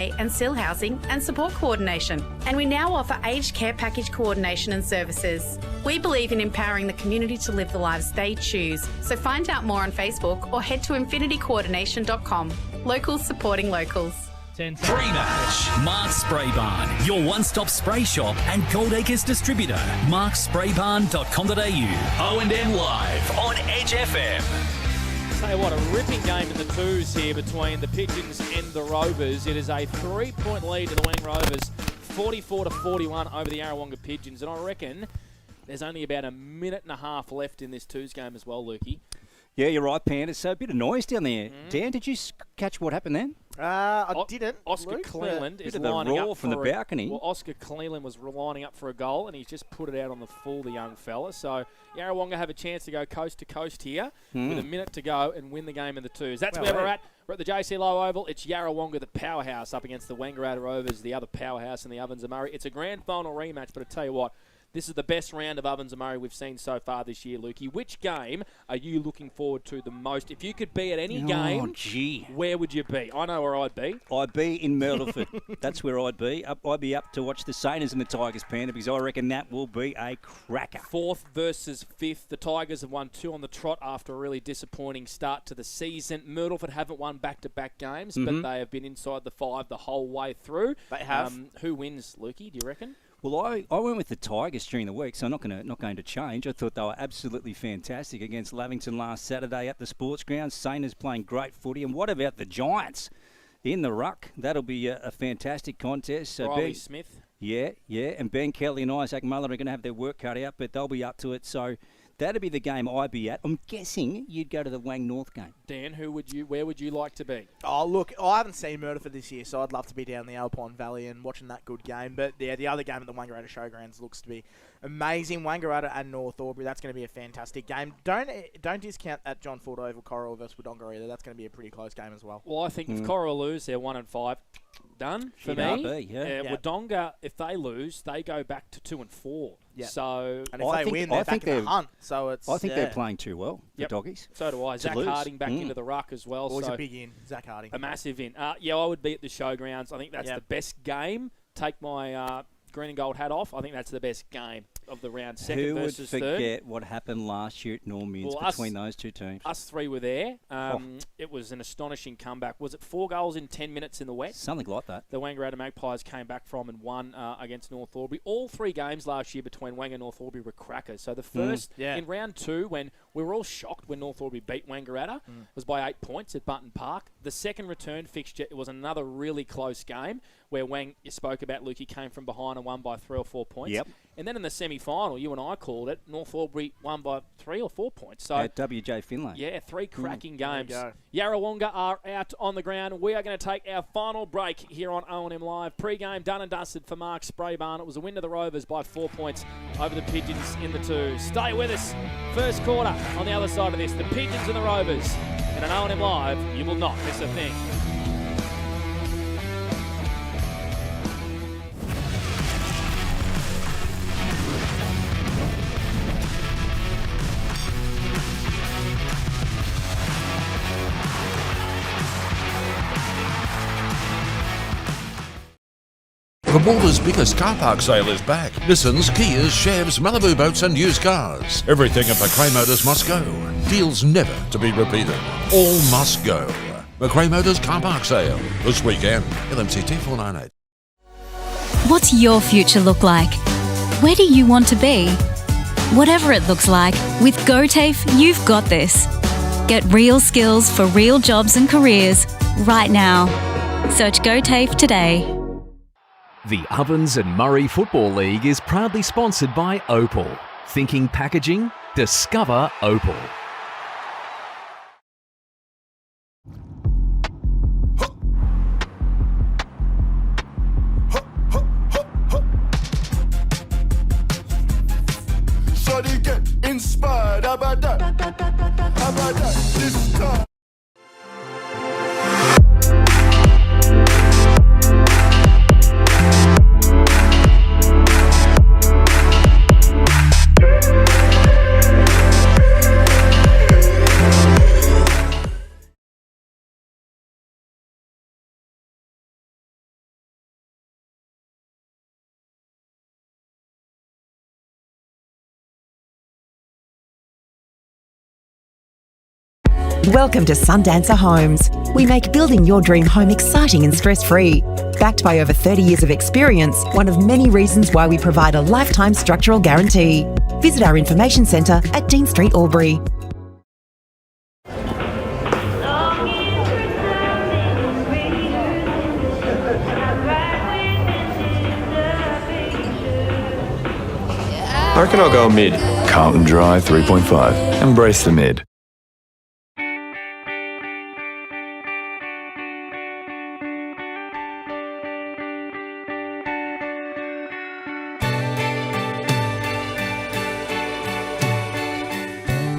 and SIL housing and support coordination. And we now offer aged care package coordination and services. We believe in empowering the community to live the lives they choose. So find out more on Facebook or head to infinitycoordination.com. Locals supporting locals. Pre-match, Mark's Spray Barn, your one-stop spray shop and Gold Acres distributor. markspraybarn.com.au. O&M Live on Edge FM. Tell you what, a ripping game in the twos here between the Pigeons and the Rovers. It is a 3-point lead to the Wang Rovers, 44-41 over the Yarrawonga Pigeons. And I reckon there's only about a minute and a half left in this twos game as well, Lukey. Yeah, you're right, Pan. It's a bit of noise down there. Dan, did you catch what happened then? I didn't. Oscar Luke, Cleland is bit of the lining roar up from the balcony. Well, Oscar Cleland was lining up for a goal, and he's just put it out on the full, the young fella. So Yarrawonga have a chance to go coast to coast here with a minute to go and win the game in the twos. That's where we're at. We're at the JC Low Oval. It's Yarrawonga, the powerhouse, up against the Wangaratta Rovers, the other powerhouse in the Ovens of Murray. It's a grand final rematch, but I tell you what, this is the best round of Ovens of Murray we've seen so far this year, Lukey. Which game are you looking forward to the most? If you could be at any game, where would you be? I know where I'd be. I'd be in Myrtleford. That's where I'd be. I'd be up to watch the Sainers and the Tigers, Panda, because I reckon that will be a cracker. 4th versus 5th. The Tigers have won 2 on the trot after a really disappointing start to the season. Myrtleford haven't won back-to-back games, but they have been inside the 5 the whole way through. They have. Who wins, Lukey, do you reckon? Well, I went with the Tigers during the week, so I'm not going to change. I thought they were absolutely fantastic against Lavington last Saturday at the sports ground. Sainers playing great footy. And what about the Giants in the ruck? That'll be a fantastic contest. So Riley Smith. Yeah. And Ben Kelly and Isaac Muller are going to have their work cut out, but they'll be up to it. So that'd be the game I'd be at. I'm guessing you'd go to the Wang North game. Dan, where would you like to be? Oh, look, I haven't seen Murderford this year, so I'd love to be down the Alpine Valley and watching that good game. But yeah, the other game at the Wangaratta Showgrounds looks to be amazing. Wangaratta and North Albury, that's going to be a fantastic game. Don't discount that John Ford Oval Coral versus Wodonga either. That's going to be a pretty close game as well. Well, I think if Coral lose, they're 1-5. Done for me. Wodonga, if they lose, they go back to 2-4. Yeah. So and if they win, they're back in the hunt. So it's. I think they're playing too well, the doggies. So do I. Zach Harding back into the ruck as well. Always a big in, Zach Harding. A massive in. I would be at the showgrounds. I think that's the best game. Take my green and gold hat off. I think that's the best game of the round. Second versus third. Who would forget what happened last year at Normids between those two teams? Us three were there. It was an astonishing comeback. Was it 4 goals in 10 minutes in the wet? Something like that. The Wangaratta Magpies came back from and won against North Albury. All 3 games last year between Wang and North Albury were crackers. So the first, in round 2, when we were all shocked when North Albury beat Wangaratta, was by 8 points at Button Park. The second return fixture, it was another really close game where Wang, you spoke about, Lukey, came from behind and won by 3 or 4 points. Yep. And then in the semi-final, you and I called it, North Albury won by 3 or 4 points. So at WJ Finlay. Yeah, 3 cracking games. Yarrawonga are out on the ground. We are going to take our final break here on O&M Live. Pre-game done and dusted for Mark Spraybarn. It was a win to the Rovers by 4 points over the Pigeons in the 2. Stay with us. First quarter on the other side of this. The Pigeons and the Rovers. And on O&M Live, you will not miss a thing. The Border's biggest car park sale is back. Nissans, Kias, Chevs, Malibu boats and used cars. Everything at McRae Motors must go. Deals never to be repeated. All must go. McRae Motors car park sale this weekend. LMCT 498. What's your future look like? Where do you want to be? Whatever it looks like, with GoTAFE, you've got this. Get real skills for real jobs and careers right now. Search GoTAFE today. The Ovens and Murray Football League is proudly sponsored by Opal. Thinking packaging? Discover Opal. Shawty get inspired, how about that? How about that? This time. Welcome to Sundancer Homes. We make building your dream home exciting and stress-free. Backed by over 30 years of experience, one of many reasons why we provide a lifetime structural guarantee. Visit our information centre at Dean Street, Albury. I reckon I'll go mid. Carlton Drive 3.5. Embrace the mid.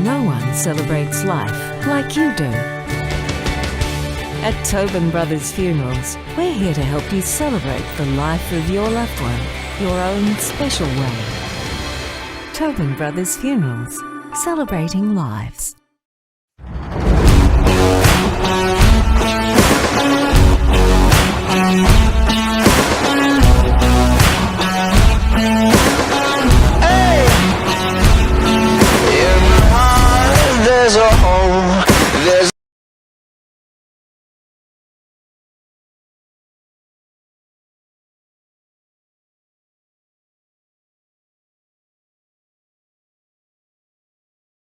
No one celebrates life like you do. At Tobin Brothers Funerals, we're here to help you celebrate the life of your loved one, your own special way. Tobin Brothers Funerals, celebrating lives. There's a home, there's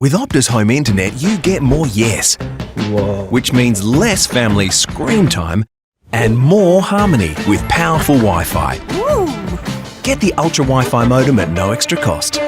With Optus Home Internet, you get more yes. Whoa. Which means less family screen time and more harmony with powerful Wi-Fi. Woo. Get the Ultra Wi-Fi modem at no extra cost.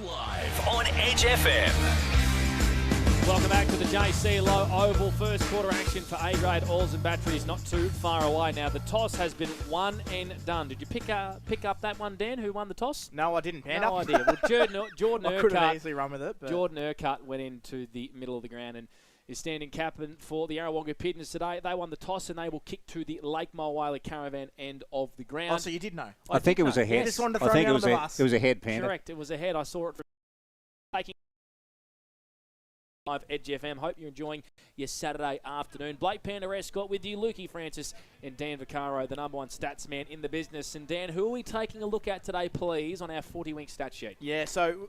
Live on Edge FM. Welcome back to the JC Low Oval. First quarter action for A-grade oils and batteries not too far away now. The toss has been won and done. Did you pick up that one, Dan? Who won the toss? No, I didn't. No idea. Well, Jordan I could have Urquhart, easily run with it. But Jordan Urquhart went into the middle of the ground and is standing captain for the Yarrawonga Pigeons today. They won the toss and they will kick to the Lake Mulwala Caravan end of the ground. Oh, so you did know? I think it was a head. You just wanted to throw I think me it under was the bus. it was a head, Panda. Correct. It was a head. I saw it from taking live Edge FM. Hope you're enjoying your Saturday afternoon. Blake Panda Escott with you, Lukey Francis and Dan Vaccaro, the number one stats man in the business. And Dan, who are we taking a look at today, please, on our 40-wing stat sheet? Yeah, so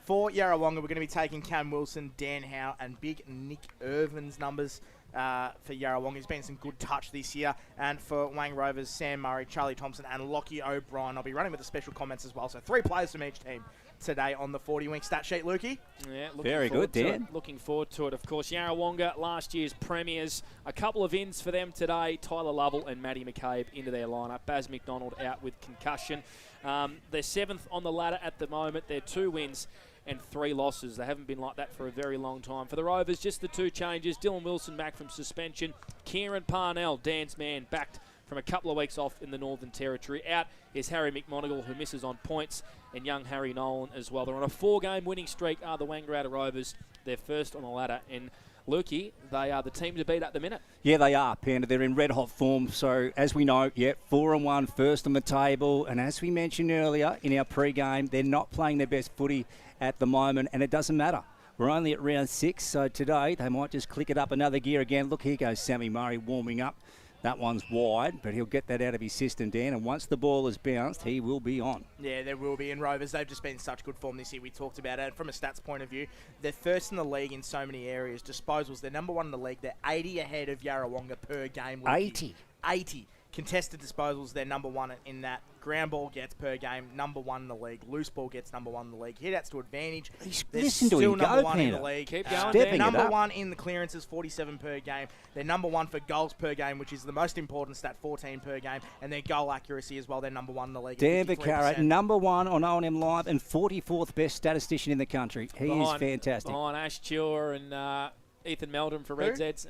for Yarrawonga, we're going to be taking Cam Wilson, Dan Howe, and big Nick Irvin's numbers for Yarrawonga. He's been some good touch this year. And for Wang Rovers, Sam Murray, Charlie Thompson, and Lockie O'Brien. I'll be running with the special comments as well. So 3 players from each team today on the 40-wing stat sheet, Lukey. Yeah, very good, Dan. Looking forward to it. Of course, Yarrawonga, last year's premiers. A couple of ins for them today. Tyler Lovell and Matty McCabe into their lineup. Baz McDonald out with concussion. They're 7th on the ladder at the moment. They're 2 wins and 3 losses. They haven't been like that for a very long time. For the Rovers, just the 2 changes. Dylan Wilson back from suspension. Kieran Parnell, Dan's man, backed from a couple of weeks off in the Northern Territory. Out is Harry McMonigal, who misses on points, and young Harry Nolan as well. They're on a 4-game winning streak, are the Wangaratta Rovers. They're first on the ladder. And Lukey, they are the team to beat at the minute. Yeah, they are, Panda. They're in red-hot form. So, as we know, 4-1, first on the table. And as we mentioned earlier in our pre-game, they're not playing their best footy at the moment, and it doesn't matter. We're only at round 6, so today they might just click it up another gear again. Look, here goes Sammy Murray warming up. That one's wide, but he'll get that out of his system, Dan. And once the ball is bounced, he will be on. Yeah, there will be. And Rovers, they've just been in such good form this year. We talked about it. From a stats point of view, they're first in the league in so many areas. Disposals, they're number 1 in the league. They're 80 ahead of Yarrawonga per game. 80? 80. Contested disposals, they're number one in that. Ground ball gets per game, number one in the league. Loose ball gets number one in the league. Hit-outs to advantage. They're Listen to still him number go, one in the Peter. league. Keep going, They're Dan. number one in the clearances, 47 per game. They're number one for goals per game, which is the most important stat, 14 per game. And their goal accuracy as well, they're number one in the league. Dan 53%. Vaccaro, number one on O&M Live and 44th best statistician in the country. He is fantastic. Behind Ash Chua and Ethan Meldon for Red Zeds.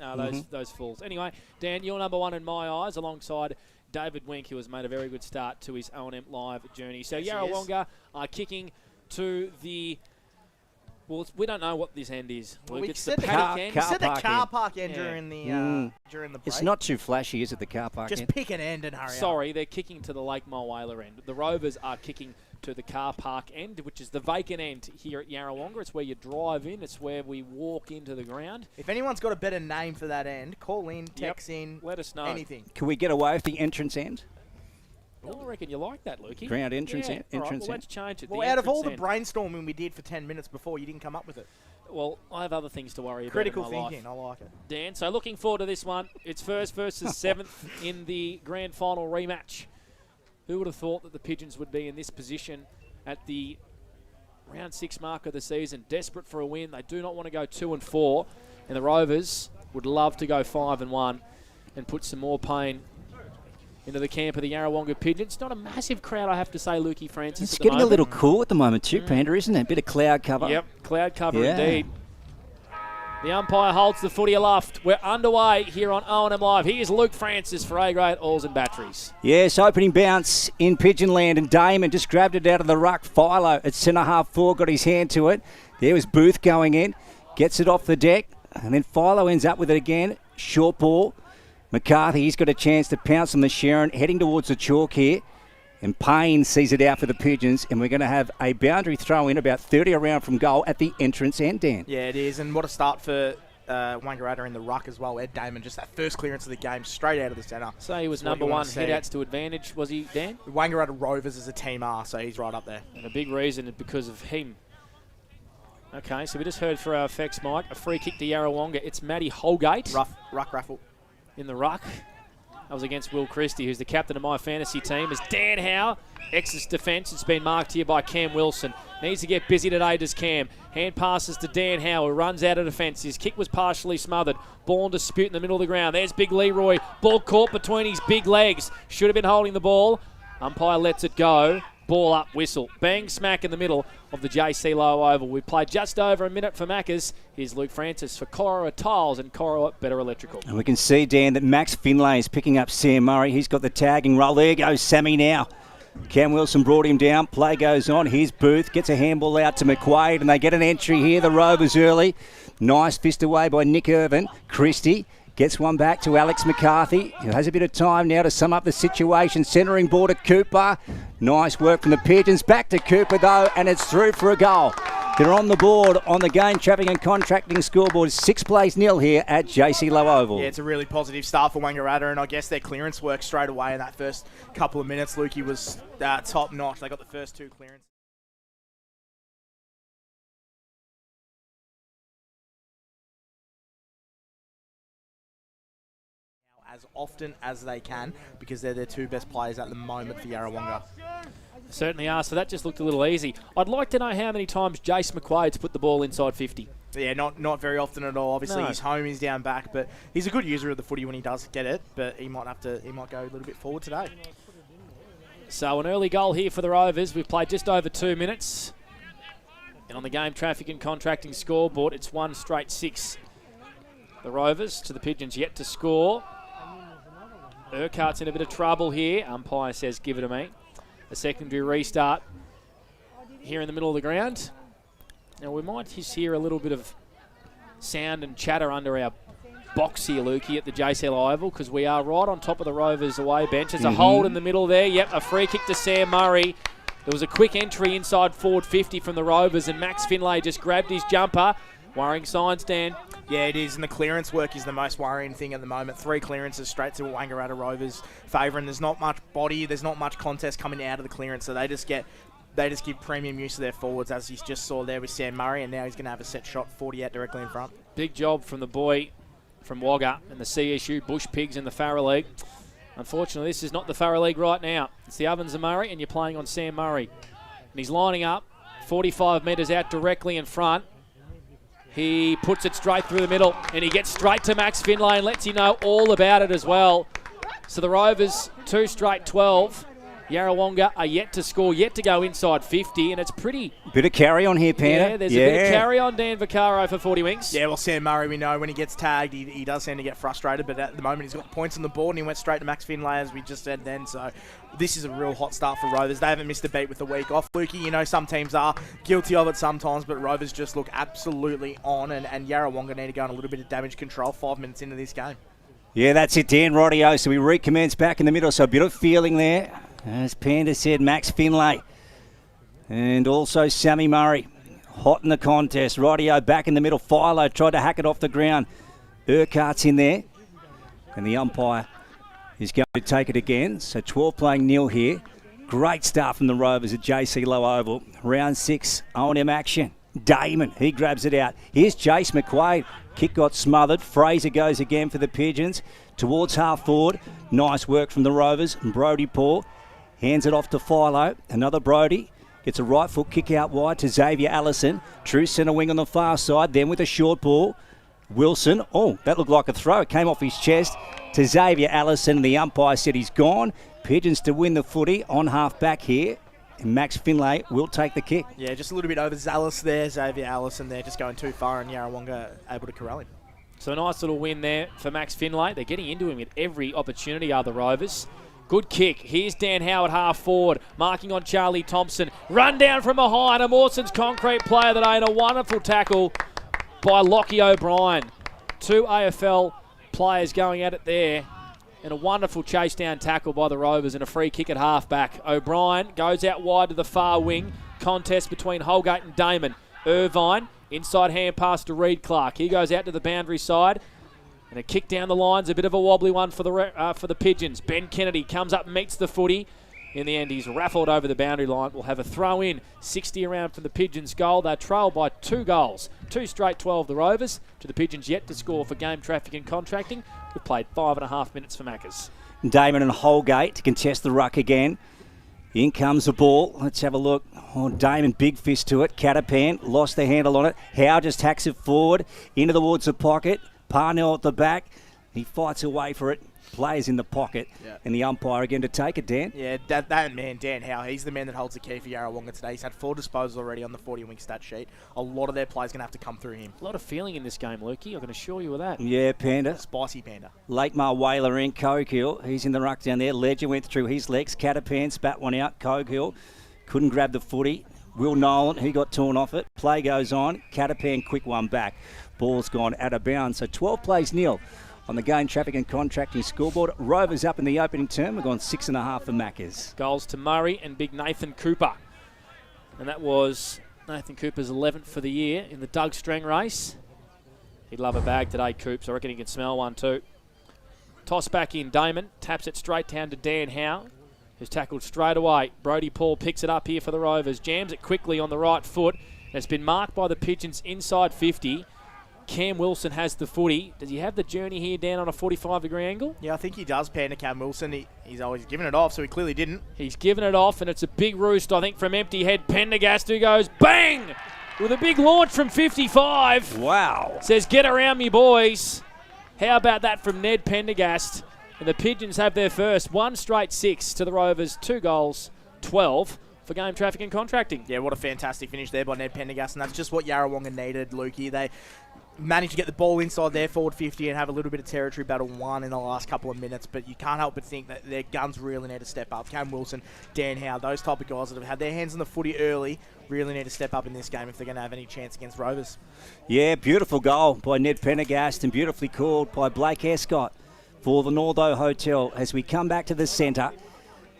Those fools. Anyway, Dan, you're number one in my eyes, alongside David Wink, who has made a very good start to his O&M Live journey. So Yarrawonga are kicking to the... Well, we don't know what this end is. Well, Luke, it's the paddock end. You said the car park end during the break. It's not too flashy, is it, the car park Just end? pick an end and hurry up. Sorry, they're kicking to the Lake Mulwala end. The Rovers are kicking to the car park end, which is the vacant end here at Yarrawonga. It's where you drive in. It's where we walk into the ground. If anyone's got a better name for that end, call in, text in, let us know. Anything. Can we get away with the entrance end? Well, I reckon you like that, Lukey. Ground entrance yeah, end? All right, Entrance well, end? let's change it. Well, the out of all the entrance brainstorming we did for 10 minutes before, you didn't come up with it. Well, I have other things to worry about. Critical in my thinking, life. I like it. Dan, so looking forward to this one. It's first versus seventh in the grand final rematch. Who would have thought that the Pigeons would be in this position at the round 6 mark of the season, desperate for a win. They do not want to go 2-4, and the Rovers would love to go 5-1 and put some more pain into the camp of the Yarrawonga Pigeons. Not a massive crowd, I have to say, Lukey Francis. It's getting a little cool at the moment too, Panda, isn't it? A bit of cloud cover. Yep, cloud cover indeed. The umpire holds the footy aloft. We're underway here on O&M Live. Here's Luke Francis for A-grade Oils and Batteries. Yes, opening bounce in Pigeonland, and Damon just grabbed it out of the ruck. Philo at centre half forward, got his hand to it. There was Booth going in, gets it off the deck, and then Philo ends up with it again. Short ball. McCarthy, he's got a chance to pounce on the Sharon, heading towards the chalk here. And Payne sees it out for the Pigeons, and we're going to have a boundary throw in about 30 around from goal at the entrance end, Dan. Yeah, it is, and what a start for Wangaratta in the ruck as well. Ed Damon, just that first clearance of the game, straight out of the centre. So he was number one hit-outs to advantage, was he, Dan? Wangaratta Rovers as a team are, so he's right up there. And a big reason is because of him. Okay, so we just heard for our effects, Mike, a free kick to Yarrawonga. It's Matty Holgate. Ruck raffle. In the ruck. That was against Will Christie, who's the captain of my fantasy team. As Dan Howe, X's defence. It's been marked here by Cam Wilson. Needs to get busy today, does Cam. Hand passes to Dan Howe, who runs out of defence. His kick was partially smothered. Ball in dispute in the middle of the ground. There's Big Leroy. Ball caught between his big legs. Should have been holding the ball. Umpire lets it go. Ball up, whistle. Bang smack in the middle of the JC Low Oval. We played just over a minute for Maccas. Here's Luke Francis for Corowa Tiles and Corowa Better Electrical. And we can see, Dan, that Max Finlay is picking up Sam Murray. He's got the tagging roll. There goes Sammy now. Cam Wilson brought him down. Play goes on. Here's Booth. Gets a handball out to McQuaid, and they get an entry here. The Rovers early. Nice fist away by Nick Irvin. Christie gets one back to Alex McCarthy, who has a bit of time now to sum up the situation. Centering ball to Cooper. Nice work from the Pigeons. Back to Cooper, though, and it's through for a goal. They're on the board on the game traffic and contracting scoreboard. 6 plays nil here at JC Low Oval. Yeah, it's a really positive start for Wangaratta, and I guess their clearance worked straight away in that first couple of minutes. Lukey was top notch. They got the first 2 clearances. As often as they can, because they're their 2 best players at the moment for Yarrawonga. Certainly are, so that just looked a little easy. I'd like to know how many times Jace McQuaid's put the ball inside 50. Yeah, not very often at all. Obviously, he's home, he's down back, but he's a good user of the footy when he does get it, but he might go a little bit forward today. So an early goal here for the Rovers. We've played just over 2 minutes. And on the game traffic and contracting scoreboard, it's 1 straight 6. The Rovers to the Pigeons yet to score. Urquhart's in a bit of trouble here. Umpire says, give it to me. A secondary restart here in the middle of the ground. Now, we might just hear a little bit of sound and chatter under our box here, Lukey, at the JCL Oval, because we are right on top of the Rovers away bench. There's a hold in the middle there. Yep, a free kick to Sam Murray. There was a quick entry inside forward 50 from the Rovers, and Max Finlay just grabbed his jumper. Worrying signs, Dan. Yeah, it is, and the clearance work is the most worrying thing at the moment. 3 clearances straight to Wangaratta Rovers' favour, and there's not much body, there's not much contest coming out of the clearance, so they just give premium use to their forwards, as you just saw there with Sam Murray, and now he's going to have a set shot 40 out directly in front. Big job from the boy from Wagga and the CSU Bush Pigs in the Farrer League. Unfortunately, this is not the Thurrow League right now. It's the Ovens and Murray, and you're playing on Sam Murray. And he's lining up 45 metres out directly in front. He puts it straight through the middle, and he gets straight to Max Finlay and lets you know all about it as well. So the Rovers, 2 straight 12. Yarrawonga are yet to score, yet to go inside 50, and it's pretty... Bit of carry on here, Panda. Yeah, there's a bit of carry on Dan Vaccaro for 40 Winks. Yeah, well, Sam Murray, we know when he gets tagged, he does tend to get frustrated, but at the moment he's got points on the board, and he went straight to Max Finlay, as we just said then, so this is a real hot start for Rovers. They haven't missed a beat with the week off. Lukey, you know, some teams are guilty of it sometimes, but Rovers just look absolutely on, and Yarrawonga need to go on a little bit of damage control 5 minutes into this game. Yeah, that's it, Dan. Rightio. So we recommence back in the middle, so a bit of feeling there. As Panda said, Max Finlay and also Sammy Murray. Hot in the contest. Rightio back in the middle. Philo tried to hack it off the ground. Urquhart's in there. And the umpire is going to take it again. So 12 playing nil here. Great start from the Rovers at JC Low Oval. Round 6, O&M action. Damon, he grabs it out. Here's Jace McQuaid. Kick got smothered. Fraser goes again for the Pigeons. Towards half forward. Nice work from the Rovers. And Brody Paul hands it off to Philo. Another Brody. Gets a right foot kick out wide to Xavier Allison. True centre wing on the far side. Then with a short ball. Wilson. Oh, that looked like a throw. It came off his chest to Xavier Allison. And the umpire said he's gone. Pigeons to win the footy on half back here. And Max Finlay will take the kick. Yeah, just a little bit overzealous there. Xavier Allison there just going too far, and Yarrawonga able to corral him. So a nice little win there for Max Finlay. They're getting into him at every opportunity, are the Rovers. Good kick. Here's Dan Howard half forward, marking on Charlie Thompson. Run down from behind. A Mawson's concrete player that ain't a wonderful tackle by Lockie O'Brien. 2 AFL players going at it there. And a wonderful chase down tackle by the Rovers and a free kick at half back. O'Brien goes out wide to the far wing. Contest between Holgate and Damon. Irvine, inside hand pass to Reed Clark. He goes out to the boundary side. And a kick down the lines, a bit of a wobbly one for the Pigeons. Ben Kennedy comes up and meets the footy. In the end, he's raffled over the boundary line. We'll have a throw in, 60 around for the Pigeons goal. They're trailed by 2 goals. 2 straight 12 the Rovers. To the Pigeons yet to score for game traffic and contracting. We've played 5.5 minutes for Maccas. Damon and Holgate to contest the ruck again. In comes the ball. Let's have a look. Oh, Damon, big fist to it. Catapan lost the handle on it. Howe just hacks it forward into the Woods pocket. Parnell at the back. He fights away for it. Players in the pocket. Yeah. And the umpire again to take it, Dan. Yeah, that man, Dan Howe, he's the man that holds the key for Yarrawonga today. He's had 4 disposals already on the 40-wing stat sheet. A lot of their players going to have to come through him. A lot of feeling in this game, Lukey. I can assure you of that. Yeah, Panda. Spicy Panda. Lakemar Whaler in Cogill. He's in the ruck down there. Ledger went through his legs. Catapan spat one out. Cogill couldn't grab the footy. Will Nolan, he got torn off it. Play goes on. Catapan, quick one back. Ball's gone out of bounds. So 12 plays nil on the game traffic and contracting scoreboard. Rovers up in the opening term. We've gone 6.5 for Maccas. Goals to Murray and big Nathan Cooper. And that was Nathan Cooper's 11th for the year in the Doug Strang race. He'd love a bag today, Coops. I reckon he can smell one too. Toss back in. Damon taps it straight down to Dan Howe, who's tackled straight away. Brody Paul picks it up here for the Rovers. Jams it quickly on the right foot. And it's been marked by the Pigeons inside 50. Cam Wilson has the footy. Does he have the journey here down on a 45-degree angle? Yeah, I think he does, Panda. Cam Wilson. He's always given it off, so he clearly didn't. He's given it off, and it's a big roost, I think, from empty head. Pendergast, who goes bang with a big launch from 55. Wow. Says, get around me, boys. How about that from Ned Pendergast? And the Pigeons have their first 1 straight 6 to the Rovers. 2 goals, 12 for game traffic and contracting. Yeah, what a fantastic finish there by Ned Pendergast, and that's just what Yarrawonga needed, Lukey. They managed to get the ball inside their forward 50 and have a little bit of territory battle won in the last couple of minutes, but you can't help but think that their guns really need to step up. Cam Wilson, Dan Howe, those type of guys that have had their hands on the footy early really need to step up in this game if they're going to have any chance against Rovers. Yeah, beautiful goal by Ned Pendergast and beautifully called by Blake Escott for the Northo Hotel as we come back to the centre.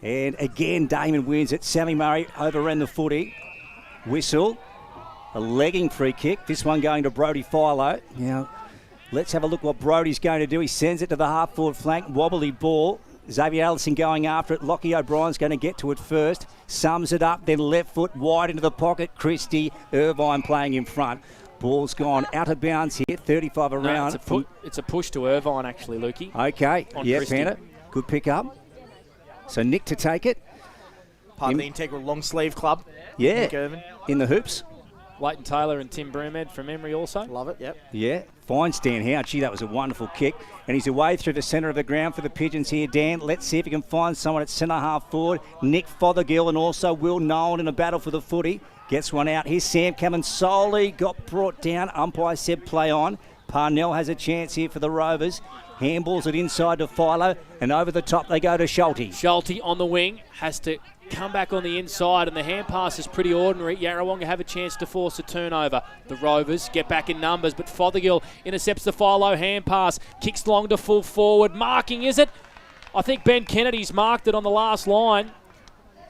And again, Damon wins it. Sammy Murray overran the footy. Whistle. A legging free kick. This one going to Brody Philo. Now, let's have a look what Brody's going to do. He sends it to the half-forward flank. Wobbly ball. Xavier Allison going after it. Lockie O'Brien's going to get to it first. Sums it up. Then left foot wide into the pocket. Christie. Irvine playing in front. Ball's gone out of bounds here. 35 around. No, it's a push to Irvine, actually, Lukey. Okay. Yeah, Panda. Good pick up. So Nick to take it. Part of the integral long sleeve club. Yeah. Nick Irvin. In the hoops. Leighton Taylor and Tim Broomed from memory also. Love it, yep. Yeah, finds Dan Howe. Gee, that was a wonderful kick. And he's away through the centre of the ground for the Pigeons here, Dan. Let's see if he can find someone at centre half forward. Nick Fothergill and also Will Nolan in a battle for the footy. Gets one out. Here's Sam Cameron solely got brought down. Umpire said play on. Parnell has a chance here for the Rovers. Handballs it inside to Philo, and over the top they go to Schulte. Schulte on the wing has to come back on the inside, and the hand pass is pretty ordinary. Yarrawonga have a chance to force a turnover. The Rovers get back in numbers, but Fothergill intercepts the Philo hand pass, kicks long to full forward. Marking, is it? I think Ben Kennedy's marked it on the last line.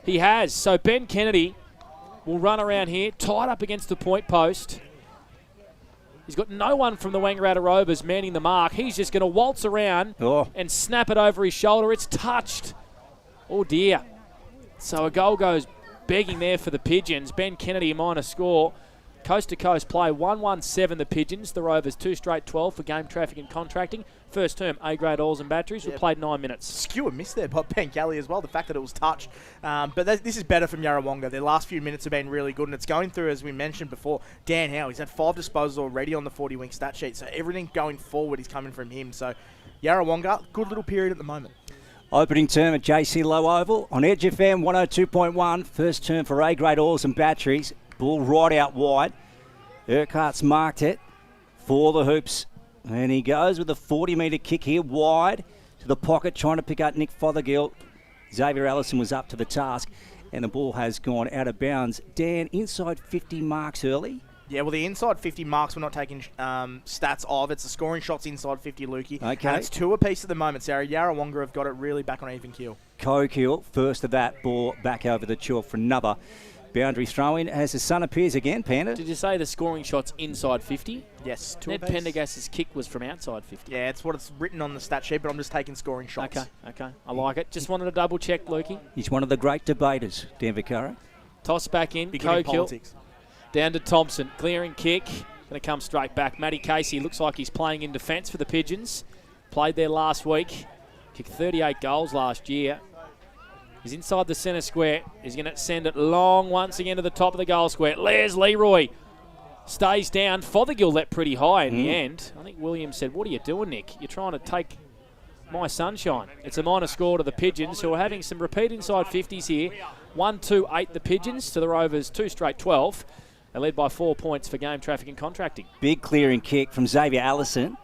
He has. So Ben Kennedy will run around here, tied up against the point post. He's got no one from the Wangaratta Rovers manning the mark. He's just going to waltz around and snap it over his shoulder. It's touched. Oh, dear. So a goal goes begging there for the Pigeons. Ben Kennedy, minor score. Coast-to-coast play, 1-1-7 the Pigeons. The Rovers 2 straight 12 for game traffic and contracting. First term, A-grade oils and batteries. We played 9 minutes. Skewer missed there by Ben Kelly as well, the fact that it was touched. But this is better from Yarrawonga. Their last few minutes have been really good, and it's going through, as we mentioned before, Dan Howe. He's had 5 disposals already on the 40-wing stat sheet, so everything going forward is coming from him. So Yarrawonga, good little period at the moment. Opening term at JC Low Oval on Edge FM 102.1. First term for A-grade oils and batteries. Ball right out wide. Urquhart's marked it for the hoops. And he goes with a 40-metre kick here wide to the pocket, trying to pick up Nick Fothergill. Xavier Allison was up to the task, and the ball has gone out of bounds. Dan, inside 50 marks early. Yeah, well, the inside 50 marks we're not taking stats of. It's the scoring shots inside 50, Lukey. Okay. And it's 2 apiece at the moment, Sarah. Yarrawonga have got it really back on even keel. Cokill, first of that, ball back over the chalk for another boundary throw-in as the sun appears again, Panda. Did you say the scoring shots inside 50? Yes, 2 Ned apiece. Pendergast's kick was from outside 50. Yeah, it's what it's written on the stat sheet, but I'm just taking scoring shots. Okay. I like it. Just wanted to double check, Lukey. He's one of the great debaters, Dan Vaccaro. Toss back in, Cokill. Down to Thompson, clearing kick. Going to come straight back. Matty Casey looks like he's playing in defence for the Pigeons. Played there last week. Kicked 38 goals last year. He's inside the centre square. He's going to send it long once again to the top of the goal square. Les Leroy stays down. Fothergill let pretty high in the end. I think Williams said, "What are you doing, Nick? You're trying to take my sunshine." It's a minor score to the Pigeons, who are having some repeat inside 50s here. 1-2-8 the Pigeons to the Rovers 2 straight 12. They're led by 4 points for game traffic and contracting. Big clearing kick from Xavier Allison.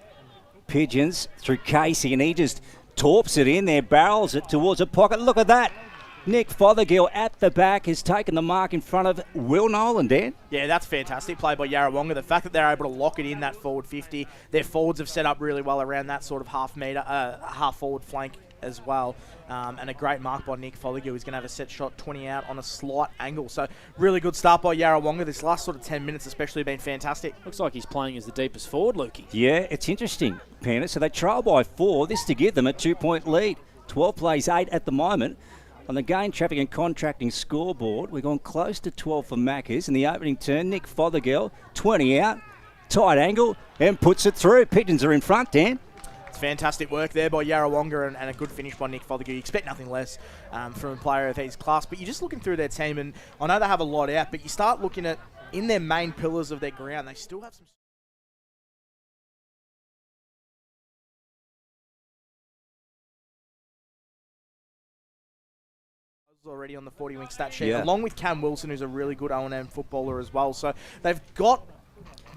Pigeons through Casey, and he just torps it in there, barrels it towards a pocket. Look at that. Nick Fothergill at the back has taken the mark in front of Will Nolan, Dan. Yeah, that's fantastic play by Yarrawonga. The fact that they're able to lock it in that forward 50, their forwards have set up really well around that sort of half forward flank as well. And a great mark by Nick Fothergill. He's going to have a set shot 20 out on a slight angle. So really good start by Yarrawonga. This last sort of 10 minutes especially been fantastic. Looks like he's playing as the deepest forward, Lukey. Yeah, it's interesting, Panda. So they trail by 4. This to give them a 2-point lead. 12 plays 8 at the moment. On the game traffic and contracting scoreboard, we've gone close to 12 for Maccas. In the opening turn, Nick Fothergill, 20 out, tight angle, and puts it through. Pigeons are in front, Dan. It's fantastic work there by Yarrawonga and a good finish by Nick Fothergill. You expect nothing less from a player of his class, but you're just looking through their team, and I know they have a lot out, but you start looking at, in their main pillars of their ground, they still have some... already on the 40-wing stat sheet, along with Cam Wilson, who's a really good O&M footballer as well. So they've got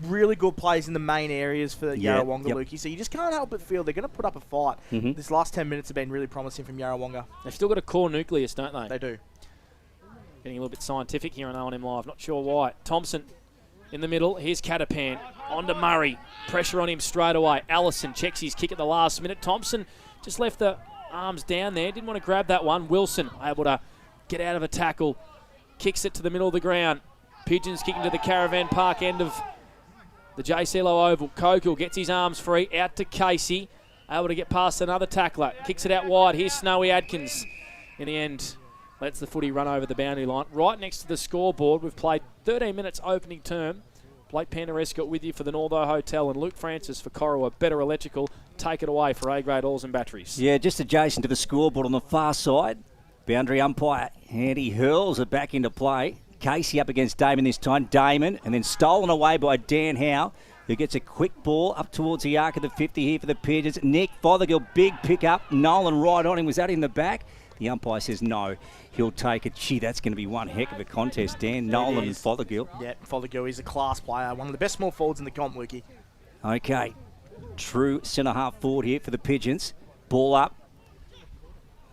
really good plays in the main areas for Yarrawonga, Lukey. So you just can't help but feel they're going to put up a fight. This last 10 minutes have been really promising from Yarrawonga. They've still got a core nucleus, don't they? They do. Getting a little bit scientific here on O&M Live. Not sure why. Thompson in the middle. Here's Catapan. On to Murray. Pressure on him straight away. Allison checks his kick at the last minute. Thompson just left the arms down there. Didn't want to grab that one. Wilson able to get out of a tackle. Kicks it to the middle of the ground. Pigeons kicking to the Caravan Park end of the JC Low Oval. Cokill gets his arms free. Out to Casey. Able to get past another tackler. Kicks it out wide. Here's Snowy Adkins. In the end, lets the footy run over the boundary line. Right next to the scoreboard. We've played 13 minutes opening term. Blake Pandarescott with you for the Northo Hotel, and Luke Francis for Corowa, Better Electrical. Take it away for A-grade oils and batteries. Yeah, just adjacent to the scoreboard on the far side. Boundary umpire Andy hurls it back into play. Casey up against Damon this time. Damon, and then stolen away by Dan Howe, who gets a quick ball up towards the arc of the 50 here for the Pigeons. Nick Fothergill, big pick-up. Nolan right on him. Was that in the back? The umpire says no. He'll take it. Gee, that's going to be one heck of a contest, Dan. Nolan and Fothergill. Yeah, Fothergill is a class player. One of the best small forwards in the comp, Lukey. Okay. True centre-half forward here for the Pigeons. Ball up.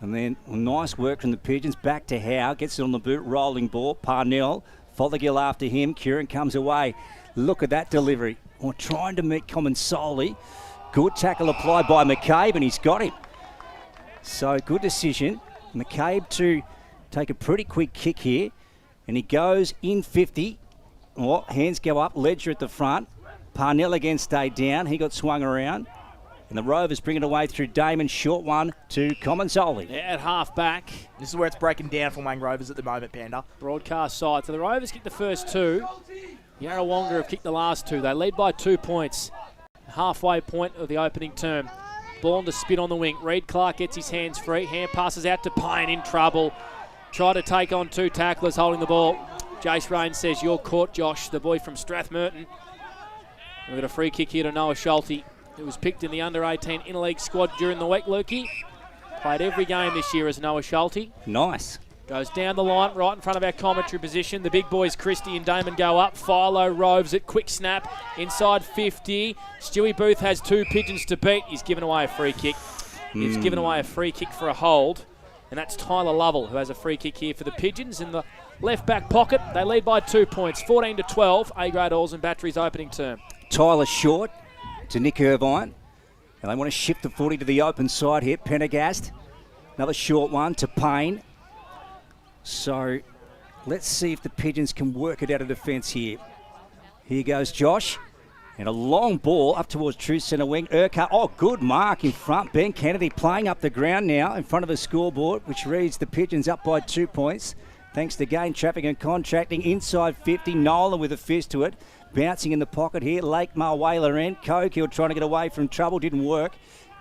And then nice work from the Pigeons. Back to Howe. Gets it on the boot. Rolling ball. Parnell. Fothergill after him. Kieran comes away. Look at that delivery. Or trying to meet Comensoli. Good tackle applied by McCabe, and he's got him. So good decision. McCabe to take a pretty quick kick here. And he goes in 50. Oh, hands go up. Ledger at the front. Parnell again stayed down. He got swung around. And the Rovers bring it away through Damon. Short one to Comensoli. Yeah, at half back. This is where it's breaking down for Wang Rovers at the moment, Panda. Broadcast side. So the Rovers kicked the first two. Yarrawonga have kicked the last two. They lead by 2 points. Halfway point of the opening term. Ball to spin on the wing. Reid Clark gets his hands free. Hand passes out to Payne in trouble. Try to take on two tacklers holding the ball. Jace Rain says, "You're caught, Josh," the boy from Strathmerton. We've got a free kick here to Noah Schulte, who was picked in the under-18 interleague squad during the week, Lukey. Played every game this year as Noah Schulte. Nice. Goes down the line, right in front of our commentary position. The big boys, Christie and Damon, go up. Philo roves it, quick snap, inside 50. Stewie Booth has two Pigeons to beat. He's given away a free kick. He's given away a free kick for a hold. And that's Tyler Lovell, who has a free kick here for the Pigeons in the left back pocket. They lead by 2 points, 14-12. A-grade oils and batteries opening term. Tyler short to Nick Irvine. And they want to shift the footy to the open side here. Pendergast. Another short one to Payne. So let's see if the Pigeons can work it out of defence here. Here goes Josh. And a long ball up towards true centre wing. Urquhart, oh, good mark in front. Ben Kennedy playing up the ground now in front of the scoreboard, which reads the Pigeons up by 2 points. Thanks to Gain Traffic and Contracting. Inside 50, Nolan with a fist to it. Bouncing in the pocket here. Lake Marwayler end. Cokill trying to get away from trouble. Didn't work.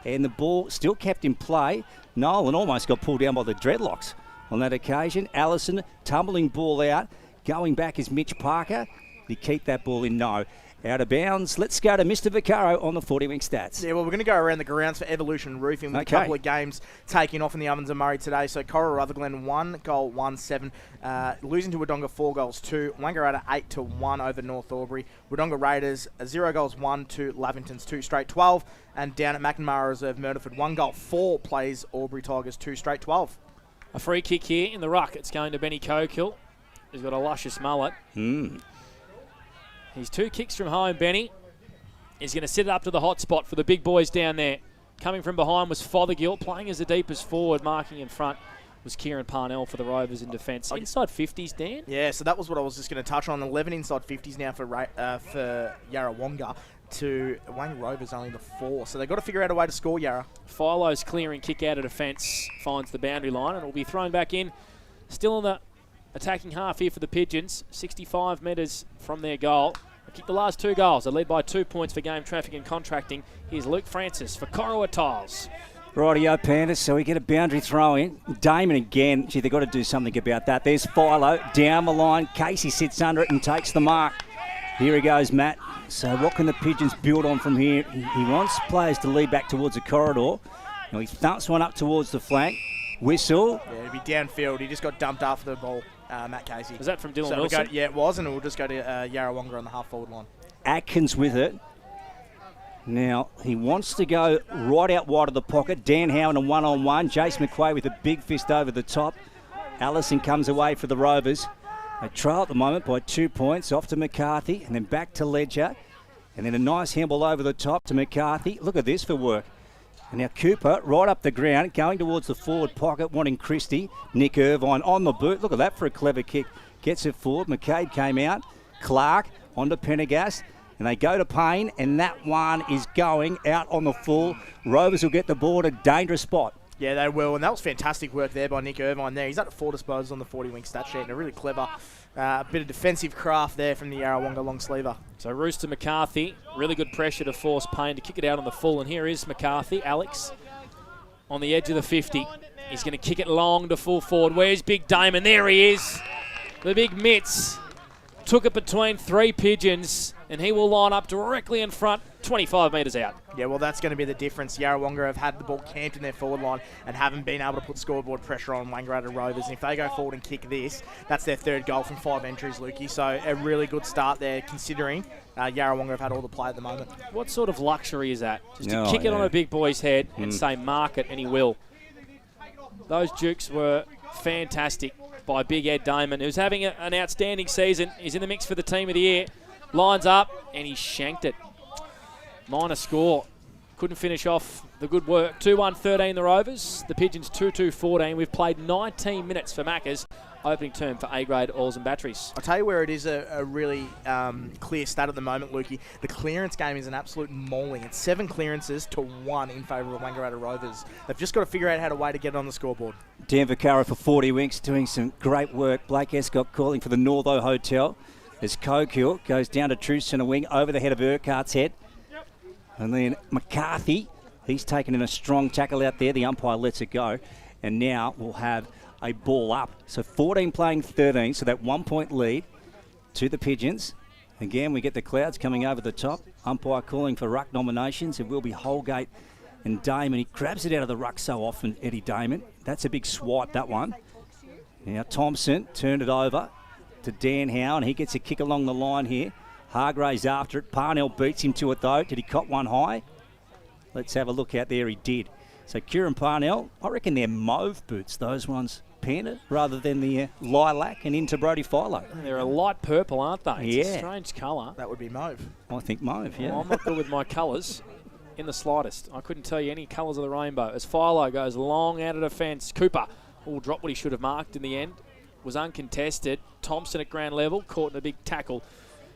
And the ball still kept in play. Nolan almost got pulled down by the dreadlocks on that occasion. Allison tumbling ball out. Going back is Mitch Parker. Did he keep that ball in? No. Out of bounds. Let's go to Mr. Vaccaro on the 40-wing stats. Yeah, well, we're going to go around the grounds for Evolution Roofing with a couple of games taking off in the Ovens and Murray today. So Cora Rutherglen 1 goal 1-7, losing to Wodonga 4 goals 2. Wangaratta 8-1 over North Albury. Wodonga Raiders 0 goals 1-2. Lavington's 2 straight 12. And down at McNamara Reserve, Murderford 1 goal 4 plays Albury Tigers 2 straight 12. A free kick here in the ruck. It's going to Benny Cokill. He's got a luscious mullet. He's 2 kicks from home, Benny. He's going to set it up to the hot spot for the big boys down there. Coming from behind was Fothergill, playing as the deepest forward, marking in front was Kieran Parnell for the Rovers in defence. Inside 50s, Dan? Yeah, so that was what I was just going to touch on. 11 inside 50s now for Yarrawonga to Wang Rovers only the 4. So they've got to figure out a way to score, Yarra. Philo's clearing kick out of defence, finds the boundary line, and will be thrown back in. Still in the attacking half here for the Pigeons, 65 metres from their goal. They kicked the last 2 goals. They lead by 2 points for Game Traffic and Contracting. Here's Luke Francis for Corowa Tiles. Rightio, Pandas, so we get a boundary throw in. Damon again. Gee, they've got to do something about that. There's Philo down the line. Casey sits under it and takes the mark. Here he goes, Matt. So what can the Pigeons build on from here? He wants players to lead back towards the corridor. Now he thumps one up towards the flank. Whistle. Yeah, it'll be downfield. He just got dumped after the ball. Matt Casey. Was that from Dylan Wilson? Yeah, it was, and we'll just go to Yarrawonga on the half-forward line. Atkins with it. Now, he wants to go right out wide of the pocket. Dan Howe in a one-on-one. Jace McQuay with a big fist over the top. Allison comes away for the Rovers. They trail at the moment by 2 points. Off to McCarthy, and then back to Ledger. And then a nice handball over the top to McCarthy. Look at this for work. And now Cooper right up the ground, going towards the forward pocket, wanting Christie. Nick Irvine on the boot. Look at that for a clever kick. Gets it forward. McCabe came out. Clark onto Pendergast. And they go to Payne, and that one is going out on the full. Rovers will get the ball at a dangerous spot. Yeah, they will, and that was fantastic work there by Nick Irvine there. He's at 4 disposals on the 40-wing stat sheet, and a really clever bit of defensive craft there from the Yarrawonga long sleever. So Rooster McCarthy, really good pressure to force Payne to kick it out on the full, and here is McCarthy, Alex, on the edge of the 50. He's going to kick it long to full forward. Where's Big Damon? There he is. The big mitts took it between 3 Pigeons, and he will line up directly in front, 25 metres out. Yeah, well, that's going to be the difference. Yarrawonga have had the ball camped in their forward line and haven't been able to put scoreboard pressure on Wangaratta Rovers. And if they go forward and kick this, that's their 3rd goal from 5 entries, Lukey. So a really good start there, considering Yarrawonga have had all the play at the moment. What sort of luxury is that? Just to kick it on a big boy's head and say, mark it, and he will. Those jukes were fantastic by Big Ed Damon, who's having an outstanding season. He's in the mix for the team of the year. Lines up, and he shanked it. Minor score. Couldn't finish off the good work. 2-1-13 the Rovers. The Pigeons 2-2-14. We've played 19 minutes for Maccas. Opening term for A-grade oils and batteries. I'll tell you where it is a really clear stat at the moment, Lukey. The clearance game is an absolute mauling. It's 7 clearances to 1 in favour of Wangaratta Rovers. They've just got to figure out how to way to get it on the scoreboard. Dan Vaccaro for 40 winks doing some great work. Blake Escott calling for the Northo Hotel as Cogill goes down to true centre wing over the head of Urquhart's head. And then McCarthy, he's taken in a strong tackle out there. The umpire lets it go. And now we'll have a ball up. So 14 playing 13, so that 1-point lead to the Pigeons. Again, we get the Clouds coming over the top. Umpire calling for ruck nominations. It will be Holgate and Damon. He grabs it out of the ruck so often, Eddie Damon. That's a big swipe, that one. Now Thompson turned it over to Dan Howe, and he gets a kick along the line here. Hargraves after it. Parnell beats him to it, though. Did he cop one high? Let's have a look out there. He did. So Kieran Parnell, I reckon they're mauve boots, those ones, Panda, rather than the lilac and into Brody Philo. They're a light purple, aren't they? It's Yeah. a strange colour. That would be mauve. I think mauve, yeah. Well, I'm not good with my colours in the slightest. I couldn't tell you any colours of the rainbow. As Philo goes long out of defence, Cooper will drop what he should have marked in the end. Was uncontested. Thompson at ground level, caught in a big tackle.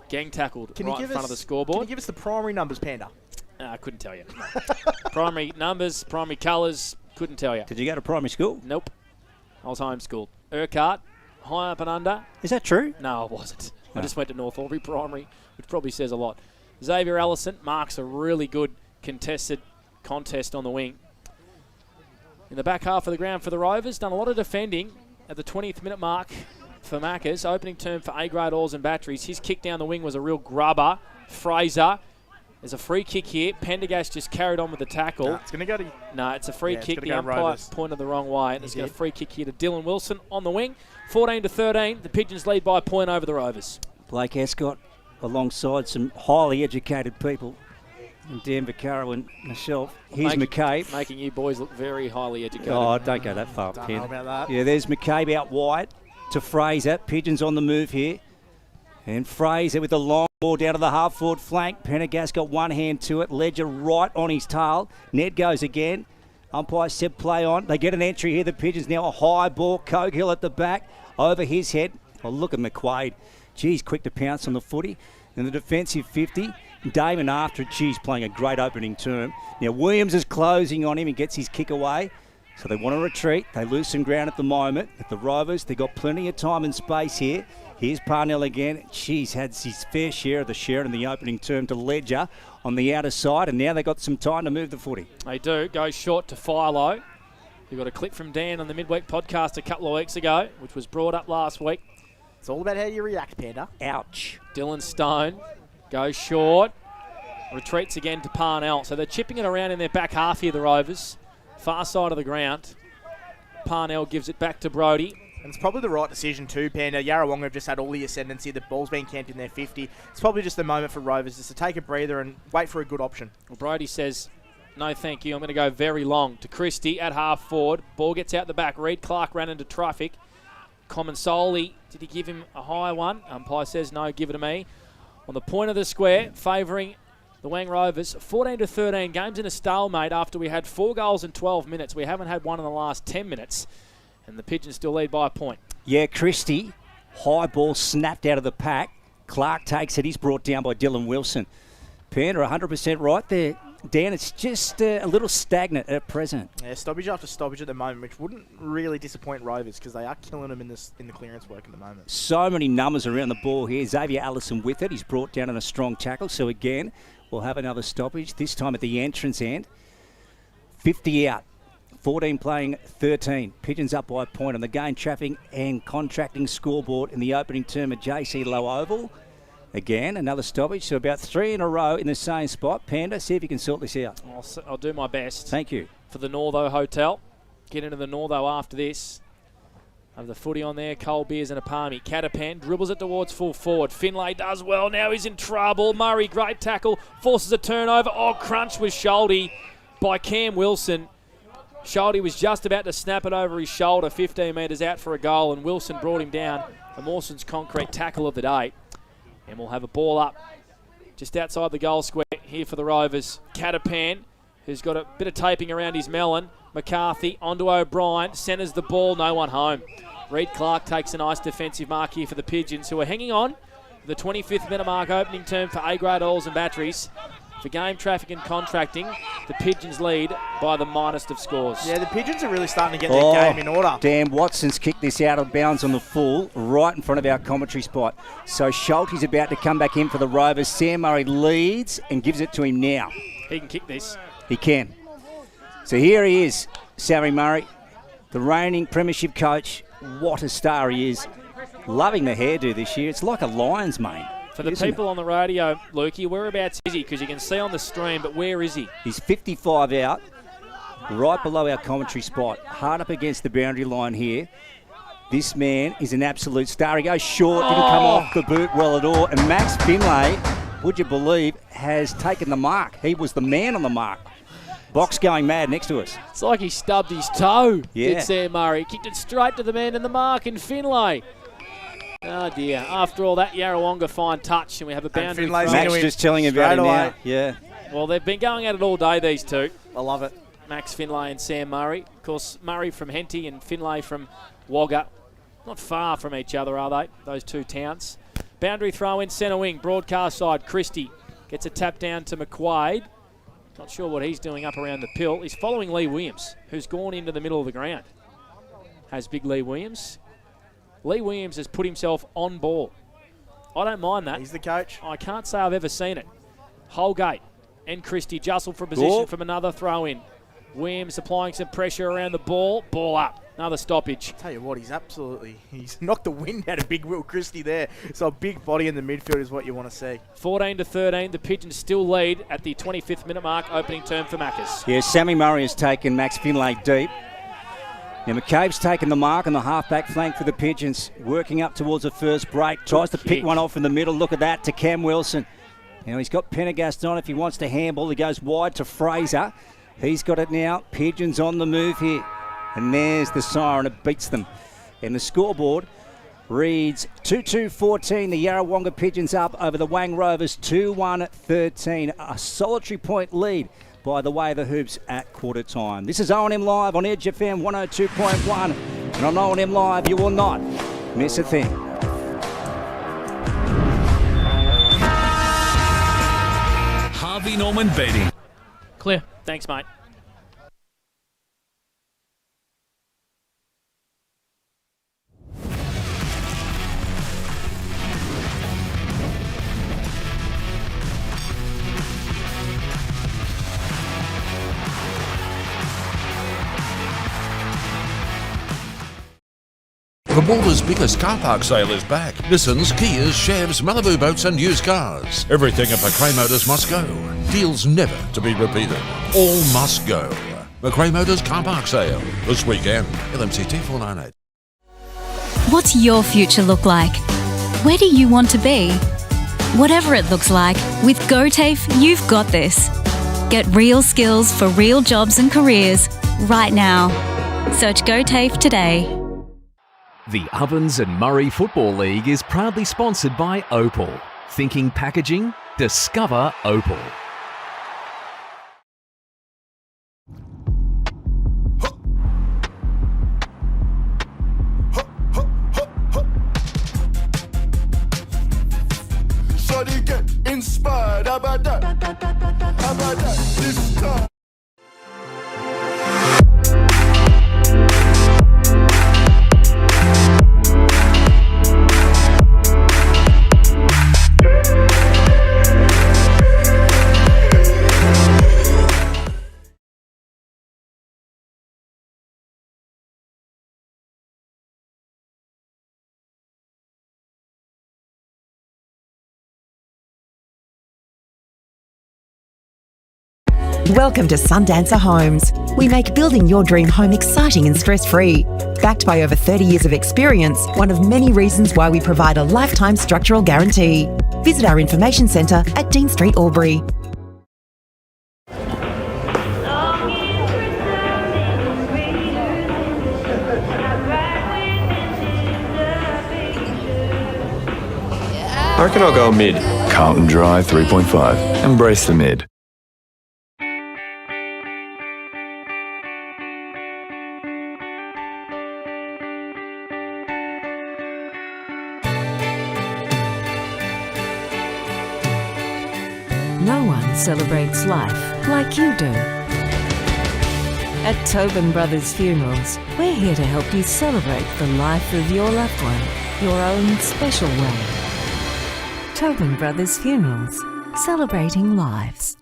Gang tackled right in front of the scoreboard. Can you give us the primary numbers, Panda? I couldn't tell you. Primary numbers, primary colours, couldn't tell you. Did you go to primary school? Nope. I was homeschooled. Urquhart, high up and under. Is that true? No, I wasn't. No. I just went to North Albury Primary, which probably says a lot. Xavier Allison marks a really good contested contest on the wing. In the back half of the ground for the Rovers, done a lot of defending at the 20th minute mark for Maccas. Opening term for A-grade oils and batteries. His kick down the wing was a real grubber. Fraser. There's a free kick here. Pendergast just carried on with the tackle. No, it's going to go to... No, it's a free kick. The umpire Rovers. pointed the wrong way. And there's got a free kick here to Dylan Wilson on the wing. 14-13. The Pigeons lead by a point over the Rovers. Blake Escott alongside some highly educated people. And Dan Vaccaro and myself. Here's McCabe. Making you boys look very highly educated. Oh, don't go that far, Don't Ken. know about that. Yeah, there's McCabe out wide to Fraser. Pigeons on the move here. And Fraser with the long ball down to the half-forward flank. Pendergast got one hand to it. Ledger right on his tail. Ned goes again. Umpire said play on. They get an entry here. The Pigeons now a high ball. Cogill at the back. Over his head. Oh, look at McQuaid. Geez, quick to pounce on the footy. And the defensive 50. Damon after it. Geez, playing a great opening term. Now Williams is closing on him and gets his kick away. So they want to retreat. They lose some ground at the moment. At the Rovers, they've got plenty of time and space here. Here's Parnell again. She's had his fair share of the share in the opening term to Ledger on the outer side, and now they've got some time to move the footy. They do. Goes short to Philo. You got a clip from Dan on the midweek podcast a couple of weeks ago, which was brought up last week. It's all about how you react, Panda. Ouch. Dylan Stone goes short. Retreats again to Parnell. So they're chipping it around in their back half here, the Rovers. Far side of the ground. Parnell gives it back to Brody. And it's probably the right decision too, Panda. Yarrawonga have just had all the ascendancy. The ball's been camped in their 50. It's probably just a moment for Rovers just to take a breather and wait for a good option. Well, Brody says, no thank you, I'm going to go very long to Christie at half forward. Ball gets out the back. Reed Clark ran into traffic. Comensoli, did he give him a high one? Umpire says no, give it to me. On the point of the square, favouring the Wang Rovers. 14-13, games in a stalemate after we had 4 goals in 12 minutes. We haven't had one in the last 10 minutes. And the Pigeons still lead by a point. Yeah, Christie, high ball snapped out of the pack. Clark takes it. He's brought down by Dylan Wilson. Panda 100% right there. Dan, it's just a little stagnant at present. Yeah, stoppage after stoppage at the moment, which wouldn't really disappoint Rovers because they are killing them in the clearance work at the moment. So many numbers around the ball here. Xavier Allison with it. He's brought down on a strong tackle. So again, we'll have another stoppage, this time at the entrance end. 50 out. 14 playing 13. Pigeons up by a point on the gain traffic and contracting scoreboard in the opening term at JC Low Oval. Again, another stoppage, so about 3 in a row in the same spot. Panda, see if you can sort this out. I'll do my best. Thank you. For the Northo Hotel. Get into the Northo after this. Have the footy on there. Cold beers and a palmy. Catapan dribbles it towards full forward. Finlay does well. Now he's in trouble. Murray, great tackle. Forces a turnover. Oh, crunch with Schulte by Cam Wilson. Schulte was just about to snap it over his shoulder. 15 metres out for a goal, and Wilson brought him down. The Mawson's concrete tackle of the day. And we'll have a ball up just outside the goal square here for the Rovers. Catapan, who's got a bit of taping around his melon. McCarthy onto O'Brien, centres the ball, no one home. Reed Clark takes a nice defensive mark here for the Pigeons, who are hanging on. The 25th minute mark, opening term for A-grade oils and batteries. For game traffic and contracting, the Pigeons lead by the minus of scores. Yeah, the Pigeons are really starting to get their game in order. Dan Watson's kicked this out of bounds on the full, right in front of our commentary spot. So Schulte's about to come back in for the Rovers. Sam Murray leads and gives it to him now. He can kick this. He can. So here he is, Sammy Murray, the reigning premiership coach. What a star he is. Loving the hairdo this year. It's like a lion's mane. For the people on the radio, Lukey, whereabouts is he? Because you can see on the stream, but where is he? He's 55 out, right below our commentary spot, hard up against the boundary line here. This man is an absolute star. He goes short, didn't come off the boot well at all. And Max Finlay, would you believe, has taken the mark. He was the man on the mark. Box going mad next to us. It's like he stubbed his toe, yeah. Did Sam Murray. Kicked it straight to the man in the mark in Finlay. Oh dear. After all that, Yarrawonga fine touch, and we have a boundary. Max just telling him about it now. Yeah. Well, they've been going at it all day, these two. I love it. Max Finlay and Sam Murray. Of course, Murray from Henty and Finlay from Wagga. Not far from each other, are they? Those two towns. Boundary throw in centre wing, broadcast side. Christie gets a tap down to McQuaid. Not sure what he's doing up around the pill. He's following Lee Williams, who's gone into the middle of the ground. Has big Lee Williams. Lee Williams has put himself on ball. I don't mind that. He's the coach. I can't say I've ever seen it. Holgate and Christie jostle for position from another throw-in. Williams applying some pressure around the ball. Ball up. Another stoppage. Tell you what, he's knocked the wind out of big Will Christie there. So a big body in the midfield is what you want to see. 14-13. The Pigeons still lead at the 25th minute mark. Opening term for Maccas. Yeah, Sammy Murray has taken Max Finlay deep. Now McCabe's taken the mark on the half-back flank for the Pigeons, working up towards the first break. Tries to pick one off in the middle. Look at that to Cam Wilson. Now he's got Pendergast on if he wants to handball. He goes wide to Fraser. He's got it now. Pigeons on the move here. And there's the siren. It beats them. And the scoreboard reads 2-2-14. The Yarrawonga Pigeons up over the Wang Rovers 2-1-13. A solitary point lead by the way of the hoops at quarter time. This is O&M Live on Edge FM 102.1. And on O&M Live, you will not miss a thing. Harvey Norman betting. Clear. Thanks, mate. The Balder's biggest car park sale is back. Nissans, Kias, Chevs, Malibu boats and used cars. Everything at McRae Motors must go. Deals never to be repeated. All must go. McRae Motors car park sale this weekend. LMCT 498. What's your future look like? Where do you want to be? Whatever it looks like, with GoTAFE, you've got this. Get real skills for real jobs and careers right now. Search GoTAFE today. The Ovens and Murray Football League is proudly sponsored by Opal. Thinking packaging? Discover Opal. Shawty get inspired, how about that? How about that? This Welcome to Sundancer Homes. We make building your dream home exciting and stress-free. Backed by over 30 years of experience, one of many reasons why we provide a lifetime structural guarantee. Visit our information centre at Dean Street, Albury. I reckon I'll go mid. Carlton Dry 3.5. Embrace the mid. No one celebrates life like you do. At Tobin Brothers Funerals, we're here to help you celebrate the life of your loved one, your own special way. Tobin Brothers Funerals, celebrating lives.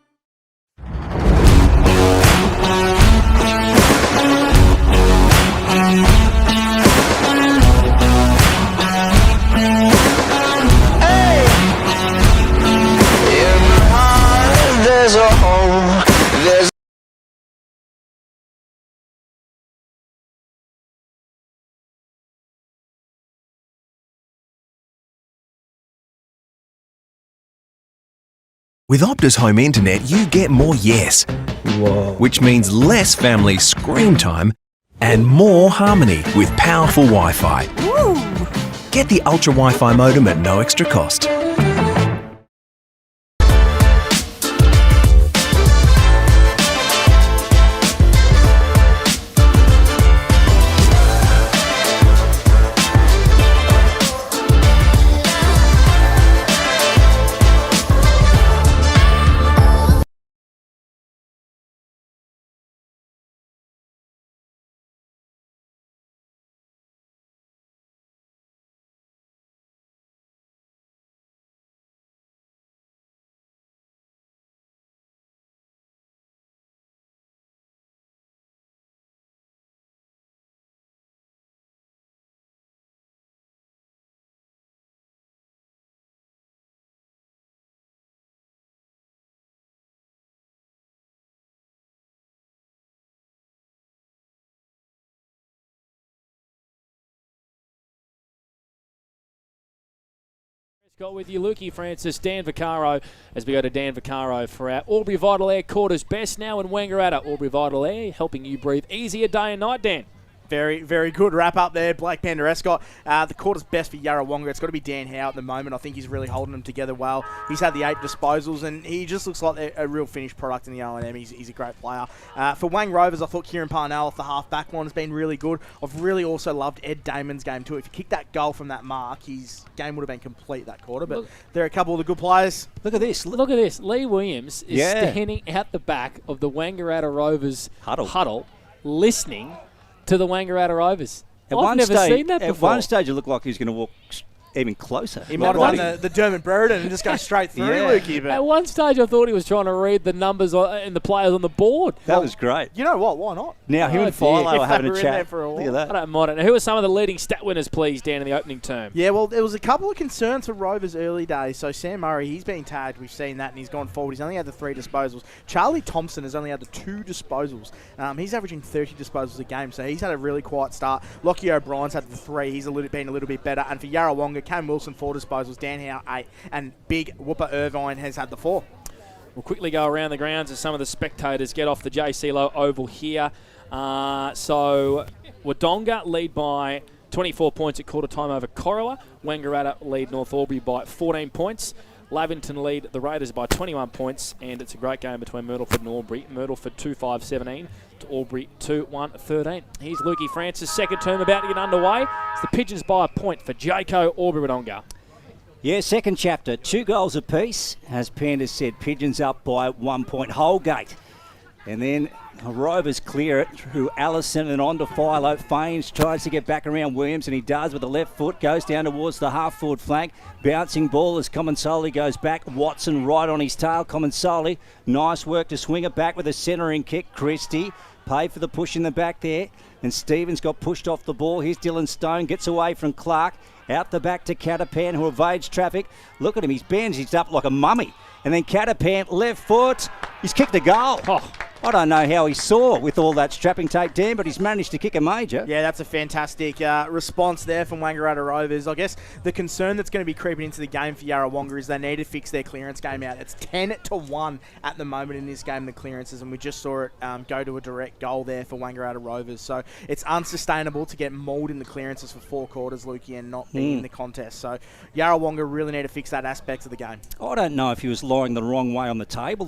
There's a home, there's With Optus Home Internet, you get more yes. Whoa. Which means less family screen time and more harmony with powerful Wi-Fi. Woo. Get the Ultra Wi-Fi modem at no extra cost. Got with you, Lukey Francis, Dan Vaccaro, as we go to Dan Vaccaro for our Albury Vital Air Quarters Best now in Wangaratta. Albury Vital Air, helping you breathe easier day and night, Dan. Very, very good wrap up there, Black Panther Escott. The quarter's best for Yarrawonga. It's got to be Dan Howe at the moment. I think he's really holding them together well. He's had the 8 disposals, and he just looks like a real finished product in the O&M. He's a great player. For Wang Rovers, I thought Kieran Parnell off the half-back line has been really good. I've really also loved Ed Damon's game too. If he kicked that goal from that mark, his game would have been complete that quarter. But there are a couple of the good players. Look at this. Look at this. Lee Williams is standing out the back of the Wangaratta Rovers huddle listening to the Wangaratta Rovers. I've never seen that before. At one stage, it looked like he was going to walk even closer. He might have done the Dermot Brereton and just go straight through, Lukey. But at one stage, I thought he was trying to read the numbers and the players on the board. That was great. You know what? Why not? Now, him and Philo are having a chat. Look at that. I don't mind it. Who are some of the leading stat winners, please, Dan, in the opening term? Yeah, well, there was a couple of concerns for Rovers early days. So Sam Murray, he's been tagged. We've seen that, and he's gone forward. He's only had the 3 disposals. Charlie Thompson has only had the 2 disposals. He's averaging 30 disposals a game, so he's had a really quiet start. Lockie O'Brien's had the 3. He's been a little bit better. And for Yarrawonga, Cam Wilson, 4 disposals. Dan Howe, 8. And big Whooper Irvine has had the 4. We'll quickly go around the grounds as some of the spectators get off the JC Lowe Oval here. So Wodonga lead by 24 points at quarter time over Corowa. Wangaratta lead North Albury by 14 points. Lavington lead the Raiders by 21 points, and it's a great game between Myrtleford and Albury. Myrtleford 2-5-17 to Albury 2-1-13. Here's Lukey Francis, second term about to get underway. It's the Pigeons by a point for Jaco Albury-Wodonga. Yeah, second chapter, 2 goals apiece. As Pandas said, Pigeons up by 1 point. Holgate. And then Rovers clear it through Allison and on to Philo. Faines tries to get back around Williams, and he does with the left foot. Goes down towards the half-forward flank. Bouncing ball as Comensoli goes back. Watson right on his tail. Comensoli, nice work to swing it back with a centering kick. Christie Paid for the push in the back there. And Stevens got pushed off the ball. Here's Dylan Stone. Gets away from Clark. Out the back to Catapan, who evades traffic. Look at him. He's bandaged up like a mummy. And then Catapan, left foot. He's kicked a goal. Oh. I don't know how he saw with all that strapping tape, Dan, but he's managed to kick a major. Yeah, that's a fantastic response there from Wangaratta Rovers. I guess the concern that's going to be creeping into the game for Yarrawonga is they need to fix their clearance game out. It's 10-1 at the moment in this game, the clearances, and we just saw it go to a direct goal there for Wangaratta Rovers. So it's unsustainable to get mauled in the clearances for 4 quarters, Lukey, and not be in the contest. So Yarrawonga really need to fix that aspect of the game. I don't know if he was lying the wrong way on the table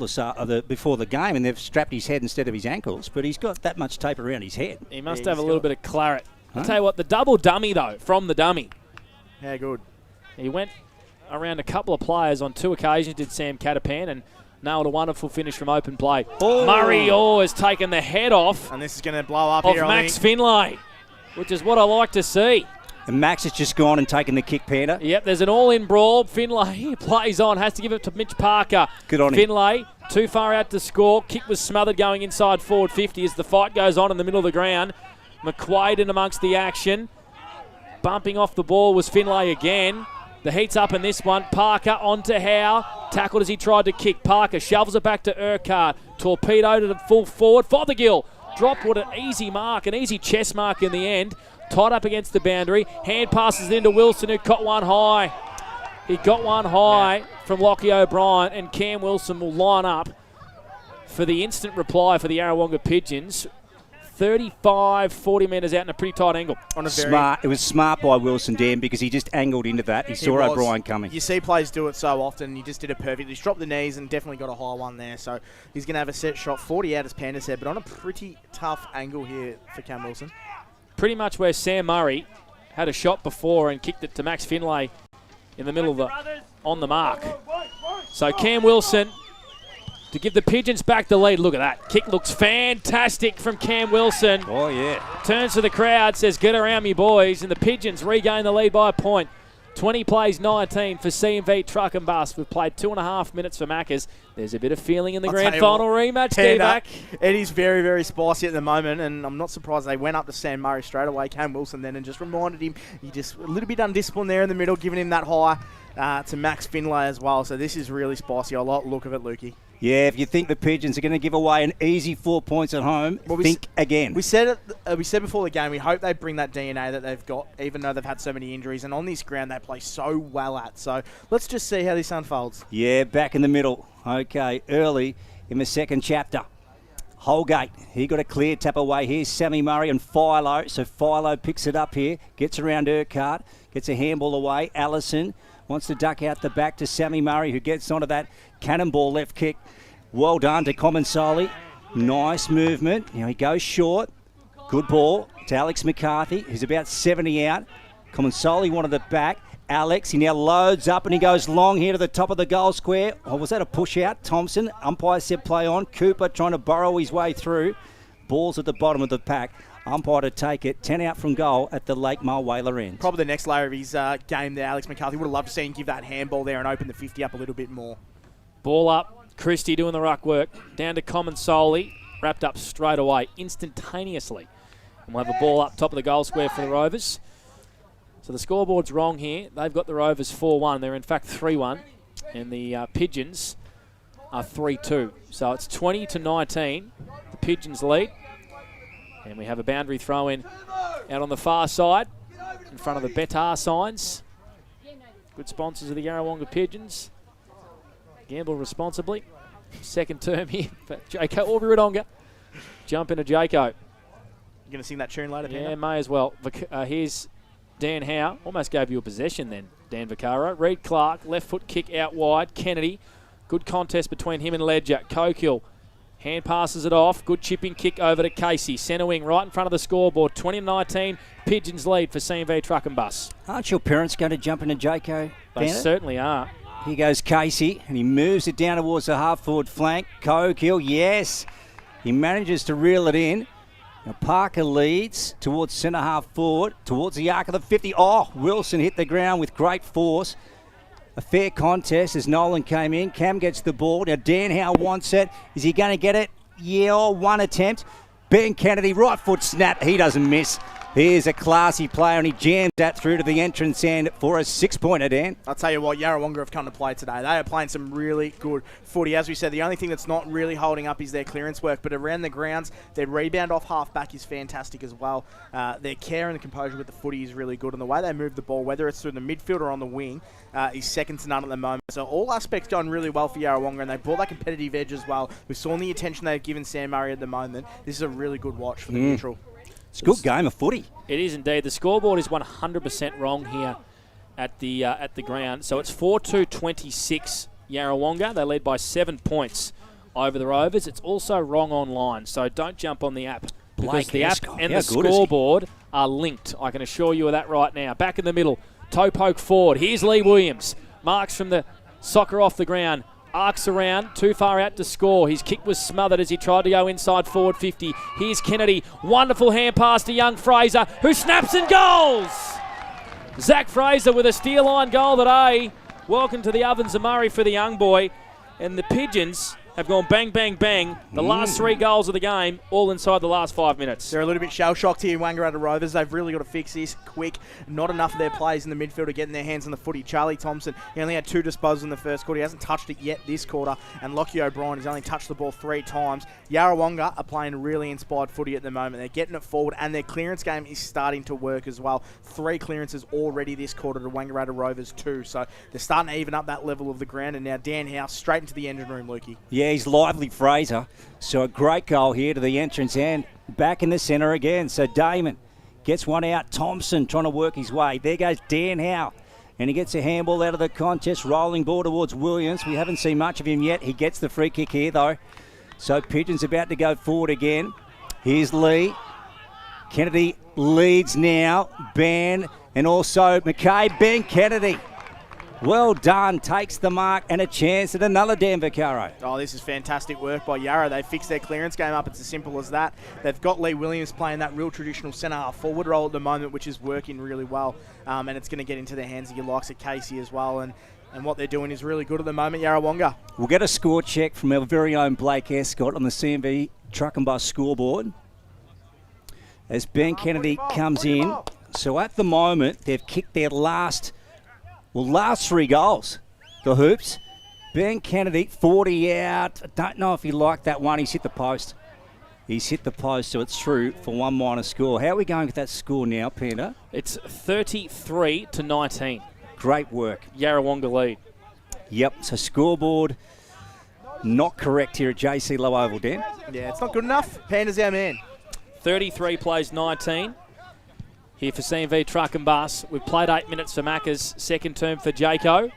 before the game, and they've strapped his head instead of his ankles, but he's got that much tape around his head. He must have a little bit of claret. I'll tell you what, the double dummy, though, from the dummy. Yeah, good. He went around a couple of players on 2 occasions, did Sam Catapan, and nailed a wonderful finish from open play. Oh. Murray has taken the head off. And this is going to blow up of here, Max Finlay, which is what I like to see. And Max has just gone and taken the kick, Panda. Yep, there's an all-in brawl. Finlay plays on, has to give it to Mitch Parker. Good on him. Finlay, too far out to score. Kick was smothered going inside forward 50 as the fight goes on in the middle of the ground. McQuaid in amongst the action. Bumping off the ball was Finlay again. The heat's up in this one. Parker onto Howe. Tackled as he tried to kick. Parker shovels it back to Urquhart. Torpedo to the full forward. Fothergill dropped what an easy mark, an easy chest mark in the end. Tied up against the boundary. Hand passes into Wilson, who got one high. He got one high from Lockie O'Brien, and Cam Wilson will line up for the instant reply for the Yarrawonga Pigeons. 35, 40 metres out in a pretty tight angle. On a Smart. It was smart by Wilson, Dan, because he just angled into that. He saw O'Brien coming. You see players do it so often. He just did it perfectly. He's dropped the knees and definitely got a high one there. So he's going to have a set shot, 40 out as Panda said, but on a pretty tough angle here for Cam Wilson. Pretty much where Sam Murray had a shot before and kicked it to Max Finlay in the middle of on the mark. So Cam Wilson to give the Pigeons back the lead. Look at that. Kick looks fantastic from Cam Wilson. Oh, yeah. Turns to the crowd, says, "Get around me, boys." And the Pigeons regain the lead by a point. 20 plays 19 for CMV Truck and Bus. We've played 2.5 minutes for Maccas. There's a bit of feeling in the grand final rematch, D-Back. It is very, very spicy at the moment, and I'm not surprised they went up to Sam Murray straight away, Cam Wilson then, and just reminded him, he just a little bit undisciplined there in the middle, giving him that high to Max Finlay as well. So this is really spicy. I like the look of it, Lukey. Yeah, if you think the Pigeons are going to give away an easy 4 points at home, think again. We said before the game, we hope they bring that DNA that they've got, even though they've had so many injuries. And on this ground, they play so well at. So let's just see how this unfolds. Yeah, back in the middle. Okay, early in the second chapter. Holgate, he got a clear tap away. Here's Sammy Murray and Philo. So Philo picks it up here, gets around Urquhart, gets a handball away. Allison wants to duck out the back to Sammy Murray, who gets onto that cannonball left kick. Well done to Comensoli. Nice movement. He goes short. Good ball to Alex McCarthy, who's about 70 out. Comensoli wanted it back. Alex, he now loads up and he goes long here to the top of the goal square. Oh, was that a push out? Thompson, umpire said play on. Cooper trying to burrow his way through. Ball's at the bottom of the pack. Umpire to take it. 10 out from goal at the Lake Mulwala end. Probably the next layer of his game there, Alex McCarthy. Would have loved to see him give that handball there and open the 50 up a little bit more. Ball up. Christie doing the ruck work. Down to Comensoli. Wrapped up straight away, instantaneously. And we'll have a ball up top of the goal square for the Rovers. So the scoreboard's wrong here. They've got the Rovers 4-1. They're in fact 3-1. And the Pigeons are 3-2. So it's 20-19. The Pigeons lead. And we have a boundary throw in out on the far side in front of the Betar signs. Good sponsors of the Yarrawonga Pigeons. Gamble responsibly. Second term here for Jaco Aubrey-Wodonga. Jump into Jaco. You going to sing that tune later, Panda? Yeah, may as well. Here's Dan Howe. Almost gave you a possession then, Dan Vaccaro. Reed Clark, left foot kick out wide. Kennedy. Good contest between him and Ledger. Cokill. Hand passes it off. Good chipping kick over to Casey. Centre wing right in front of the scoreboard. 20-19. Pigeons lead for CMV Truck and Bus. Aren't your parents going to jump into Jaco? They certainly are. Here goes Casey, and he moves it down towards the half-forward flank. Cokill, yes. He manages to reel it in. Now Parker leads towards centre half forward, towards the arc of the 50. Oh, Wilson hit the ground with great force. A fair contest as Nolan came in. Cam gets the ball. Now Dan Howe wants it. Is he going to get it? Yeah, one attempt. Ben Kennedy, right foot snap. He doesn't miss. Here's a classy player, and he jams that through to the entrance end for a 6-pointer, Dan. I'll tell you what, Yarrawonga have come to play today. They are playing some really good footy. As we said, the only thing that's not really holding up is their clearance work, but around the grounds, their rebound off half-back is fantastic as well. Their care and the composure with the footy is really good, and the way they move the ball, whether it's through the midfield or on the wing, is second to none at the moment. So all aspects going really well for Yarrawonga, and they brought that competitive edge as well. We saw the attention they've given Sam Murray at the moment. This is a really good watch for the neutral. It's a good game of footy. It is indeed. The scoreboard is 100% wrong here at the ground. So it's 4-2-26 Yarrawonga. They lead by 7 points over the Rovers. It's also wrong online, so don't jump on the app because the app and the scoreboard are linked. I can assure you of that right now. Back in the middle, toe poke forward. Here's Lee Williams. Marks from the soccer off the ground. Arcs around, too far out to score. His kick was smothered as he tried to go inside forward 50. Here's Kennedy. Wonderful hand pass to young Fraser, who snaps and goals! Zach Fraser with a steal line goal today. Welcome to the Ovens of Murray for the young boy. And the Pigeons have gone bang, bang, bang. The last 3 goals of the game, all inside the last 5 minutes. They're a little bit shell-shocked here, Wangaratta Rovers. They've really got to fix this quick. Not enough of their players in the midfield are getting their hands on the footy. Charlie Thompson, he only had 2 disposals in the first quarter. He hasn't touched it yet this quarter. And Lockie O'Brien has only touched the ball 3 times. Yarrawonga are playing really inspired footy at the moment. They're getting it forward, and their clearance game is starting to work as well. 3 clearances already this quarter to Wangaratta Rovers 2. So they're starting to even up that level of the ground. And now Dan House straight into the engine room, Lukey. Yeah, he's lively, Fraser. So a great goal here to the entrance and back in the centre again. So Damon gets one out. Thompson trying to work his way. There goes Dan Howe. And he gets a handball out of the contest. Rolling ball towards Williams. We haven't seen much of him yet. He gets the free kick here though. So Pigeons about to go forward again. Here's Lee. Kennedy leads now. Ben and also McKay. Ben Kennedy. Well done, takes the mark and a chance at another Dan Vaccaro. Oh, this is fantastic work by Yarra. They fixed their clearance game up. It's as simple as that. They've got Lee Williams playing that real traditional centre-half forward role at the moment, which is working really well. And it's going to get into the hands of your likes of Casey as well. And what they're doing is really good at the moment, Yarrawonga. We'll get a score check from our very own Blake Escott on the CMV Truck and Bus scoreboard. As Ben Kennedy comes in. So at the moment, they've kicked their last 3 goals, the Hoops. Ben Kennedy, 40 out. I don't know if he liked that one. He's hit the post. He's hit the post, so it's through for 1 minor score. How are we going with that score now, Panda? It's 33-19. Great work. Yarrawonga lead. Yep, so scoreboard not correct here at JC Low Oval, Dan. Yeah, it's not good enough. Panda's our man. 33 plays 19. Here for CMV Truck and Bus. We've played 8 minutes for Macca's, second term for Jaco.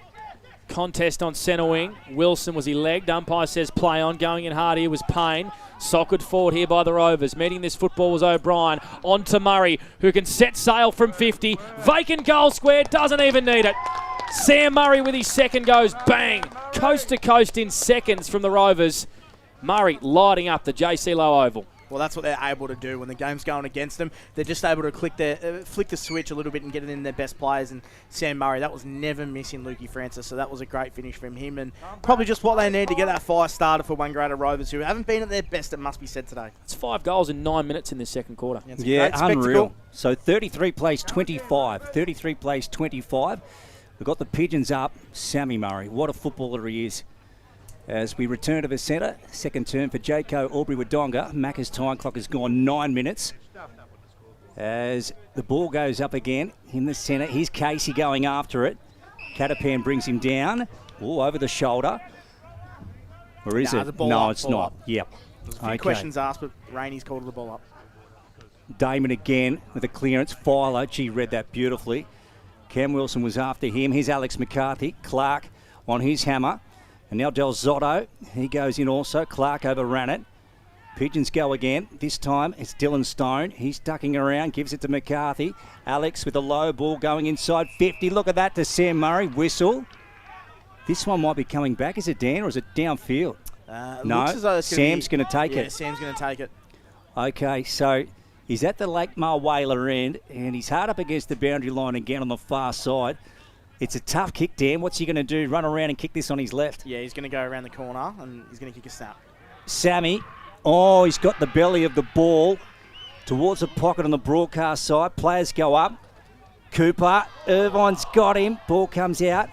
Contest on centre wing. Wilson, was he legged? Umpire says play on. Going in hard here was Payne. Socked forward here by the Rovers. Meeting this football was O'Brien. On to Murray, who can set sail from 50. Vacant goal square, doesn't even need it. Sam Murray with his second goes bang. Coast to coast in seconds from the Rovers. Murray lighting up the JC Low Oval. Well, that's what they're able to do when the game's going against them. They're just able to flick the switch a little bit and get it in their best players. And Sam Murray, that was never missing Lukey Francis, so that was a great finish from him. And probably just what they need to get that fire started for Wangaratta Rovers, who haven't been at their best, it must be said today. It's 5 goals in 9 minutes in this second quarter. Yeah, unreal. So 33 plays 25. 33 plays 25. We've got the Pigeons up. Sammy Murray, what a footballer he is. As we return to the centre, second term for Jaco Aubrey-Wodonga. Macca's time clock has gone 9 minutes. As the ball goes up again in the centre, here's Casey going after it. Catapan brings him down. Oh, over the shoulder. Or is it? No, it's not. Yep. There's a few questions asked, but Rainey's called the ball up. Damon again with a clearance. Philo, she read that beautifully. Cam Wilson was after him. Here's Alex McCarthy. Clark on his hammer. And now Del Zotto, he goes in also. Clark overran it. Pigeons go again. This time it's Dylan Stone. He's ducking around, gives it to McCarthy. Alex with a low ball going inside 50. Look at that to Sam Murray. Whistle. This one might be coming back. Is it Dan or is it downfield? No, Sam's going to take it. Yeah, Sam's going to take it. Okay, so he's at the Lake Marwhaler end and he's hard up against the boundary line again on the far side. It's a tough kick, Dan. What's he going to do? Run around and kick this on his left? Yeah, he's going to go around the corner and he's going to kick a snap. Sammy Oh, he's got the belly of the ball towards the pocket on the broadcast side. Players go up. Cooper, Irvine's got him. Ball comes out.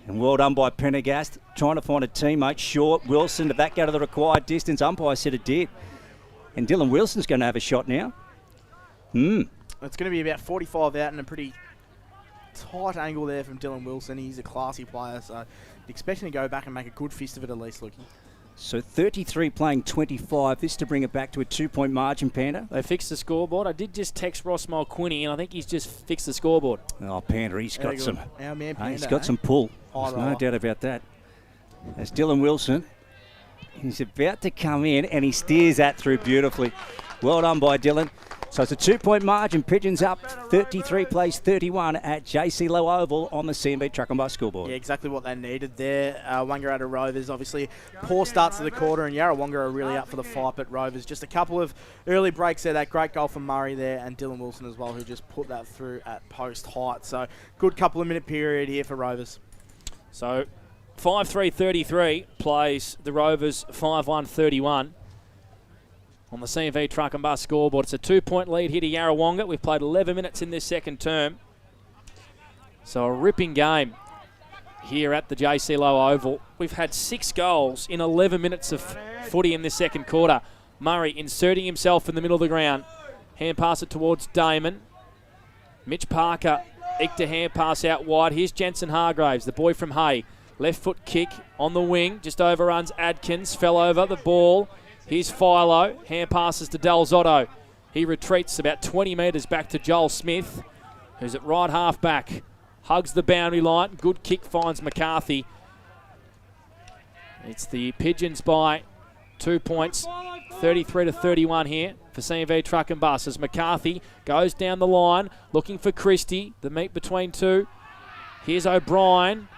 And well done by Pendergast, trying to find a teammate. Short, Wilson, did that go to the required distance? Umpire said it did. And Dylan Wilson's going to have a shot now. It's going to be about 45 out and a pretty tight angle there from Dylan Wilson. He's a classy player, so expecting to go back and make a good fist of it at least, Lukey. So 33 playing 25. This to bring it back to a 2-point margin, Panda. They fixed the scoreboard. I did just text Ross Mulquinny, and I think he's just fixed the scoreboard. Oh, Panda, he's got some. Our man Panda, He's got some pull. There's no doubt about that. That's Dylan Wilson. He's about to come in, and he steers that through beautifully. Well done by Dylan. So it's a 2-point margin. Pigeons up 33 plays 31 at JC Low Oval on the CMB Truck and Bus scoreboard. Yeah, exactly what they needed there. Wangaratta Rovers, obviously, poor starts to the quarter, and Yarrawonga are really up for the fight at Rovers. Just a couple of early breaks there. That great goal from Murray there, and Dylan Wilson as well, who just put that through at post height. So good couple of minute period here for Rovers. So 5-3-33 plays the Rovers 5-1-31. On the CMV Truck and Bus scoreboard. It's a 2-point lead here to Yarrawonga. We've played 11 minutes in this second term. So a ripping game here at the JC Low Oval. We've had 6 goals in 11 minutes of footy in this second quarter. Murray inserting himself in the middle of the ground. Hand pass it towards Damon. Mitch Parker eked a hand pass out wide. Here's Jensen Hargraves, the boy from Hay. Left foot kick on the wing. Just overruns Adkins. Fell over the ball. Here's Philo, hand passes to Del Zotto. He retreats about 20 metres back to Joel Smith, who's at right half back. Hugs the boundary line, good kick finds McCarthy. It's the Pigeons by 2 points, 33-31 here for CMV Truck and Bus as McCarthy goes down the line, looking for Christie, the meet between two. Here's O'Brien.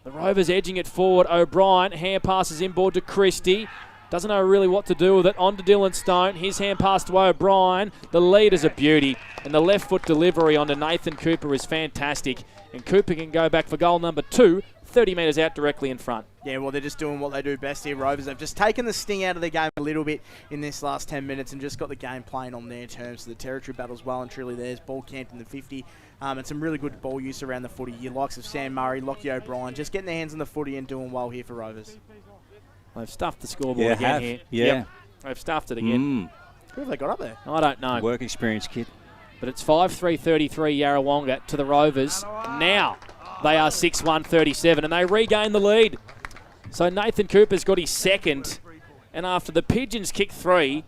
The Rovers edging it forward. O'Brien, hand passes inboard to Christie. Doesn't know really what to do with it. On to Dylan Stone. His hand pass to O'Brien. The lead is a beauty. And the left foot delivery onto Nathan Cooper is fantastic. And Cooper can go back for goal number 2, 30 metres out directly in front. Yeah, well, they're just doing what they do best here, Rovers. They've just taken the sting out of the game a little bit in this last 10 minutes and just got the game playing on their terms. So the territory battle's well and truly theirs. Ball camped in the 50. And some really good ball use around the footy. Your likes of Sam Murray, Lockie O'Brien, just getting their hands on the footy and doing well here for Rovers. They've stuffed the scoreboard again here. Yeah. Yep. They've stuffed it again. Who have they got up there? I don't know. Work experience, kid. But it's 5-3-33 Yarrawonga to the Rovers. Now they are 6-1-37 and they regain the lead. So Nathan Cooper's got his second. And after the Pigeons kick 3,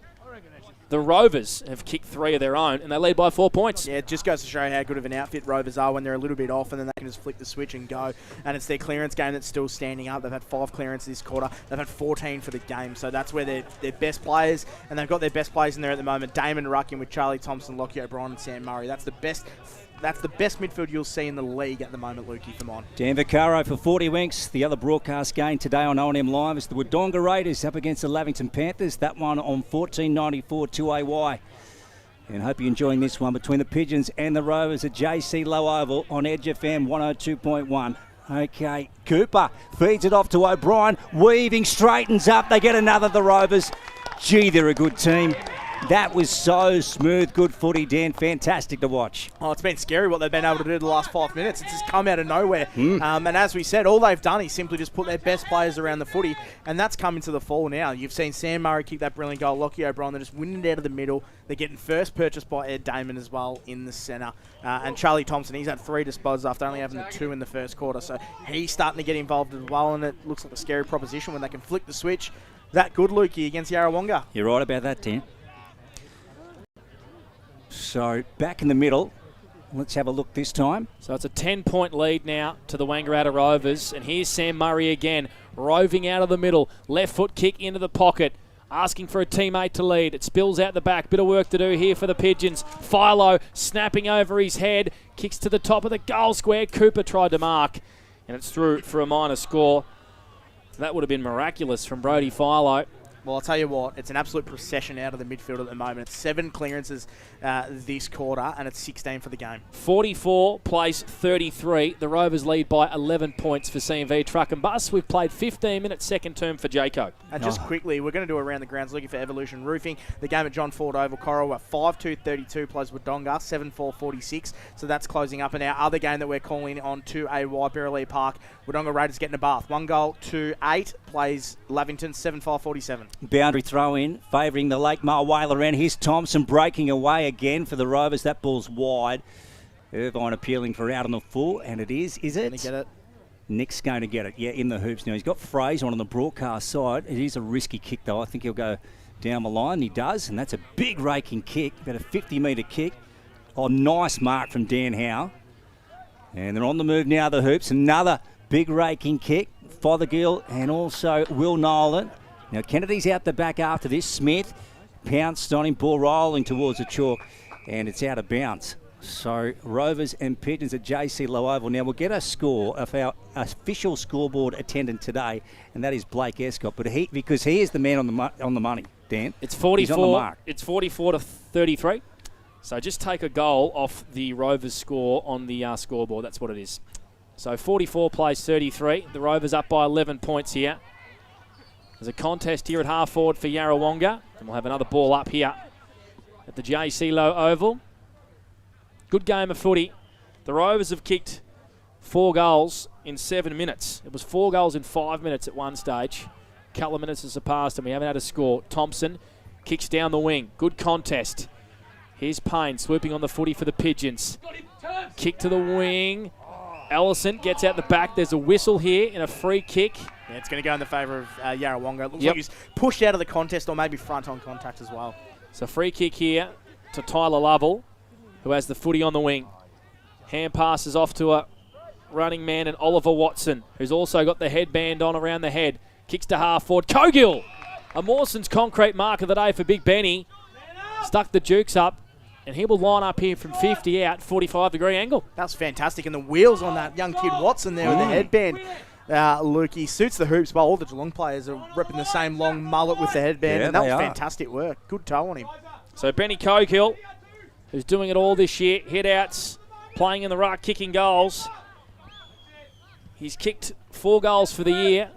the Rovers have kicked 3 of their own and they lead by 4 points. Yeah, it just goes to show how good of an outfit Rovers are when they're a little bit off and then they can just flick the switch and go. And it's their clearance game that's still standing up. They've had 5 clearances this quarter. They've had 14 for the game. So that's where they're best players. And they've got their best players in there at the moment. Damon Ruckin with Charlie Thompson, Lockie O'Brien and Sam Murray. That's the best midfield you'll see in the league at the moment, Lukey. Come on. Dan Vaccaro for 40 winks. The other broadcast game today on O&M Live is the Wodonga Raiders up against the Lavington Panthers. That one on 1494 2AY. And hope you're enjoying this one between the Pigeons and the Rovers at JC Low Oval on Edge FM 102.1. Okay, Cooper feeds it off to O'Brien. Weaving, straightens up. They get another, the Rovers. Gee, they're a good team. That was so smooth, good footy, Dan. Fantastic to watch. Oh, it's been scary what they've been able to do the last 5 minutes. It's just come out of nowhere. And as we said, all they've done is simply just put their best players around the footy, and that's come into the fall now. You've seen Sam Murray kick that brilliant goal, Lockie O'Brien, they're just winning it out of the middle. They're getting first purchased by Ed Damon as well in the centre. And Charlie Thompson, he's had 3 disposals after only having the 2 in the first quarter. So he's starting to get involved as well, and it looks like a scary proposition when they can flick the switch. That good, Lukey, against Yarrawonga. You're right about that, Dan. So back in the middle, let's have a look this time. So it's a 10-point lead now to the Wangaratta Rovers. And here's Sam Murray again, roving out of the middle. Left foot kick into the pocket, asking for a teammate to lead. It spills out the back. Bit of work to do here for the Pigeons. Philo snapping over his head. Kicks to the top of the goal square. Cooper tried to mark. And it's through for a minor score. That would have been miraculous from Brodie Philo. Well, I'll tell you what, it's an absolute procession out of the midfield at the moment. It's 7 clearances this quarter, and it's 16 for the game. 44 plays 33. The Rovers lead by 11 points for C&V Truck and Bus. We've played 15 minutes second term for Jaco. And just quickly, we're going to do around the grounds looking for Evolution Roofing. The game at John Ford Oval, Corowa, 5-2-32 plays Wodonga, 7-4-46. So that's closing up. And our other game that we're calling on 2A Waipirali Park, Wodonga Raiders getting a bath. 1-2-8 plays Lavington, 7-5-47. Boundary throw in, favouring the Lake Mar Whaler end. Here's Thompson breaking away again for the Rovers. That ball's wide. Irvine appealing for out on the full, and it is it? Going to get it. Nick's going to get it, yeah, in the hoops now. He's got Fraser on the broadcast side. It is a risky kick, though. I think he'll go down the line. He does, and that's a big raking kick, about a 50-metre kick. Oh, nice mark from Dan Howe. And they're on the move now, the hoops. Another big raking kick. Fothergill and also Will Nolan. Now, Kennedy's out the back after this. Smith pounced on him, ball rolling towards the chalk, and it's out of bounds. So, Rovers and Pigeons at JC Low Oval. Now, we'll get a score of our official scoreboard attendant today, and that is Blake Escott. But because he is the man on the money, Dan. It's 44. He's on the mark. It's 44-33. So just take a goal off the Rovers score on the scoreboard. That's what it is. So 44 plays 33. The Rovers up by 11 points here. There's a contest here at half forward for Yarrawonga. And we'll have another ball up here at the JC Low Oval. Good game of footy. The Rovers have kicked 4 goals in 7 minutes. It was 4 goals in 5 minutes at one stage. A couple of minutes has surpassed and we haven't had a score. Thompson kicks down the wing. Good contest. Here's Payne swooping on the footy for the Pigeons. Kick to the wing. Ellison gets out the back. There's a whistle here and a free kick. Yeah, it's going to go in the favour of Yarrawonga. It looks like he's pushed out of the contest or maybe front on contact as well. So free kick here to Tyler Lovell, who has the footy on the wing. Hand passes off to a running man and Oliver Watson, who's also got the headband on around the head. Kicks to half forward. Cogill! A Mawson's concrete mark of the day for Big Benny. Stuck the Dukes up. And he will line up here from 50 out, 45-degree angle. That's fantastic. And the wheels on that young kid Watson there with the headband. Luke, he suits the hoops well. All the Geelong players are ripping the same long mullet with the headband. Yeah, and that was fantastic work. Good toe on him. So Benny Cogill, who's doing it all this year. Hit-outs, playing in the ruck, kicking goals. He's kicked 4 goals for the year.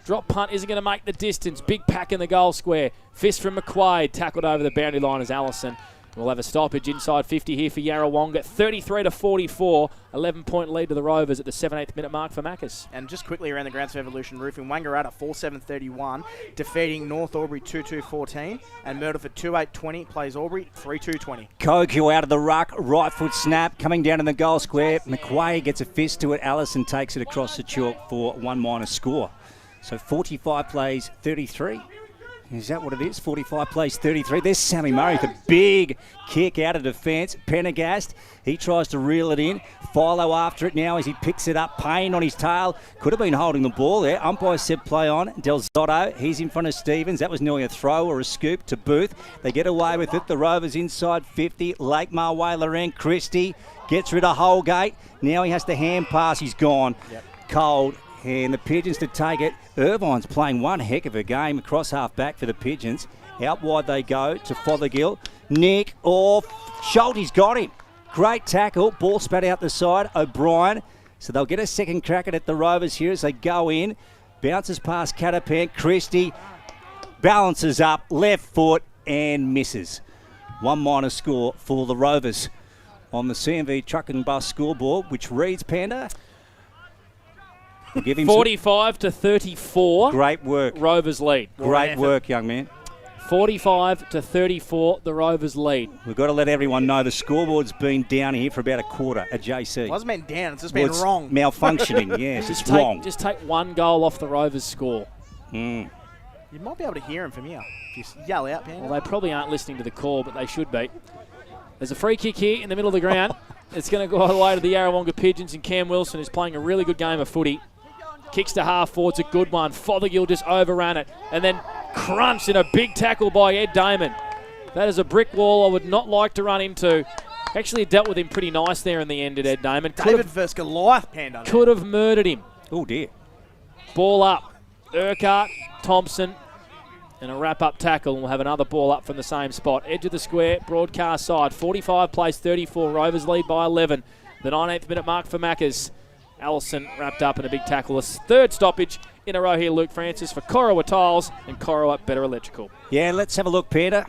Drop punt isn't going to make the distance. Big pack in the goal square. Fist from McQuaid. Tackled over the boundary line as Allison. We'll have a stoppage inside 50 here for Yarrawonga. 33-44. 11-point lead to the Rovers at the 7/8 minute mark for Macca's. And just quickly around the grounds for Evolution Roofing, Wangaratta 4-7-31, defeating North Albury 2-2-14. And Murderford 2-8-20 plays Albury 3-2-20. Koku out of the ruck, right foot snap, coming down in the goal square. McQuaid gets a fist to it. Allison takes it across the chalk for 1- score. So 45 plays 33. Is that what it is? 45 plays 33. There's Sammy Murray with a big kick out of defence. Pendergast, he tries to reel it in. Philo after it now as he picks it up. Payne on his tail. Could have been holding the ball there. Umpire said play on. Del Zotto, he's in front of Stevens. That was nearly a throw or a scoop to Booth. They get away with it. The Rovers inside 50. Lake Mar Whaler and Christie gets rid of Holgate. Now he has to hand pass. He's gone. Cold. And the Pigeons to take it. Irvine's playing one heck of a game across half back for the Pigeons. Out wide they go to Fothergill. Nick off. Schulte's got him. Great tackle. Ball spat out the side. O'Brien. So they'll get a second crack at it, the Rovers here as they go in. Bounces past Catapan. Christie balances up. Left foot and misses. 1- score for the Rovers on the CMV Truck and Bus scoreboard, which reads, Panda... 45-34. Great work. Rovers lead. Great work, young man. 45-34, the Rovers lead. We've got to let everyone know the scoreboard's been down here for about a quarter at JC. It wasn't been down, it's just been wrong. Malfunctioning, yes, it's wrong. Just take 1 goal off the Rovers score. You might be able to hear him from here. Just yell out, Panda. Well, they probably aren't listening to the call, but they should be. There's a free kick here in the middle of the ground. It's going to go all the way to the Yarrawonga Pigeons, and Cam Wilson is playing a really good game of footy. Kicks to half forward's a good one. Fothergill just overran it and then crunched in a big tackle by Ed Damon. That is a brick wall I would not like to run into. Actually dealt with him pretty nice there in the end at Ed Damon. David versus Goliath, Panda. Could have murdered him. Oh dear. Ball up. Urquhart, Thompson. And a wrap-up tackle, and we'll have another ball up from the same spot. Edge of the square, broadcast side. 45 plays 34. Rovers lead by 11. The 19th minute mark for Maccas. Allison wrapped up in a big tackle. A third stoppage in a row here, Luke Francis, for Corowa Tiles and Corowa Better Electrical. Yeah, let's have a look, Peter.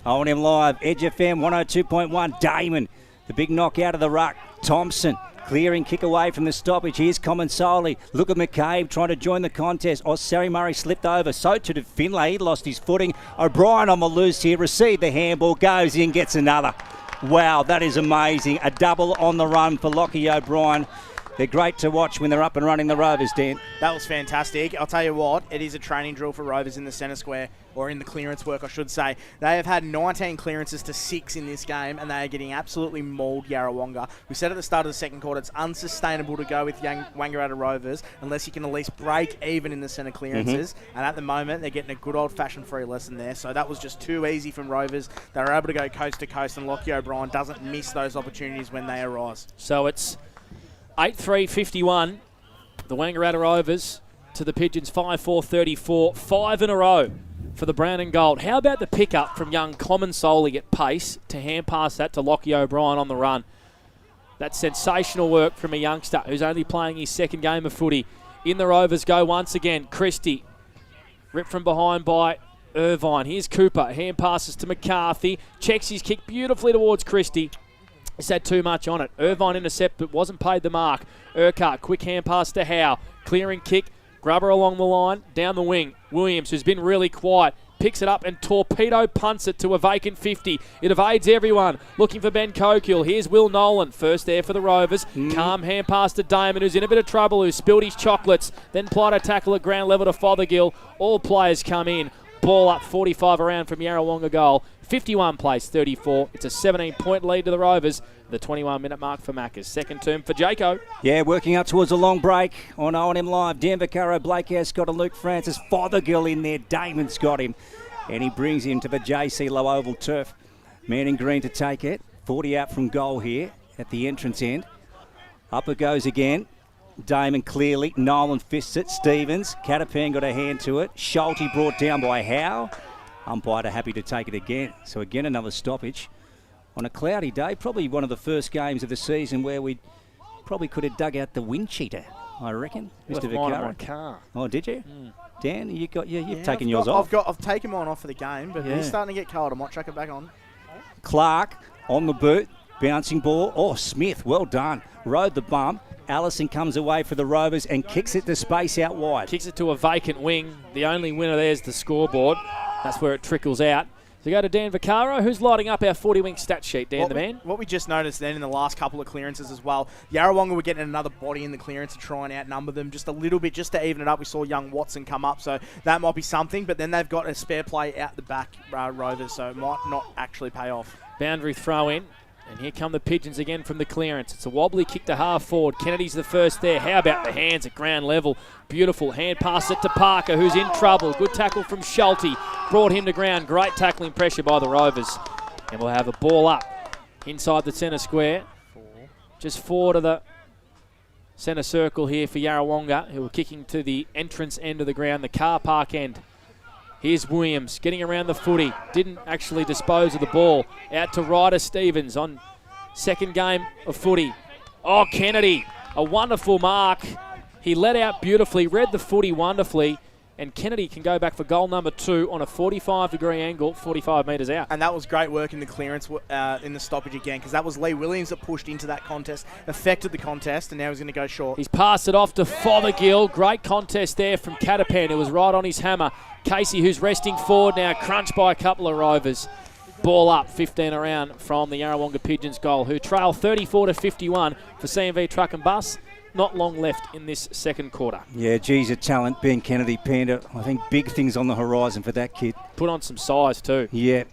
O&M Live, Edge FM 102.1. Damon, the big knock out of the ruck. Thompson, clearing kick away from the stoppage. Here's Comensoli. Look at McCabe trying to join the contest. Sari Murray slipped over. So did Finlay. He lost his footing. O'Brien on the loose here. Received the handball. Goes in, gets another. Wow, that is amazing. A double on the run for Lockie O'Brien. They're great to watch when they're up and running, the Rovers, Dan. That was fantastic. I'll tell you what, it is a training drill for Rovers in the centre square, or in the clearance work, I should say. They have had 19 clearances to 6 in this game, and they are getting absolutely mauled Yarrawonga. We said at the start of the second quarter, it's unsustainable to go with Wangaratta Rovers unless you can at least break even in the centre clearances. And at the moment, they're getting a good old-fashioned free lesson there. So that was just too easy from Rovers. They were able to go coast to coast, and Lockie O'Brien doesn't miss those opportunities when they arise. So it's 8-3-51, the Wangaratta Rovers to the Pigeons 5-4-34, 5 in a row for the brown and gold. How about the pickup from young Comensoli at pace to hand pass that to Lockie O'Brien on the run? That's sensational work from a youngster who's only playing his second game of footy. In the Rovers go once again. Christie, ripped from behind by Irvine. Here's Cooper, hand passes to McCarthy, checks his kick beautifully towards Christie. He's had too much on it. Irvine intercept, but wasn't paid the mark. Urquhart, quick hand pass to Howe. Clearing kick, grubber along the line, down the wing. Williams, who's been really quiet, picks it up and torpedo punts it to a vacant 50. It evades everyone. Looking for Ben Cokill. Here's Will Nolan, first there for the Rovers. Calm hand pass to Damon, who's in a bit of trouble, who spilled his chocolates. Then plied a tackle at ground level to Fothergill. All players come in. Ball up 45 around from Yarrawonga goal. 51 plays 34. It's a 17-point lead to the Rovers. The 21-minute mark for Maccas. Second term for Jaco. Yeah, working up towards a long break on O&M Live. Dan Vaccaro, Blake Ascott and Luke Francis. Fothergill in there. Damon's got him. And he brings him to the JC Low Oval turf. Man in green to take it. 40 out from goal here at the entrance end. Up it goes again. Damon clearly. Nolan fists it. Stevens. Catapan got a hand to it. Schulte brought down by Howe. Umpire happy to take it again. So again, another stoppage. On a cloudy day, probably one of the first games of the season where we probably could have dug out the wind cheater, I reckon. Mr. Vaccaro. Car. Oh, did you? Dan, you've taken yours off. I've taken mine off for the game, but it's starting to get cold. I might chuck it back on. Clark on the boot. Bouncing ball. Oh, Smith, well done. Rode the bump. Allison comes away for the Rovers and kicks it to space out wide. Kicks it to a vacant wing. The only winner there is the scoreboard. That's where it trickles out. So go to Dan Vaccaro, who's lighting up our 40-wing stat sheet. Dan, the man. What we just noticed then in the last couple of clearances as well, Yarrawonga were getting another body in the clearance to try and outnumber them just a little bit, just to even it up. We saw young Watson come up, so that might be something. But then they've got a spare play out the back, Rovers, so it might not actually pay off. Boundary throw in. And here come the Pigeons again from the clearance. It's a wobbly kick to half forward. Kennedy's the first there. How about the hands at ground level? Beautiful hand pass it to Parker, who's in trouble. Good tackle from Schulte. Brought him to ground. Great tackling pressure by the Rovers. And we'll have a ball up inside the centre square. Just forward of the centre circle here for Yarrawonga, who are kicking to the entrance end of the ground, the car park end. Here's Williams getting around the footy. Didn't actually dispose of the ball. Out to Ryder Stevens on second game of footy. Oh, Kennedy, a wonderful mark. He let out beautifully, read the footy wonderfully, and Kennedy can go back for goal number 2 on a 45-degree angle, 45 metres out. And that was great work in the clearance in the stoppage again, because that was Lee Williams that pushed into that contest, affected the contest, and now he's going to go short. He's passed it off to Fothergill. Great contest there from Catapan, who was right on his hammer. Casey, who's resting forward now, crunched by a couple of Rovers. Ball up, 15 around from the Yarrawonga Pigeons goal, who trail 34-51 for CMV Truck and Bus. Not long left in this second quarter. Yeah, geez, a talent, Ben Kennedy, Panda. I think big things on the horizon for that kid. Put on some size too. Yeah,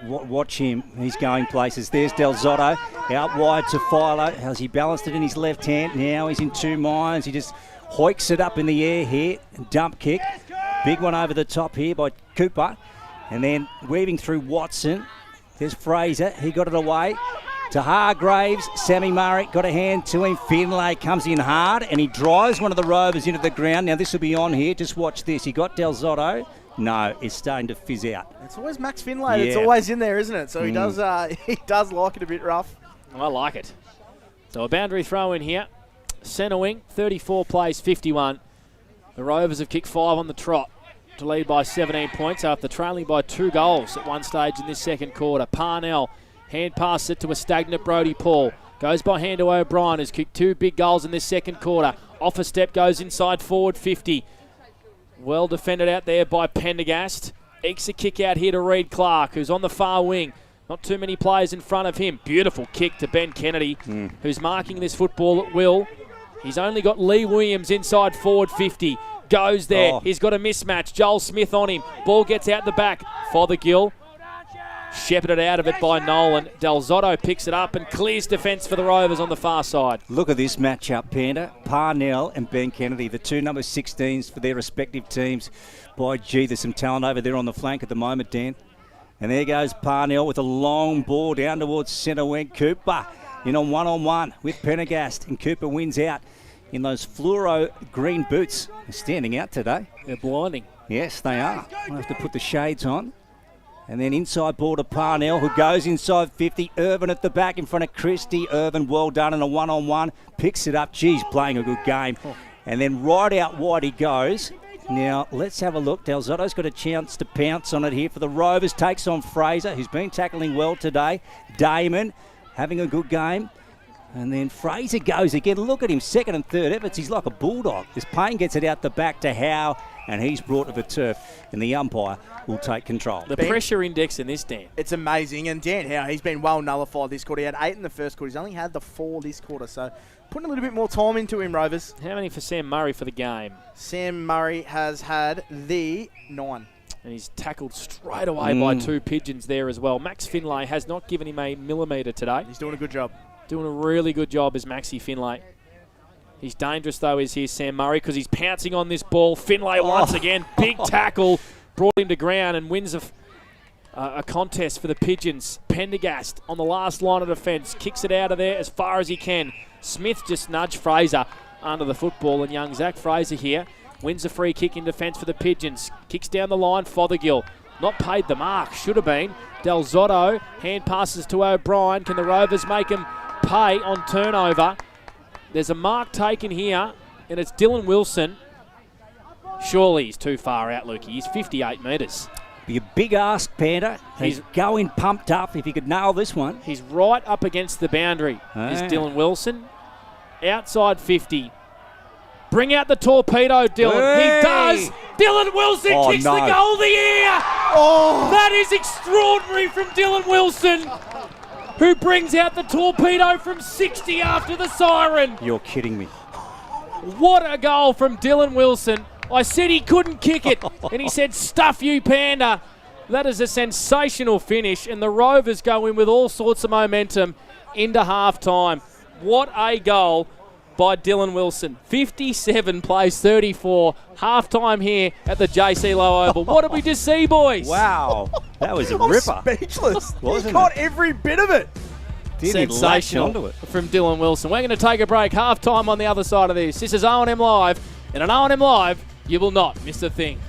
watch him. He's going places. There's Del Zotto out wide to Philo. How's he balanced it in his left hand? Now he's in two minds. He just hoiks it up in the air here. Dump kick. Big one over the top here by Cooper. And then weaving through Watson. There's Fraser. He got it away to Hargraves. Sammy Murray got a hand to him. Finlay comes in hard and he drives one of the Rovers into the ground. Now this will be on here. Just watch this. He got Del Zotto. No, it's starting to fizz out. It's always Max Finlay. Yeah. It's always in there, isn't it? So he does like it a bit rough. I like it. So a boundary throw in here. Centre wing, 34 plays 51. The Rovers have kicked 5 on the trot to lead by 17 points after trailing by 2 goals at one stage in this second quarter. Parnell, hand pass it to a stagnant Brodie Paul. Goes by hand to O'Brien, who's kicked 2 big goals in this second quarter. Off a step, goes inside forward 50. Well defended out there by Pendergast. Ekes a kick out here to Reed Clark, who's on the far wing. Not too many players in front of him. Beautiful kick to Ben Kennedy, who's marking this football at will. He's only got Lee Williams inside forward 50. Goes there. He's got a mismatch. Joel Smith on him. Ball gets out the back. Fothergill shepherded out of it by Nolan. Del Zotto picks it up and clears defence for the Rovers on the far side. Look at this matchup, Panda. Parnell and Ben Kennedy, the 2 number 16s for their respective teams. By gee, there's some talent over there on the flank at the moment, Dan. And there goes Parnell with a long ball down towards centre wing. Cooper in on one with Pendergast, and Cooper wins out in those fluoro green boots. They're standing out today. They're blinding. Yes, they are. I'll have to put the shades on. And then inside ball to Parnell, who goes inside 50. Irvin at the back in front of Christie. Irvin, well done in a one-on-one. Picks it up. Geez, playing a good game. And then right out wide he goes. Now, let's have a look. Del Zotto's got a chance to pounce on it here for the Rovers. Takes on Fraser, who's been tackling well today. Damon having a good game. And then Fraser goes again. Look at him, second and third efforts. He's like a bulldog. This Payne gets it out the back to Howe, and he's brought to the turf, and the umpire will take control. The pressure index in this, Dan. It's amazing. And Dan Howe, he's been well nullified this quarter. He had 8 in the first quarter. He's only had the 4 this quarter. So putting a little bit more time into him, Rovers. How many for Sam Murray for the game? Sam Murray has had the 9. And he's tackled straight away by 2 Pigeons there as well. Max Finlay has not given him a millimetre today. He's doing a good job. Doing a really good job as Maxie Finlay. He's dangerous, though, is here Sam Murray, because he's pouncing on this ball. Finlay once again, big tackle, brought him to ground and wins a contest for the Pigeons. Pendergast on the last line of defence, kicks it out of there as far as he can. Smith just nudged Fraser under the football, and young Zach Fraser here wins a free kick in defence for the Pigeons. Kicks down the line, Fothergill. Not paid the mark, should have been. Del Zotto, hand passes to O'Brien. Can the Rovers make him pay on turnover? There's a mark taken here, and it's Dylan Wilson. Surely he's too far out, Lukey. He's 58 metres. Be a big ask, Panda. He's going pumped up if he could nail this one. He's right up against the boundary. Is Dylan Wilson. Outside 50. Bring out the torpedo, Dylan. Hey! He does. Dylan Wilson kicks the goal of the year. That is extraordinary from Dylan Wilson, who brings out the torpedo from 60 after the siren. You're kidding me. What a goal from Dylan Wilson. I said he couldn't kick it, and he said, stuff you, Panda. That is a sensational finish, and the Rovers go in with all sorts of momentum into half-time. What a goal by Dylan Wilson. 57 plays 34. Half-time here at the JC Low Oval. What did we just see, boys? Wow. That was a ripper. Speechless. Wasn't He got it? every bit of it. Sensational from Dylan Wilson. We're going to take a break. Half-time on the other side of this. This is O&M Live. And on O&M Live, you will not miss a thing.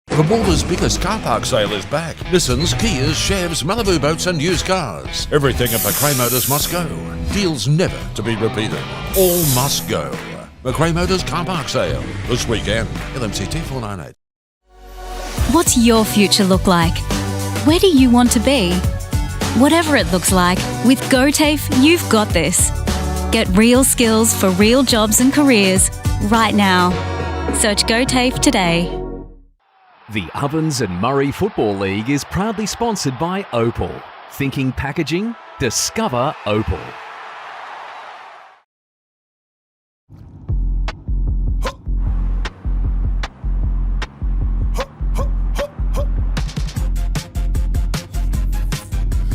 The Balder's biggest car park sale is back. Nissans, Kias, Chavs, Malibu boats and used cars. Everything at McRae Motors must go. Deals never to be repeated. All must go. McRae Motors car park sale this weekend. LMCT 498. What's your future look like? Where do you want to be? Whatever it looks like, with GoTAFE, you've got this. Get real skills for real jobs and careers right now. Search GoTAFE today. The Ovens and Murray Football League is proudly sponsored by Opal. Thinking packaging? Discover Opal.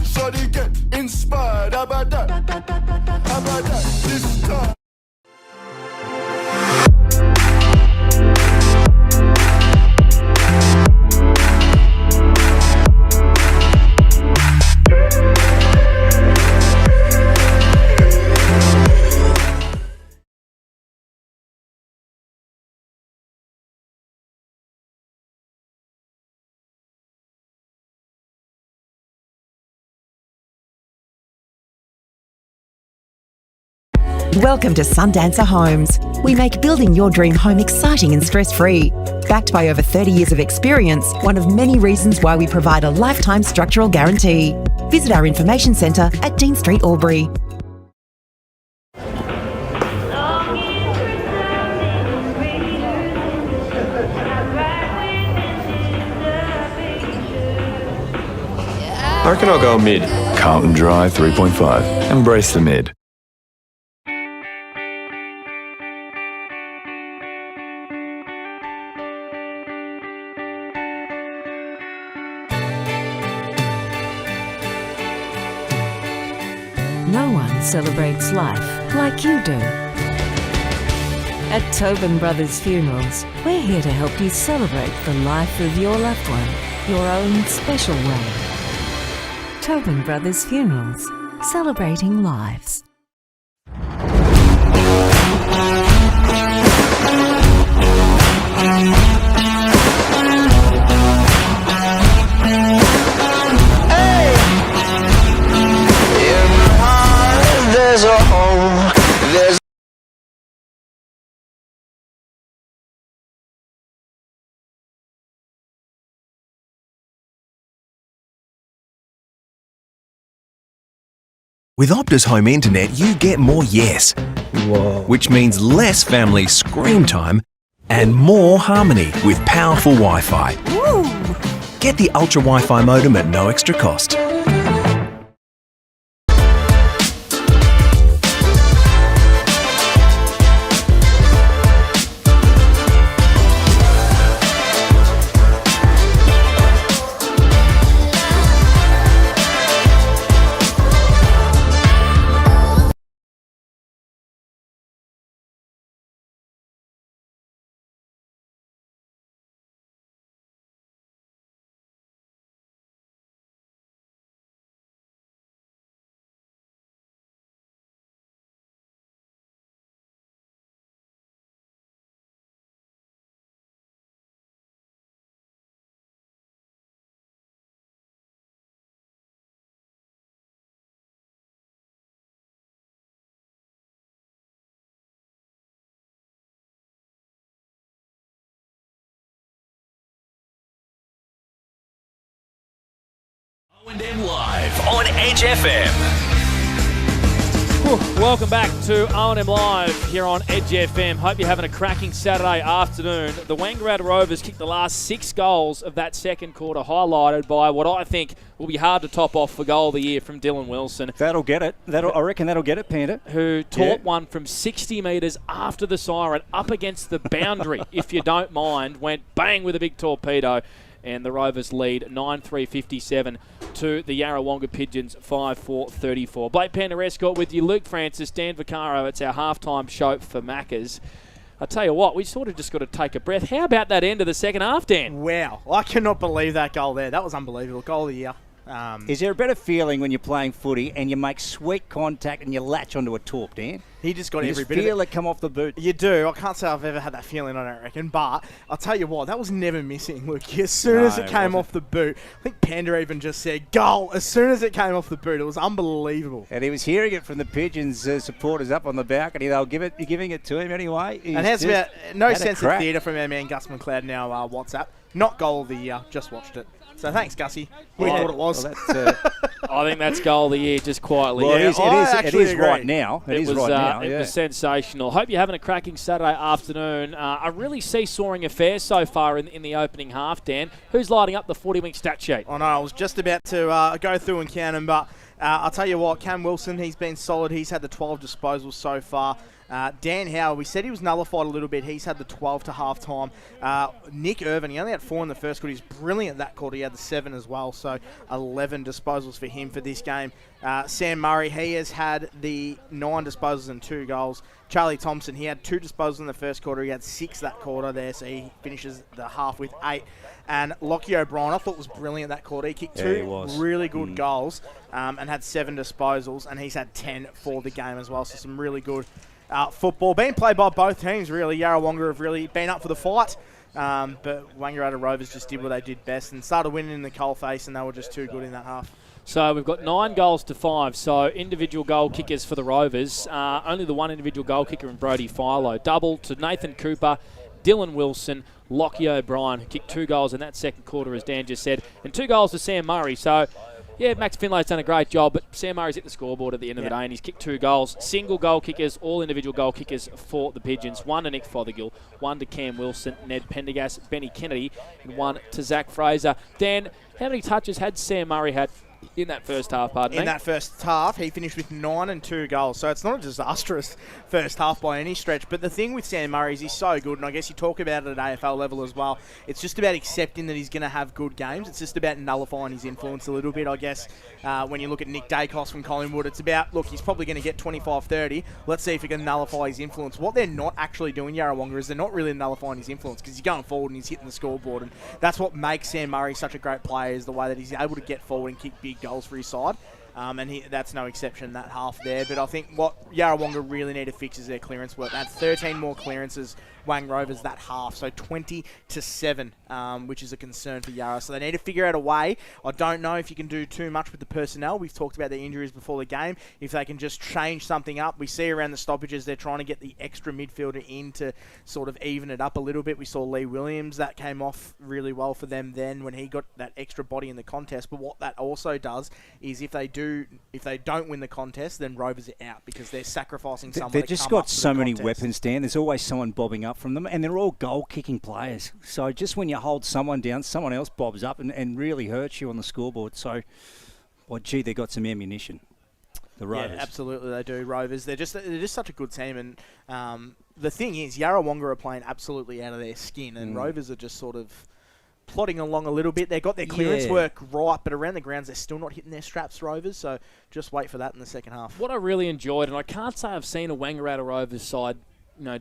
Shawty get inspired. How about that? How about that? This time. Welcome to Sundancer Homes. We make building your dream home exciting and stress-free. Backed by over 30 years of experience, one of many reasons why we provide a lifetime structural guarantee. Visit our information centre at Dean Street, Albury. I reckon I'll go mid. Carlton Drive 3.5. Embrace the mid. No one celebrates life like you do. At Tobin Brothers Funerals, we're here to help you celebrate the life of your loved one, your own special way. Tobin Brothers Funerals, celebrating lives. There's a home, there's With Optus Home Internet, you get more yes. Whoa. Which means less family screen time and more harmony with powerful Wi-Fi. Woo. Get the Ultra Wi-Fi modem at no extra cost. O&M Live on Edge FM. Welcome back to O&M Live here on Edge FM. Hope you're having a cracking Saturday afternoon. The Wangaratta Rovers kicked the last 6 goals of that second quarter, highlighted by what I think will be hard to top off for goal of the year from Dylan Wilson. That'll get it. I reckon that'll get it, Panda. Who taught one from 60 metres after the siren up against the boundary, if you don't mind, went bang with a big torpedo. And the Rovers lead 9-3-57 to the Yarrawonga Pigeons 5-4-34. Blake Pandarescott with you, Luke Francis, Dan Vaccaro. It's our halftime show for Maccas. I tell you what, we sort of just got to take a breath. How about that end of the second half, Dan? Wow, I cannot believe that goal there. That was unbelievable. Goal of the year. Is there a better feeling when you're playing footy and you make sweet contact and you latch onto a torp, Dan? He just got you every just bit of it. feel it come off the boot. You do. I can't say I've ever had that feeling, I don't reckon. But I'll tell you what, that was never missing, Luke. As soon as it came off the boot, I think Panda even just said, goal. As soon as it came off the boot, it was unbelievable. And he was hearing it from the Pigeons supporters up on the balcony. They'll giving it to him anyway. And how's about no sense of theatre from our man Gus McLeod in our WhatsApp. Not goal of the year, just watched it. So thanks, Gussie. We thought it was. Well, I think that's goal of the year, just quietly. Well, yeah. it is right now. It was sensational. Hope you're having a cracking Saturday afternoon. A really seesawing affair so far in the opening half, Dan. Who's lighting up the 40-wing stat sheet? I know, I was just about to go through and count them, but I'll tell you what, Cam Wilson, he's been solid. He's had the 12 disposals so far. Dan Howard, we said he was nullified a little bit. He's had the 12 to half time. Nick Irvin, he only had 4 in the first quarter. He's brilliant that quarter. He had the 7 as well, so 11 disposals for him for this game. Sam Murray, he has had the 9 disposals and 2 goals. Charlie Thompson, he had 2 disposals in the first quarter. He had 6 that quarter there, so he finishes the half with 8. And Lockie O'Brien, I thought was brilliant that quarter. He kicked 2 really good goals and had 7 disposals, and he's had 10 for the game as well, so some really good football being played by both teams, really. Yarrawonga have really been up for the fight, but Wangaratta Rovers just did what they did best and started winning in the coalface, and they were just too good in that half. So we've got 9 goals to 5. So individual goal kickers for the Rovers. Only the one individual goal kicker in Brodie Philo. Double to Nathan Cooper, Dylan Wilson, Lockie O'Brien, who kicked 2 goals in that second quarter, as Dan just said, and 2 goals to Sam Murray. So, yeah, Max Finlay's done a great job, but Sam Murray's hit the scoreboard at the end of the day, and he's kicked 2 goals. Single goal kickers, all individual goal kickers for the Pigeons. 1 to Nick Fothergill, 1 to Cam Wilson, Ned Pendergast, Benny Kennedy, and 1 to Zach Fraser. Dan, how many touches had Sam Murray had in that first half, In that first half, he finished with 9 and 2 goals. So it's not a disastrous first half by any stretch. But the thing with Sam Murray is he's so good, and I guess you talk about it at AFL level as well. It's just about accepting that he's going to have good games. It's just about nullifying his influence a little bit, I guess. When you look at Nick Dacos from Collingwood, it's about, look, he's probably going to get 25-30. Let's see if he can nullify his influence. What they're not actually doing, Yarrawonga, is they're not really nullifying his influence because he's going forward and he's hitting the scoreboard. And that's what makes Sam Murray such a great player, is the way that he's able to get forward and kick big goals for his side. And that's no exception in that half there. But I think what Yarrawonga really need to fix is their clearance work. That's 13 more clearances, Wang Rovers, that half. So 20-7, which is a concern for Yarra. So they need to figure out a way. I don't know if you can do too much with the personnel. We've talked about the injuries before the game. If they can just change something up. We see around the stoppages they're trying to get the extra midfielder in to sort of even it up a little bit. We saw Lee Williams. That came off really well for them then when he got that extra body in the contest. But what that also does is if they don't win the contest, then Rovers are out because they're sacrificing someone. They've just got so many weapons, Dan. There's always someone bobbing up from them, and they're all goal-kicking players. So just when you hold someone down, someone else bobs up and really hurts you on the scoreboard. So, well, gee, they've got some ammunition. The Rovers. Yeah, absolutely, they do. Rovers. They're just such a good team, and the thing is, Yarrawonga are playing absolutely out of their skin, and Rovers are just sort of plodding along a little bit. They've got their clearance work right, but around the grounds they're still not hitting their straps, Rovers, so just wait for that in the second half. What I really enjoyed, and I can't say I've seen a Wangaratta Rovers side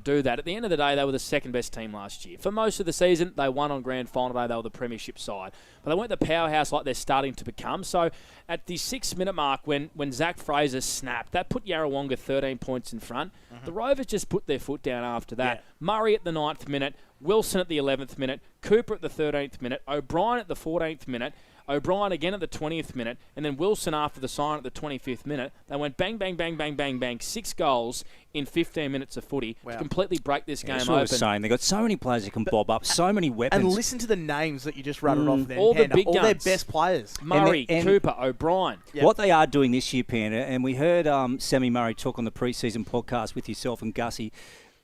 do that. At the end of the day, they were the second best team last year. For most of the season, they won on grand final day. They were the premiership side. But they weren't the powerhouse like they're starting to become. So at the 6-minute mark, when Zach Fraser snapped, that put Yarrawonga 13 points in front. The Rovers just put their foot down after that. Murray at the 9th minute, Wilson at the 11th minute, Cooper at the 13th minute, O'Brien at the 14th minute, O'Brien again at the 20th minute, and then Wilson after the siren at the 25th minute. They went bang, bang, bang, bang, bang, bang. 6 goals in 15 minutes of footy to completely break this game open. I was saying. They've got so many players that can bob up, so many weapons. And listen to the names that you just rattled off there. All the big guns. All their best players. Murray, Cooper, O'Brien. Yep. What they are doing this year, Panda, and we heard Sammy Murray talk on the pre-season podcast with yourself and Gussie.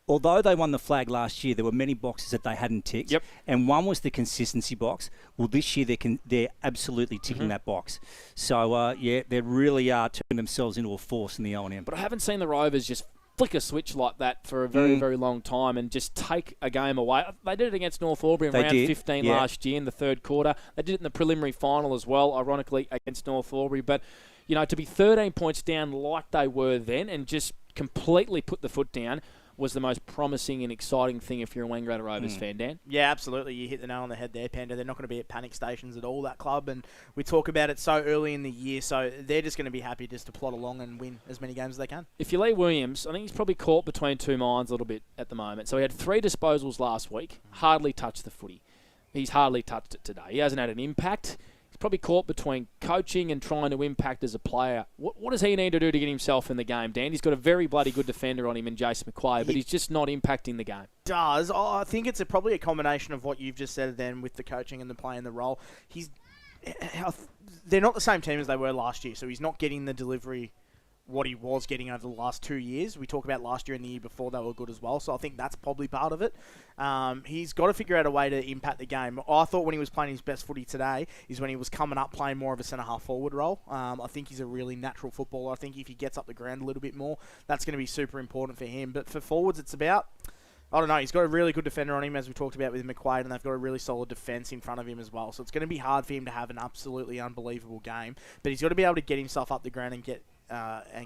Although they won the flag last year, there were many boxes that they hadn't ticked, and one was the consistency box. Well, this year they're absolutely ticking that box. So, they really are turning themselves into a force in the O&M. But I haven't seen the Rovers just flick a switch like that for a very, very long time and just take a game away. They did it against North Albury in round 15 last year in the third quarter. They did it in the preliminary final as well, ironically, against North Albury. But, to be 13 points down like they were then and just completely put the foot down was the most promising and exciting thing if you're a Wangaratta Rovers fan, Dan. Yeah, absolutely. You hit the nail on the head there, Panda. They're not going to be at panic stations at all, that club, and we talk about it so early in the year, so they're just going to be happy just to plod along and win as many games as they can. If you Lee Williams, I think he's probably caught between two minds a little bit at the moment. So he had 3 disposals last week, hardly touched the footy. He's hardly touched it today. He hasn't had an impact. He's probably caught between coaching and trying to impact as a player. What does he need to do to get himself in the game, Dan? He's got a very bloody good defender on him in Jason McQuaid, but he's just not impacting the game. Does. I think it's probably a combination of what you've just said then with the coaching and the play and the role. They're not the same team as they were last year, so he's not getting the delivery what he was getting over the last 2 years. We talk about last year and the year before, they were good as well, so I think that's probably part of it. He's got to figure out a way to impact the game. I thought when he was playing his best footy today is when he was coming up playing more of a centre-half forward role. I think he's a really natural footballer. I think if he gets up the ground a little bit more, that's going to be super important for him. But for forwards, it's about, I don't know, he's got a really good defender on him, as we talked about with McQuaid, and they've got a really solid defence in front of him as well. So it's going to be hard for him to have an absolutely unbelievable game. But he's got to be able to get himself up the ground and get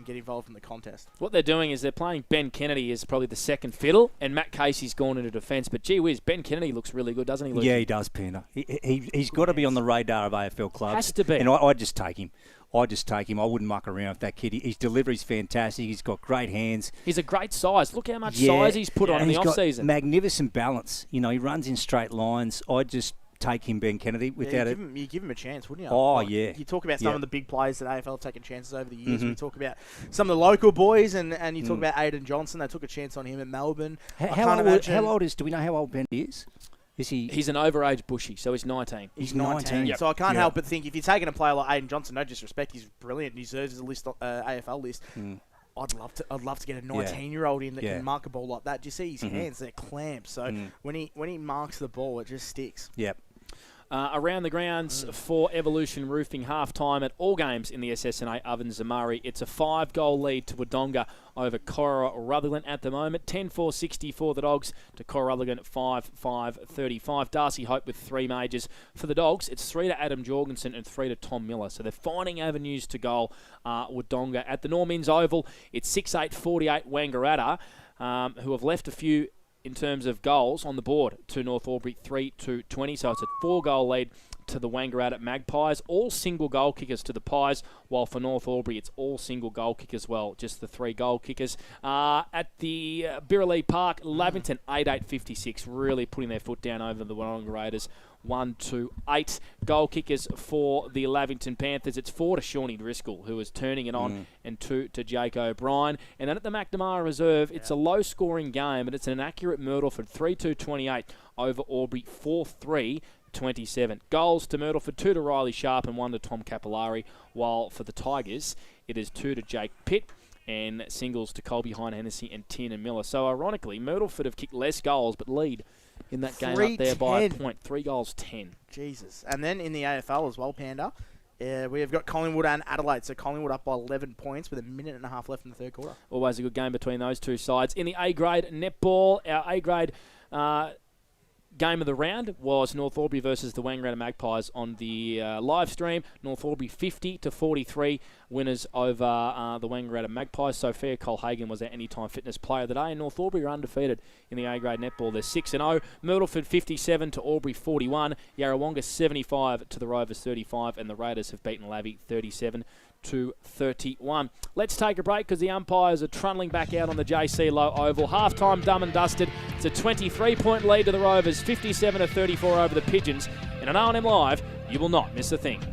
involved in the contest. What they're doing is they're playing Ben Kennedy as probably the second fiddle, and Matt Casey's gone into defence. But gee whiz, Ben Kennedy looks really good, doesn't he, Luke? Yeah, he does, Panda. He's got to be on the radar of AFL clubs. Has to be. And I'd just take him. I wouldn't muck around with that kid. His delivery's fantastic. He's got great hands. He's a great size. Look how much size he's put on in the off-season. Magnificent balance. He runs in straight lines. take him, Ben Kennedy, without it. You give him a chance, wouldn't you? Oh, yeah. You talk about some of the big players that AFL have taken chances over the years. We talk about some of the local boys, and you talk about Aidan Johnson. They took a chance on him at Melbourne. How old is? Do we know how old Ben is? Is he? He's an overage bushy, so he's 19. He's 19. Yep. So I can't help but think if you're taking a player like Aidan Johnson, no disrespect, he's brilliant. He deserves his list, AFL list. I'd love to get a 19-year-old in that can mark a ball like that. Do you see his hands? They're clamped. So when he marks the ball, it just sticks. Yep. Around the grounds for Evolution Roofing, half-time at all games in the SS&A Ovens and Murray. It's a 5-goal lead to Wodonga over Cora Rutherglen at the moment. 10-4-60 for the Dogs to Cora Rutherglen at 5-5-35. Darcy Hope with 3 majors. For the Dogs, it's 3 to Adam Jorgensen and 3 to Tom Miller. So they're finding avenues to goal. Wodonga at the Norm Inns Oval, it's 6-8-48 Wangaratta, who have left a few in terms of goals on the board to North Albury, 3-20. So it's a 4-goal lead to the Wangaratta Magpies. All single goal kickers to the Pies, while for North Albury it's all single goal kickers as well, just the 3 goal kickers. At the Birralee Park, Lavington, 8-8-56, really putting their foot down over the Wodonga Raiders. 1-8 goal kickers for the Lavington Panthers. It's 4 to Shawnee Driscoll, who is turning it on, and 2 to Jake O'Brien. And then at the McNamara Reserve, it's a low-scoring game, but it's an accurate Myrtleford, 3-2-28 over Albury, 4-3-27. Goals to Myrtleford, 2 to Riley Sharp and 1 to Tom Capillari, while for the Tigers, it is 2 to Jake Pitt and singles to Colby Hine Hennessy and Tiernan Miller. So ironically, Myrtleford have kicked less goals but lead in that game up there by a point. 3 goals, 10. Jesus. And then in the AFL as well, Panda, we have got Collingwood and Adelaide. So Collingwood up by 11 points with a minute and a half left in the third quarter. Always a good game between those two sides. In the A-grade netball, our A-grade game of the round was North Albury versus the Wangaratta Magpies on the live stream. North Albury 50-43 winners over the Wangaratta Magpies. Sophia Colhagen was our Anytime Fitness Player of the Day, and North Albury are undefeated in the A-grade netball. They're 6-0. Myrtleford 57 to Albury 41. Yarrawonga 75 to the Rovers 35, and the Raiders have beaten Lavie 37-31. Let's take a break because the umpires are trundling back out on the JC Low Oval. Half-time done and dusted. It's a 23-point lead to the Rovers, 57-34 over the Pigeons. And on O&M Live, you will not miss a thing.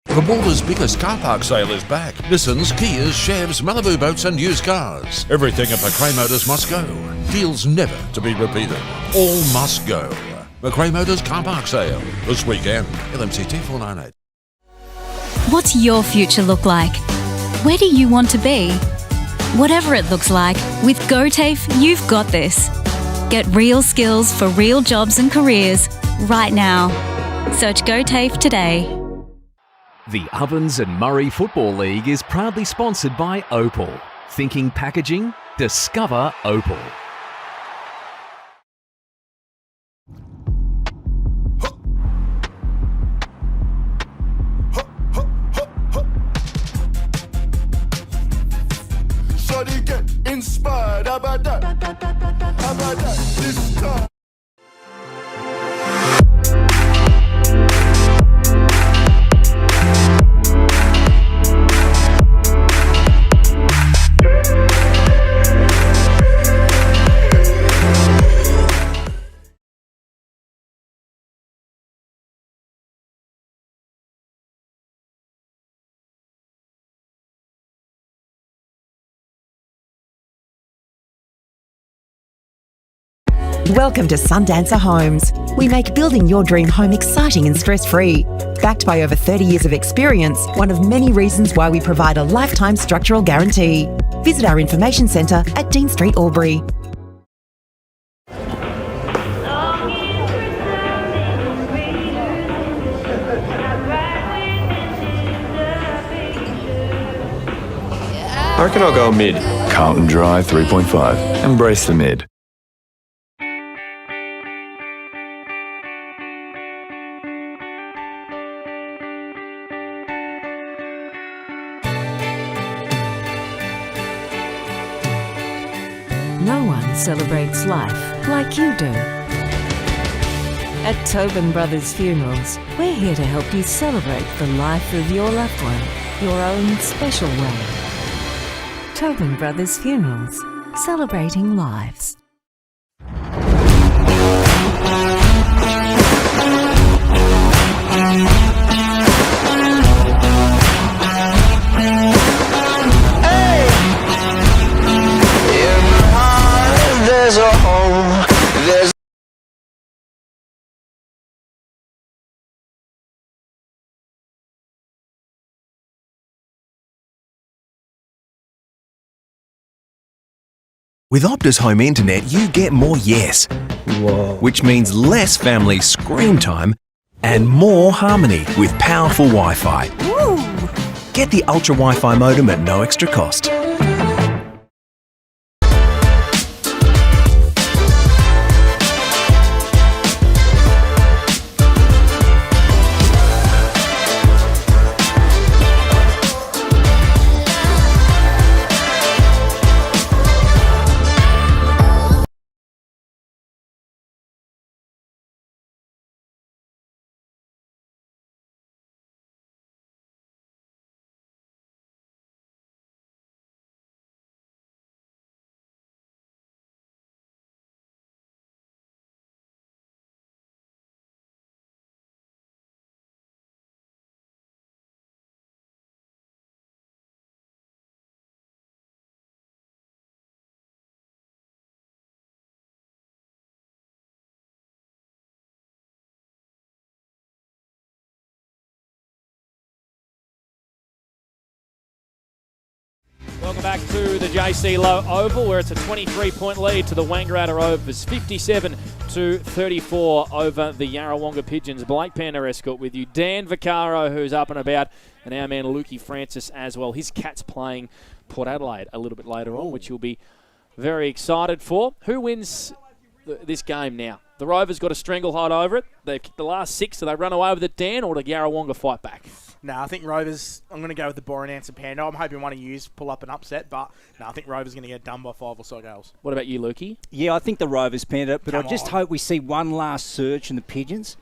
The Balder's biggest car park sale is back. Nissans, Kias, Chevs, Malibu boats and used cars. Everything at McRae Motors must go. Deals never to be repeated. All must go. McRae Motors car park sale this weekend. LMCT 498. What's your future look like? Where do you want to be? Whatever it looks like, with GoTAFE, you've got this. Get real skills for real jobs and careers right now. Search GoTAFE today. The Ovens and Murray Football League is proudly sponsored by Opal. Thinking packaging? Discover Opal. Shawty get inspired, how about that? How about that? This time. Welcome to Sundancer Homes. We make building your dream home exciting and stress-free. Backed by over 30 years of experience, one of many reasons why we provide a lifetime structural guarantee. Visit our information centre at Dean Street, Albury. I reckon I'll go mid. Carlton Drive 3.5. Embrace the mid. No one celebrates life like you do. At Tobin Brothers Funerals, we're here to help you celebrate the life of your loved one, your own special way. Tobin Brothers Funerals, celebrating lives. There's a home, there's With Optus Home Internet, you get more yes. Whoa. Which means less family screen time and more harmony with powerful Wi-Fi. Woo. Get the Ultra Wi-Fi modem at no extra cost. Welcome back to the JC Low Oval, where it's a 23-point lead to the Wangaratta Rovers, 57-34 over the Yarrawonga Pigeons. Blake Pandarescott with you. Dan Vaccaro, who's up and about, and our man Lukey Francis as well. His Cats playing Port Adelaide a little bit later on, which you'll be very excited for. Who wins this game now? The Rovers got a stranglehold over it. They've kicked the last 6. Do they run away with it, Dan, or do Yarrawonga fight back? No, I think Rovers, I'm going to go with the boring answer, Panda. I'm hoping one of you pull up an upset, but no, I think Rovers going to get done by 5 or so goals. What about you, Lukey? Yeah, I think the Rovers, Panda, but I just hope we see one last surge in the Pigeons.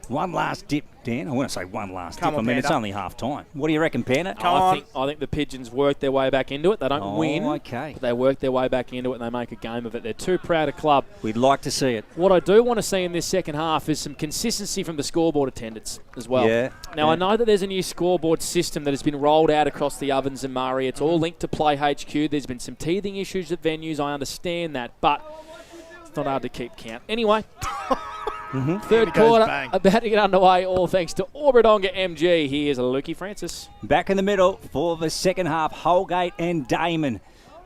One last dip, Dan. I want to say one last dip. I mean, it's only half time. What do you reckon, Panda? I think the Pigeons work their way back into it. They don't win, but they work their way back into it and they make a game of it. They're too proud a club. We'd like to see it. What I do want to see in this second half is some consistency from the scoreboard attendance as well. Yeah. Now, I know that there's a new scoreboard system that has been rolled out across the Ovens and Murray. It's all linked to Play HQ. There's been some teething issues at venues. I understand that, but it's not hard to keep count. Anyway. Third quarter about to get underway, all thanks to Wangaratta MG. Here's Lukey Francis. Back in the middle for the second half, Holgate and Damon.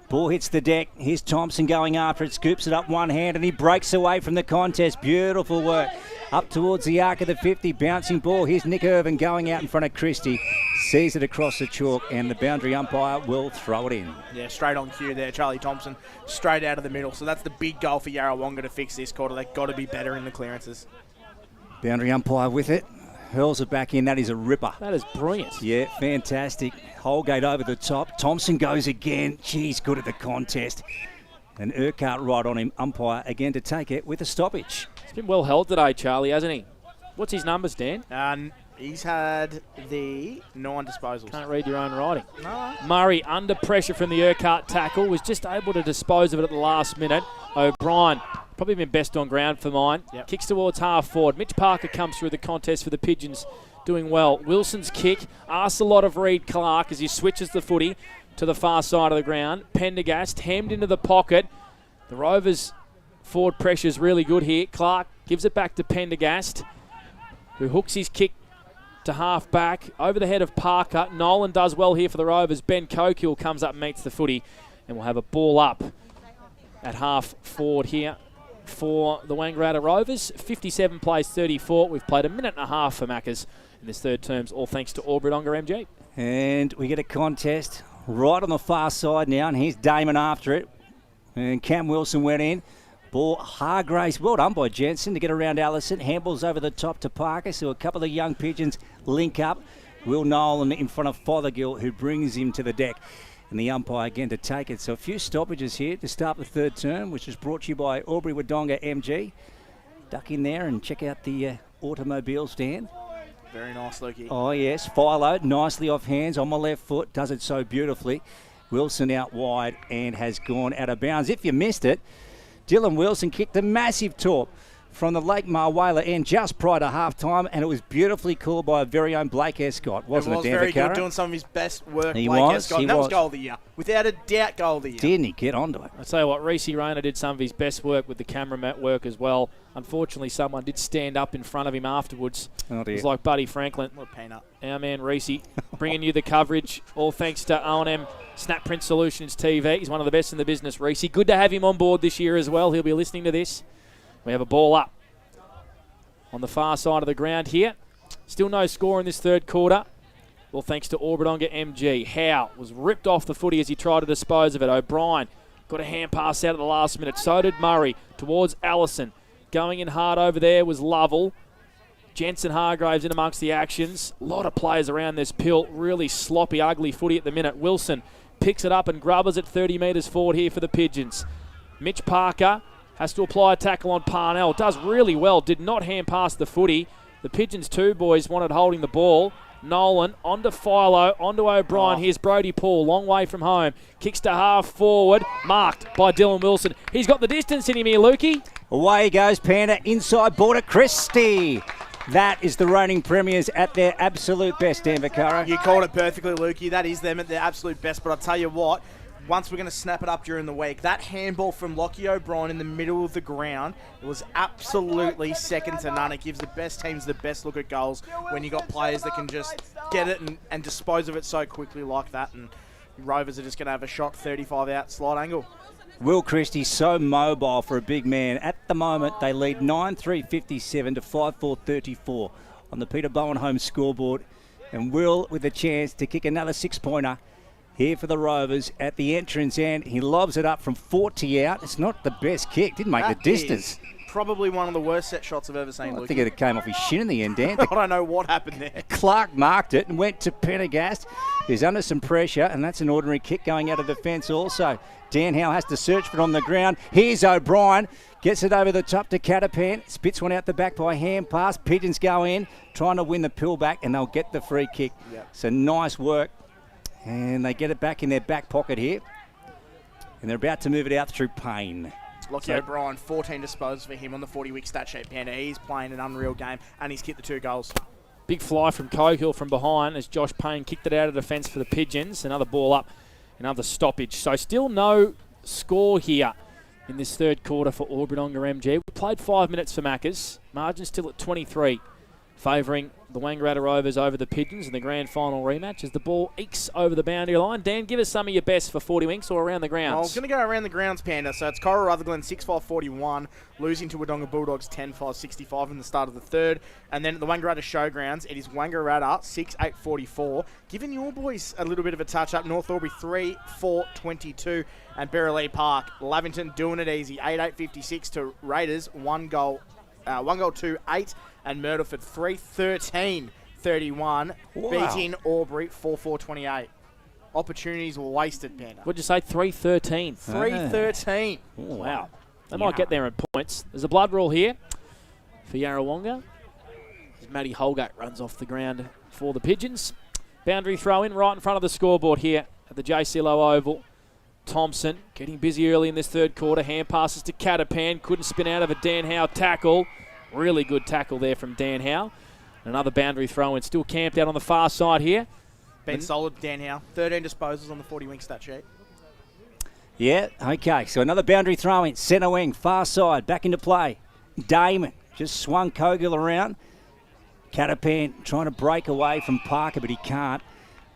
Ball hits the deck. Here's Thompson going after it, scoops it up one hand, and he breaks away from the contest. Beautiful work. Up towards the arc of the 50, bouncing ball. Here's Nick Irvin going out in front of Christie. Sees it across the chalk, and the boundary umpire will throw it in. Yeah, straight on cue there. Charlie Thompson, straight out of the middle. So that's the big goal for Yarrawonga to fix this quarter. They've got to be better in the clearances. Boundary umpire with it. Hurls it back in. That is a ripper. That is brilliant. Yeah, fantastic. Holgate over the top. Thompson goes again. Geez, good at the contest. And Urquhart right on him. Umpire again to take it with a stoppage. He's been well held today, Charlie, hasn't he? What's his numbers, Dan? He's had the 9 disposals. Can't read your own writing. No. Murray, under pressure from the Urquhart tackle, was just able to dispose of it at the last minute. O'Brien, probably been best on ground for mine. Yep. Kicks towards half forward. Mitch Parker comes through the contest for the Pigeons, doing well. Wilson's kick asks a lot of Reed Clark as he switches the footy to the far side of the ground. Pendergast hemmed into the pocket. The Rovers' forward pressure is really good here. Clark gives it back to Pendergast, who hooks his kick to half back over the head of Parker. Nolan does well here for the Rovers. Ben Cokill comes up and meets the footy, and we'll have a ball up at half forward here for the Wangaratta Rovers. 57 plays 34. We've played a minute and a half for Maccas in this third terms, all thanks to Wangaratta MG. And we get a contest right on the far side now, and here's Damon after it. And Cam Wilson went in. Ball Hargraves, well done by Jensen to get around Allison. Handballs over the top to Parker, so a couple of young Pigeons link up. Will Nolan in front of Fothergill, who brings him to the deck. And the umpire again to take it. So a few stoppages here to start the third term, which is brought to you by Albury Wodonga MG. Duck in there and check out the automobile stand. Very nice, Lukey. Oh, yes. Philo, nicely off hands on my left foot. Does it so beautifully. Wilson out wide and has gone out of bounds. If you missed it, Dylan Wilson kicked a massive torp from the Lake Marwela end just prior to half-time, and it was beautifully called by our very own Blake Escott, wasn't it, Dan very Vaccaro? good, doing some of his best work, He Blake was, Escott. he That was was. goal of the year. Without a doubt, goal of the year. Didn't he get onto it? I tell you what, Reece Rayner did some of his best work with the camera mat work as well. Unfortunately, someone did stand up in front of him afterwards. Oh, dear. It was like Buddy Franklin. What a peanut. Our man Reece, bringing you the coverage, all thanks to O&M Snap Print Solutions TV. He's one of the best in the business, Reece. Good to have him on board this year as well. He'll be listening to this. We have a ball up on the far side of the ground here. Still no score in this third quarter. Well, thanks to Wodonga MG. Howe was ripped off the footy as he tried to dispose of it. O'Brien got a hand pass out at the last minute. So did Murray towards Allison. Going in hard over there was Lovell. Jensen Hargraves in amongst the actions. A lot of players around this pill. Really sloppy, ugly footy at the minute. Wilson picks it up and grubbers it 30 metres forward here for the Pigeons. Mitch Parker has to apply a tackle on Parnell. Does really well. Did not hand pass the footy. The Pigeons 2 boys wanted holding the ball. Nolan onto Philo, onto O'Brien. Here's Brodie Paul, long way from home. Kicks to half forward, marked by Dylan Wilson. He's got the distance in him here, Lukey. Away goes Panda, inside border, Christie. That is the reigning premiers at their absolute best, Dan Vaccaro. You called it perfectly, Lukey. That is them at their absolute best. But I'll tell you what, once we're going to snap it up during the week, that handball from Lockie O'Brien in the middle of the ground, it was absolutely second to none. It gives the best teams the best look at goals when you got players that can just get it and dispose of it so quickly like that. And Rovers are just going to have a shot 35 out slide angle. Will Christie so mobile for a big man. At the moment, they lead 9-3-57 to 5-4-34 on the Peter Bowen home scoreboard. And Will with a chance to kick another 6-pointer here for the Rovers at the entrance end. He lobs it up from 40 out. It's not the best kick. Didn't make the distance. Probably one of the worst set shots I've ever seen, I Lukey. think it came off his shin in the end, Dan. I don't know what happened there. Clark marked it and went to Pendergast. He's under some pressure, and that's an ordinary kick going out of defence also. Dan Howe has to search for it on the ground. Here's O'Brien. Gets it over the top to Catapan. Spits one out the back by hand pass. Pigeons go in, trying to win the pill back, and they'll get the free kick. Yep. So nice work. And they get it back in their back pocket here. And they're about to move it out through Payne. Lockie O'Brien, 14 disposals for him on the 40-week stat sheet, Panda. He's playing an unreal game, and he's kicked the 2 goals. Big fly from Cogill from behind as Josh Payne kicked it out of defence for the Pigeons. Another ball up, another stoppage. So still no score here in this third quarter for Wodonga MG. We played 5 minutes for Maccas. Margin still at 23, favouring the Wangaratta Rovers over the Pigeons in the grand final rematch as the ball ekes over the boundary line. Dan, give us some of your best for 40 winks or around the grounds. I was going to go around the grounds, Panda. So it's Cora Rutherglen 6-5-41, losing to Wodonga Bulldogs 10-5-65 in the start of the third. And then at the Wangaratta Showgrounds, it is Wangaratta 6-8-44, giving your boys a little bit of a touch-up. North Albury 3-4-22. And Berrylea Park, Lavington doing it easy, 8-8-56 to Raiders, 1 goal 2-8. And Murderford 3-13-31, beating Albury 4-4-28. Opportunities were wasted, Panda. What'd you say, 3-13? 3-13. Oh, wow. They might get there in points. There's a blood rule here for Yarrawonga as Matty Holgate runs off the ground for the Pigeons. Boundary throw in right in front of the scoreboard here at the JC Low Oval. Thompson getting busy early in this third quarter. Hand passes to Catapan. Couldn't spin out of a Dan Howe tackle. Really good tackle there from Dan Howe. Another boundary throw in. Still camped out on the far side here. Been solid, Dan Howe. 13 disposals on the 40-wing stat sheet. Yeah, okay. So another boundary throw in. Centre wing, far side, back into play. Damon just swung Cogill around. Catapan trying to break away from Parker, but he can't.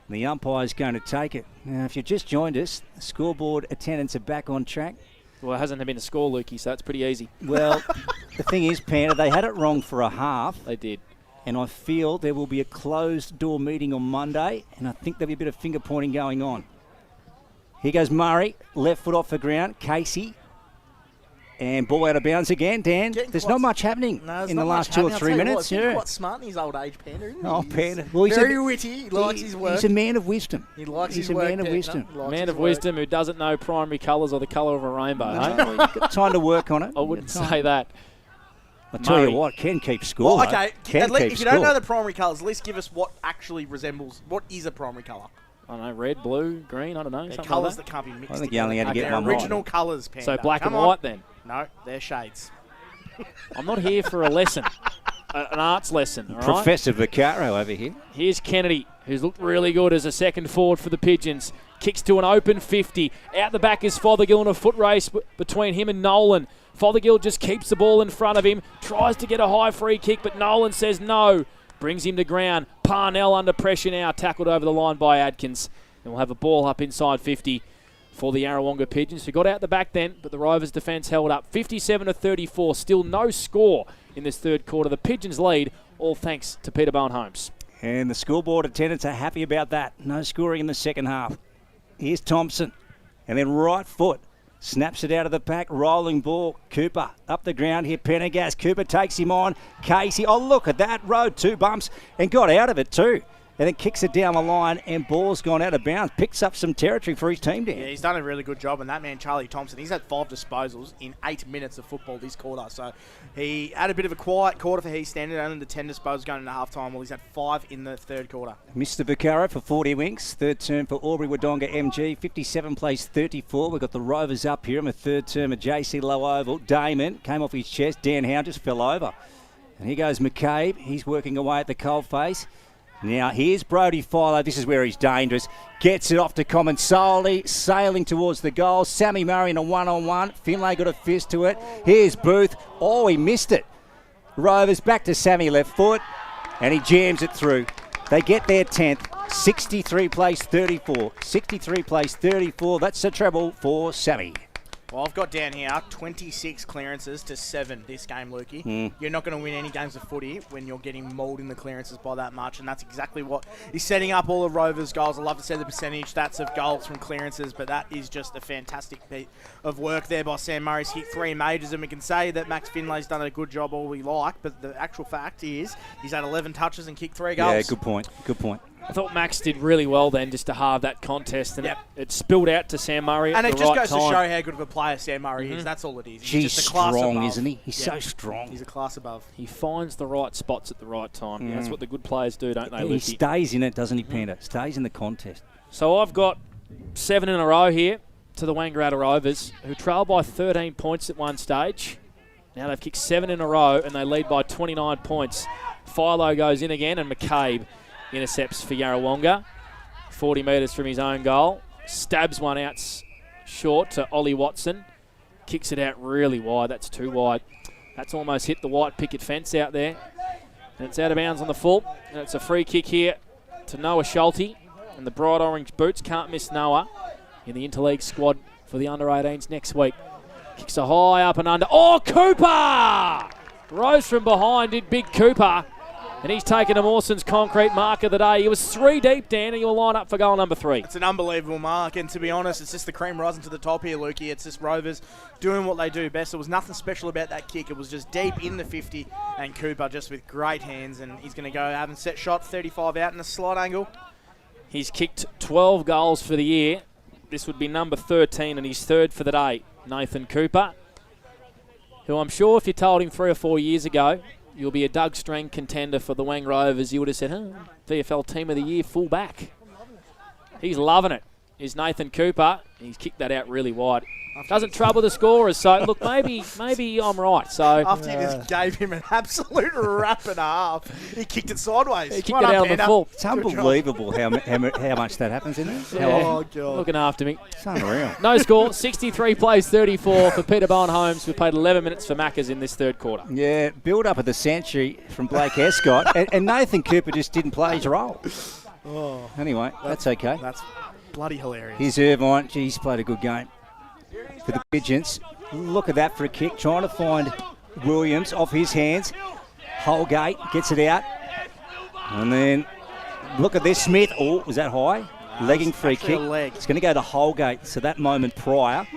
And the umpire's going to take it. Now, if you've just joined us, the scoreboard attendants are back on track. Well, it hasn't been a score, Lukey, so it's pretty easy. Well, the thing is, Panda, they had it wrong for a half. They did. And I feel there will be a closed-door meeting on Monday, and I think there'll be a bit of finger-pointing going on. Here goes Murray, left foot off the ground. Casey And ball out of bounds again, Dan. There's not much happening in the last 2 or 3 minutes. He's quite smart in his old age, Panda, isn't he? Oh, Panda. Well, he's very witty. He likes his work. He's a man of wisdom. He likes he's his work. He's a man of wisdom. Man of wisdom who doesn't know primary colours or the colour of a rainbow. You've got time to work on it. I wouldn't say that. I'll tell you what, Ken keeps score. Well, okay, Ken if you don't know the primary colours, at least give us what actually resembles, what is a primary colour? I don't know, red, blue, green, I don't know. They're colours that can't be mixed. I think you only had to get one original right. colours, Panda. So black and white then? No, they're shades. I'm not here for a lesson, an arts lesson, all right? Professor Vaccaro over here. Here's Kennedy, who's looked really good as a second forward for the Pigeons. Kicks to an open 50. Out the back is Fothergill in a foot race between him and Nolan. Fothergill just keeps the ball in front of him, tries to get a high free kick, but Nolan says no. Brings him to ground. Parnell under pressure now, tackled over the line by Adkins. And we'll have a ball up inside 50 for the Yarrawonga Pigeons, who got out the back then, but the Rovers' defence held up. 57-34, still no score in this third quarter. The Pigeons lead, all thanks to Peter Bowen Holmes. And the scoreboard attendants are happy about that. No scoring in the second half. Here's Thompson. And then right foot. Snaps it out of the pack. Rolling ball. Cooper up the ground here. Pendergast. Cooper takes him on. Casey. Oh, look at that. Rode 2 bumps and got out of it too. And then kicks it down the line and ball's gone out of bounds. Picks up some territory for his team, Dan. Yeah, he's done a really good job. And that man, Charlie Thompson, he's had 5 disposals in 8 minutes of football this quarter. So he had a bit of a quiet quarter for his standard. Only the 10 disposals going into half-time. Well, he's had 5 in the third quarter. Mr. Vaccaro for 40 winks. Third term for Aubrey Wodonga MG. 57 plays 34. We've got the Rovers up here. I'm a third term at JC Low Oval. Damon came off his chest. Dan Howe just fell over. And here goes McCabe. He's working away at the coalface. Now, here's Brodie Philo. This is where he's dangerous. Gets it off to Common Solly, sailing towards the goal. Sammy Murray in a one-on-one. Finlay got a fist to it. Here's Booth. Oh, he missed it. Rovers back to Sammy left foot, and he jams it through. They get their 10th. 63 plays 34. 63 plays 34. That's a treble for Sammy. Well, I've got down here 26 clearances to 7 this game, Lukey. You're not going to win any games of footy when you're getting mauled in the clearances by that much, and that's exactly what is setting up all the Rovers' goals. I love to see the percentage stats of goals from clearances, but that is just a fantastic bit of work there by Sam Murray's hit 3 majors, and we can say that Max Finlay's done a good job all we like, but the actual fact is he's had 11 touches and kicked 3 goals. Yeah, good point. Good point. I thought Max did really well then just to halve that contest, and it spilled out to Sam Murray at the right time. And it just goes to show how good of a player Sam Murray is. That's all it is. He's just a class strong, above. isn't he? He's so strong. He's a class above. He finds the right spots at the right time. That's what the good players do, don't they, He Lukey? stays in it, doesn't he, Panda? Stays in the contest. So I've got 7 in a row here to the Wangaratta Rovers, who trailed by 13 points at one stage. Now they've kicked 7 in a row, and they lead by 29 points. Philo goes in again, and McCabe intercepts for Yarrawonga. 40 metres from his own goal. Stabs one out short to Ollie Watson. Kicks it out really wide. That's too wide. That's almost hit the white picket fence out there. And it's out of bounds on the full. And it's a free kick here to Noah Schulte. And the bright orange boots can't miss Noah in the interleague squad for the under-18s next week. Kicks a high up and under. Oh, Cooper! Rose from behind, did big Cooper. And he's taken a Mawson's concrete mark of the day. He was 3 deep, Dan, and he'll line up for goal number 3. It's an unbelievable mark, and to be honest, it's just the cream rising to the top here, Lukey. It's just Rovers doing what they do best. There was nothing special about that kick. It was just deep in the 50, and Cooper just with great hands, and he's going to go have a set shot, 35 out in a slot angle. He's kicked 12 goals for the year. This would be number 13, and he's third for the day. Nathan Cooper, who I'm sure if you told him 3 or 4 years ago, you'll be a Doug Strang contender for the Wang Rovers, you would have said, VFL Team of the Year full-back. He's loving it, is Nathan Cooper. He's kicked that out really wide. Doesn't trouble the scorers, so look, maybe I'm right. So after you just gave him an absolute wrap and a half, he kicked it sideways. He kicked it out on the full. It's unbelievable how much that happens, isn't it? Oh, God. Looking after me. It's unreal. No score, 63 plays 34 for Peter Bowen Holmes. We played 11 minutes for Maccas in this third quarter. Yeah, build up of the century from Blake Escott, and Nathan Cooper just didn't play his role. Oh, anyway, that's okay. That's bloody hilarious. Here's Irvine. He's played a good game for the Pigeons. Look at that for a kick, trying to find Williams off his hands. Holgate gets it out. And then look at this, Smith. Oh, was that high? Legging free kick. It's going to go to Holgate. So that moment prior,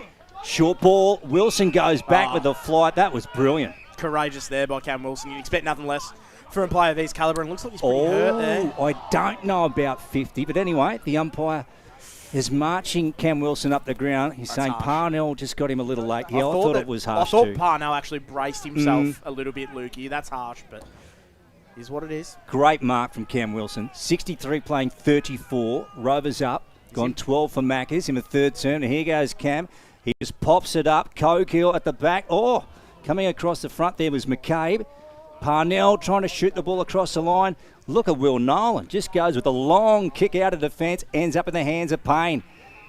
Short ball. Wilson goes back with the flight. That was brilliant. Courageous there by Cam Wilson. You'd expect nothing less from a player of his calibre, and looks like he's pretty hurt there. I don't know about 50, but anyway, the umpire is marching Cam Wilson up the ground. He's saying harsh. Parnell just got him a little late. Yeah, I thought it was harsh I thought too. Parnell actually braced himself a little bit, Lukey. That's harsh, but is what it is. Great mark from Cam Wilson. 63 playing 34. Rovers up. Gone 12 for Maccas in the third turn. And here goes Cam. He just pops it up. Cogill at the back. Oh, coming across the front there was McCabe. Parnell trying to shoot the ball across the line. Look at Will Nolan. Just goes with a long kick out of defence. Ends up in the hands of Payne.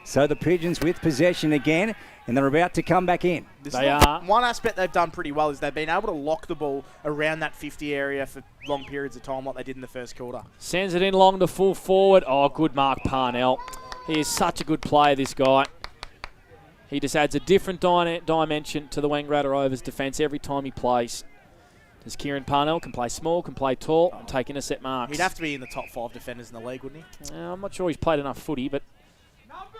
So the Pigeons with possession again. And they're about to come back in. One aspect they've done pretty well is they've been able to lock the ball around that 50 area for long periods of time like they did in the first quarter. Sends it in long to full forward. Oh, good mark, Parnell. He is such a good player, this guy. He just adds a different dimension to the Wangaratta Rovers defence every time he plays. Does Kieran Parnell can play small, can play tall, and take intercept marks. He'd have to be in the top 5 defenders in the league, wouldn't he? I'm not sure he's played enough footy, but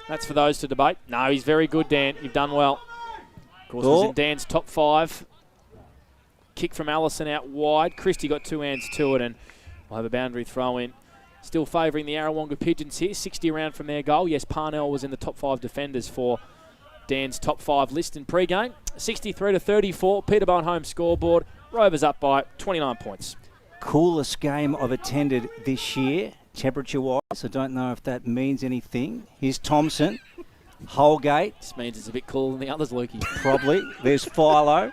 that's for those to debate. No, he's very good, Dan. You've done well. Of course, it was in Dan's top 5. Kick from Allison out wide. Christie got 2 hands to it, and we'll have a boundary throw in. Still favouring the Yarrawonga Pigeons here. 60 around from their goal. Yes, Parnell was in the top 5 defenders for Dan's top 5 list in pre-game. 63-34. Peterborough home scoreboard. Rovers up by 29 points. Coolest game I've attended this year, temperature-wise. I don't know if that means anything. Here's Thompson. Holgate. This means it's a bit cooler than the others, Lukey. Probably. There's Philo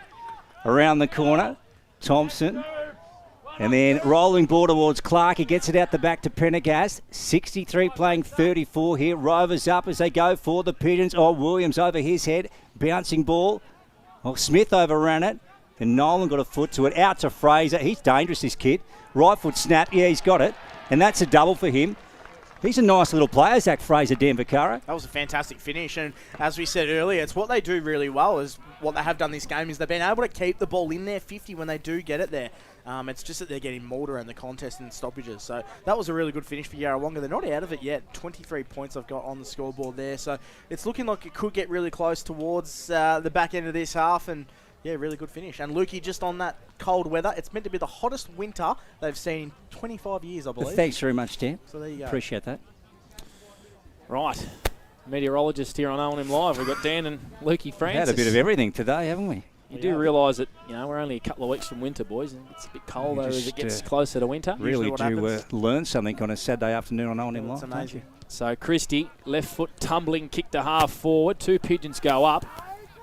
around the corner. Thompson. And then rolling ball towards Clark. He gets it out the back to Prendergast. 63 playing 34 here. Rovers up as they go for the Pigeons. Oh, Williams over his head. Bouncing ball. Oh, Smith overran it. And Nolan got a foot to it. Out to Fraser. He's dangerous, this kid. Right foot snap. Yeah, he's got it. And that's a double for him. He's a nice little player, Zach Fraser, Dan Vaccaro. That was a fantastic finish, and as we said earlier, it's what they do really well. Is what they have done this game is they've been able to keep the ball in their 50 when they do get it there. It's just that they're getting mauled around the contest and stoppages. So that was a really good finish for Yarrawonga. They're not out of it yet. 23 points I've got on the scoreboard there. So it's looking like it could get really close towards the back end of this half, and yeah, really good finish. And Lukey, just on that cold weather, it's meant to be the hottest winter they've seen in 25 years, I believe. Thanks very much, Dan. So there you go. Appreciate that. Right. Meteorologist here on O&M Live. We've got Dan and Lukey Francis. Had a bit of everything today, haven't we? You do realise that, we're only a couple of weeks from winter, boys, and it's a bit colder as it gets closer to winter. Really do learn something on a Saturday afternoon on O&M Live. That's amazing. So Christie, left foot tumbling, kick to half forward. 2 Pigeons go up.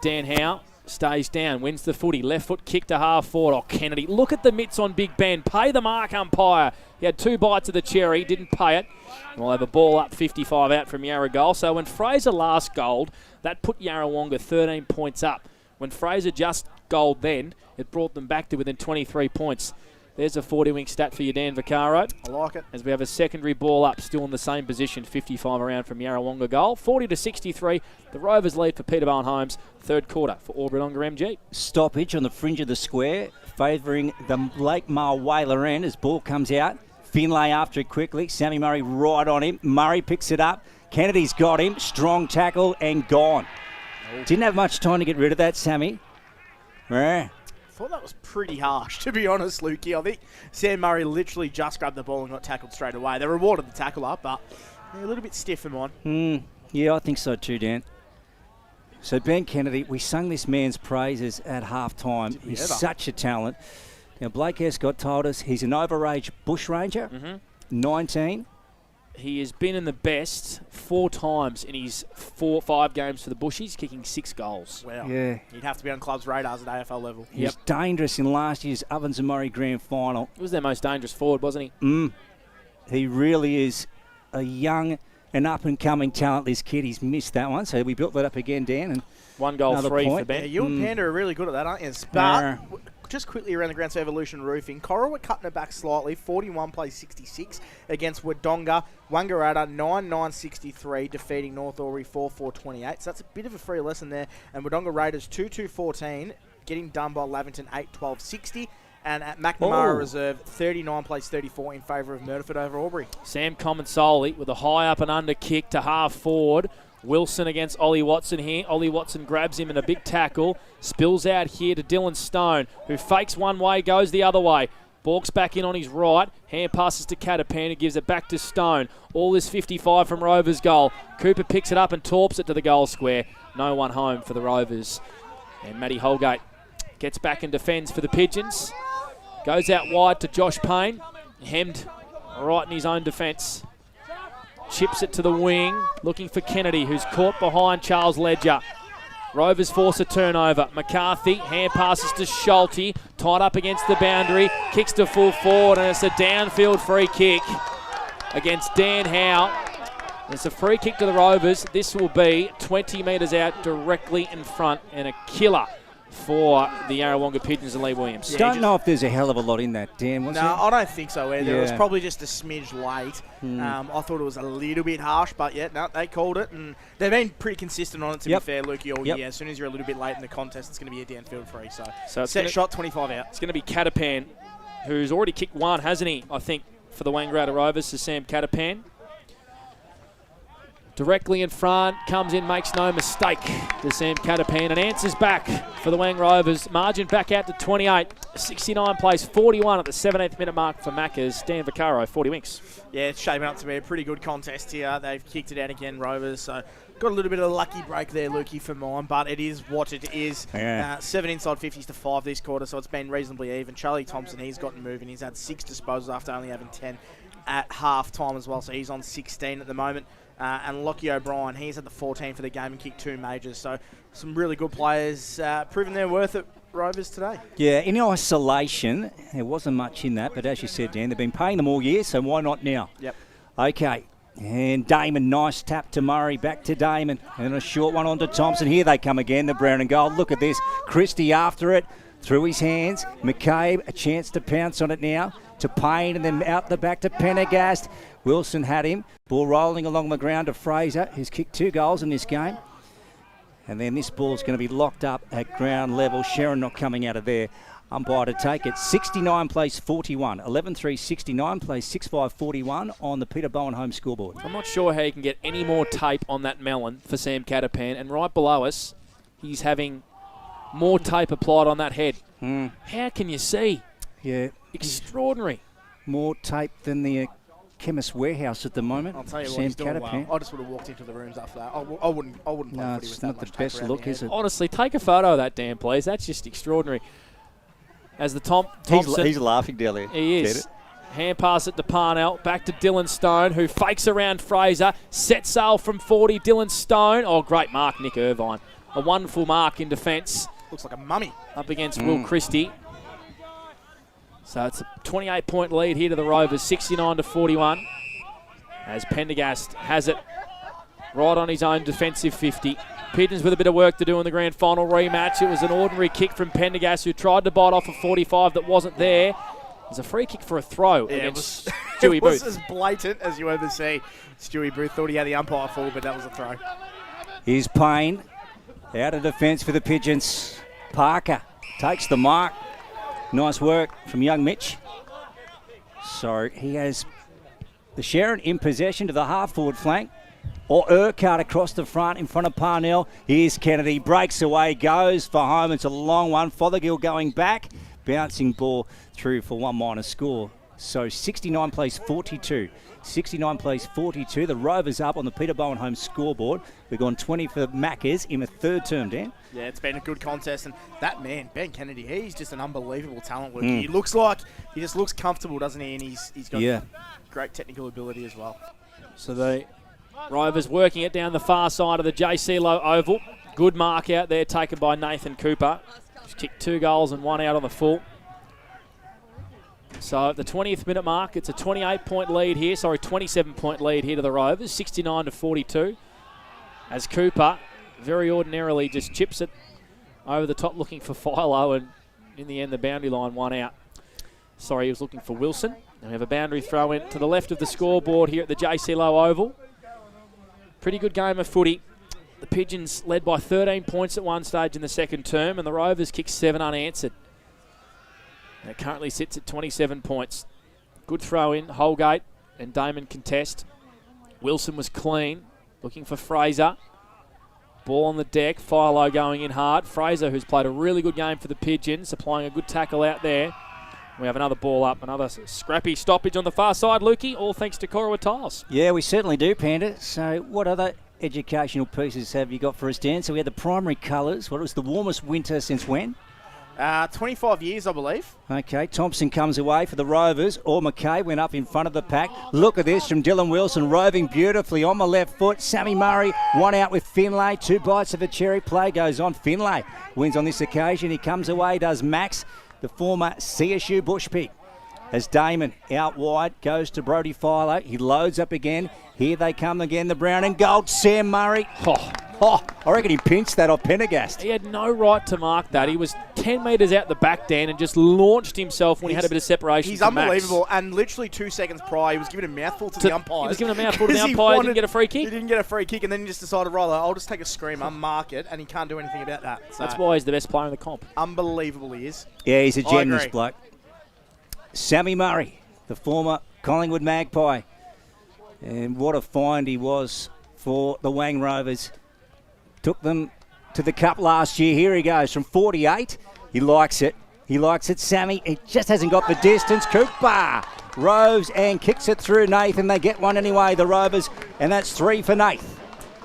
Dan Howe stays down, wins the footy. Left foot kick to half forward. Oh, Kennedy. Look at the mitts on Big Ben. Pay the mark, umpire. He had 2 bites of the cherry, didn't pay it. And we'll have a ball up 55 out from Yarra goal. So when Fraser last goaled, that put Yarrawonga 13 points up. When Fraser just goaled then, it brought them back to within 23 points. There's a 40-wing stat for you, Dan Vaccaro. I like it. As we have a secondary ball up, still in the same position, 55 around from Yarrawonga goal. 40-63, the Rovers lead for Peterborough Homes. Third quarter for Albury MG. Stoppage on the fringe of the square, favouring the Lake Mar Whaler end as ball comes out. Finlay after it quickly. Sammy Murray right on him. Murray picks it up. Kennedy's got him. Strong tackle and gone. Didn't have much time to get rid of that, Sammy. I thought that was pretty harsh, to be honest, Lukey. I think Sam Murray literally just grabbed the ball and got tackled straight away. They rewarded the tackle up, but a little bit stiff in mine. Yeah, I think so too, Dan. So Ben Kennedy, we sung this man's praises at half-time. He's such a talent. Now, Blake Escott told us he's an overage bushranger, 19. He has been in the best 4 times in his 5 games for the Bushies, kicking 6 goals. Wow. Yeah. He'd have to be on club's radars at AFL level. He was dangerous in last year's Ovens and Murray Grand Final. He was their most dangerous forward, wasn't he? He really is a young and up-and-coming talent, this kid. He's missed that one, so we built that up again, Dan. And 1 goal, 3 for Ben. Yeah, you and Panda are really good at that, aren't you? But just quickly around the grounds for Evolution Roofing, Coral were cutting it back slightly. 41 plays 66 against Wodonga. Wangaratta 9-9-63, defeating North Albury 4-4-28. So that's a bit of a free lesson there. And Wodonga Raiders 2-2-14, getting done by Lavington 8-12-60. And at McNamara Reserve, 39 plays 34 in favour of Murderford over Albury. Sam Comensoli with a high up and under kick to half forward. Wilson against Ollie Watson here. Ollie Watson grabs him in a big tackle. Spills out here to Dylan Stone, who fakes one way, goes the other way. Balks back in on his right. Hand passes to Catapan, who gives it back to Stone. All is 55 from Rovers' goal. Cooper picks it up and torps it to the goal square. No one home for the Rovers. And Matty Holgate gets back and defends for the Pigeons. Goes out wide to Josh Payne. Hemmed right in his own defence. Chips it to the wing, looking for Kennedy, who's caught behind Charles Ledger. Rovers force a turnover. McCarthy, hand passes to Schulte, tied up against the boundary, kicks to full forward, and it's a downfield free kick against Dan Howe. It's a free kick to the Rovers. This will be 20 metres out directly in front, and a killer for the Yarrawonga Pigeons and Lee Williams. Yeah, don't know if there's a hell of a lot in that, Dan, was no, there? I don't think so either. Yeah. It was probably just a smidge late. I thought it was a little bit harsh, but yeah, no, they called it. And they've been pretty consistent on it, to be fair, Lukey, all year. As soon as you're a little bit late in the contest, it's going to be a downfield free. So it's set shot, 25 out. It's going to be Catapan, who's already kicked one, hasn't he, I think, for the Wangaratta Rovers, to Sam Catapan. Directly in front, comes in, makes no mistake to Sam Catapan, and answers back for the Wang Rovers. Margin back out to 28. 69 plays 41 at the 17th minute mark for Macca's. Dan Vaccaro, 40 winks. Yeah, it's shaping up to be a pretty good contest here. They've kicked it out again, Rovers. So got a little bit of a lucky break there, Lukey, for mine, but it is what it is. Yeah. 7 inside 50s to 5 this quarter, so it's been reasonably even. Charlie Thompson, he's gotten moving. He's had 6 disposals after only having 10 at half time as well, so he's on 16 at the moment. And Lockie O'Brien, he's at the 14 for the game and kicked 2 majors. So some really good players proving their worth at Rovers today. Yeah, in isolation, there wasn't much in that, but as you said, Dan, they've been paying them all year, so why not now? Yep. Okay, and Damon, nice tap to Murray, back to Damon, and a short one on to Thompson. Here they come again, the brown and gold. Look at this, Christie after it, through his hands. McCabe, a chance to pounce on it now, to Payne, and then out the back to Pendergast. Wilson had him. Ball rolling along the ground to Fraser, who's kicked 2 goals in this game. And then this ball's going to be locked up at ground level. Sharon not coming out of there. Umpire to take it. 69 plays 41. 11-3, 69 plays 6-5, 41 on the Peter Bowen home scoreboard. I'm not sure how you can get any more tape on that melon for Sam Catapan. And right below us, he's having more tape applied on that head. How can you see? Yeah. Extraordinary. More tape than the Chemist Warehouse at the moment. I'll tell you Sam what, he's doing Catapan. well. I just would have walked into the rooms after that. I wouldn't play footy with it's that not much the tape best around look, the is head. it? Honestly, take a photo of that, Dan, please. That's just extraordinary. As the Thompson... He's laughing down there. He is. Hand pass it to Parnell. Back to Dylan Stone, who fakes around Fraser. Set sail from 40. Dylan Stone. Oh, great mark, Nick Irvine. A wonderful mark in defence. Looks like a mummy. Up against Will Christie. So it's a 28-point lead here to the Rovers, 69 to 41. As Pendergast has it right on his own defensive 50. Pigeons with a bit of work to do in the grand final rematch. It was an ordinary kick from Pendergast, who tried to bite off a 45 that wasn't there. There's a free kick for a throw against Stewie Booth. It was as blatant as you ever see. Stewie Booth thought he had the umpire full, but that was a throw. Here's Payne. Out of defence for the Pigeons. Parker takes the mark. Nice work from young Mitch. So he has the Sharon in possession to the half-forward flank. Or Urquhart across the front in front of Parnell. Here's Kennedy. Breaks away, goes for home. It's a long one. Fothergill going back. Bouncing ball through for 1- score. So 69 plays 42. 69 plays 42. The Rovers up on the Peter Bowen home scoreboard. We've gone 20 for Maccas in the 3rd term, Dan. Yeah, it's been a good contest. And that man, Ben Kennedy, he's just an unbelievable talent. He looks like, he just looks comfortable, doesn't he? And he's got great technical ability as well. So the Rovers working it down the far side of the JC Lowe Oval. Good mark out there taken by Nathan Cooper. He's kicked 2 goals and 1 out on the full. So at the 20th minute mark, it's a 28-point lead here. 27-point lead here to the Rovers, 69 to 42. As Cooper very ordinarily just chips it over the top looking for Philo, and in the end the boundary line 1 out. He was looking for Wilson. And we have a boundary throw in to the left of the scoreboard here at the JC Lowe Oval. Pretty good game of footy. The Pigeons led by 13 points at one stage in the 2nd term, and the Rovers kicked 7 unanswered. And it currently sits at 27 points. Good throw in. Holgate and Damon contest. Wilson was clean. Looking for Fraser. Ball on the deck. Philo going in hard. Fraser, who's played a really good game for the Pigeons, applying a good tackle out there. We have another ball up, another scrappy stoppage on the far side, Lukey, all thanks to Corowa Tiles. Yeah, we certainly do, Panda. So what other educational pieces have you got for us, Dan? So we had the primary colours. What was the warmest winter since when? 25 years, I believe. Okay, Thompson comes away for the Rovers. Or McKay went up in front of the pack. Look at this from Dylan Wilson, roving beautifully on the left foot. Sammy Murray, one out with Finlay. 2 bites of a cherry. Play goes on. Finlay wins on this occasion. He comes away, does Max, the former CSU bush pig. As Damon out wide goes to Brody Philo. He loads up again. Here they come again, the brown and gold. Sam Murray. I reckon he pinched that off Pendergast. He had no right to mark that. He was 10 metres out the back, Dan, and just launched himself when he had a bit of separation. He's from unbelievable. Max. And literally 2 seconds prior, he was giving a mouthful to the umpire. He was giving a mouthful to the umpire. He didn't get a free kick. He didn't get a free kick, and then he just decided, right, I'll just take a scream, unmark it, and he can't do anything about that. So that's why he's the best player in the comp. Unbelievable he is. Yeah, he's a gem, this bloke. Sammy Murray, the former Collingwood Magpie. And what a find he was for the Wang Rovers. Took them to the Cup last year. Here he goes from 48. He likes it. He likes it. Sammy, he just hasn't got the distance. Cooper roves and kicks it through Nathan. They get one anyway, the Rovers, and that's 3 for Nathan.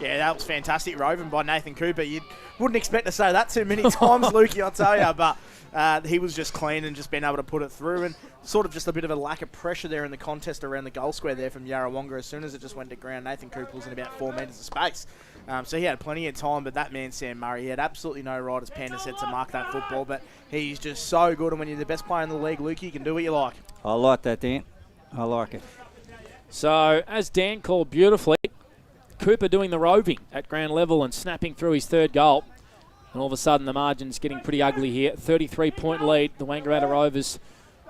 Yeah, that was fantastic roving by Nathan Cooper. You wouldn't expect to say that too many times, Lukey, I'll tell you, but he was just clean and just being able to put it through, and sort of just a bit of a lack of pressure there in the contest around the goal square there from Yarrawonga. As soon as it just went to ground, Nathan Cooper was in about 4 metres of space. So he had plenty of time, but that man, Sam Murray, he had absolutely no right, as Panda said, to mark that football, but he's just so good, and when you're the best player in the league, Lukey, you can do what you like. I like that, Dan. I like it. So, as Dan called beautifully, Cooper doing the roving at ground level and snapping through his 3rd goal. And all of a sudden, the margin's getting pretty ugly here. 33-point lead, the Wangaratta Rovers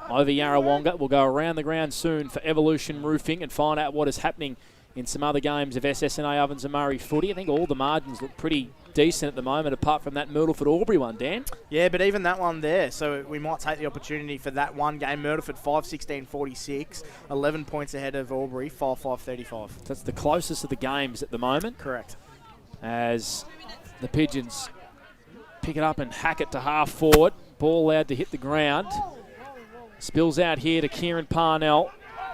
over Yarrawonga. We'll go around the ground soon for Evolution Roofing and find out what is happening in some other games of SS&A Ovens and Murray footy. I think all the margins look pretty decent at the moment, apart from that Myrtleford-Albury one, Dan. Yeah, but even that one there, so we might take the opportunity for that one game. Myrtleford 5-16-46, 11 points ahead of Albury, 5-5-35. That's the closest of the games at the moment. Correct. As the Pigeons pick it up and hack it to half forward. Ball allowed to hit the ground. Spills out here to Kieran Parnell,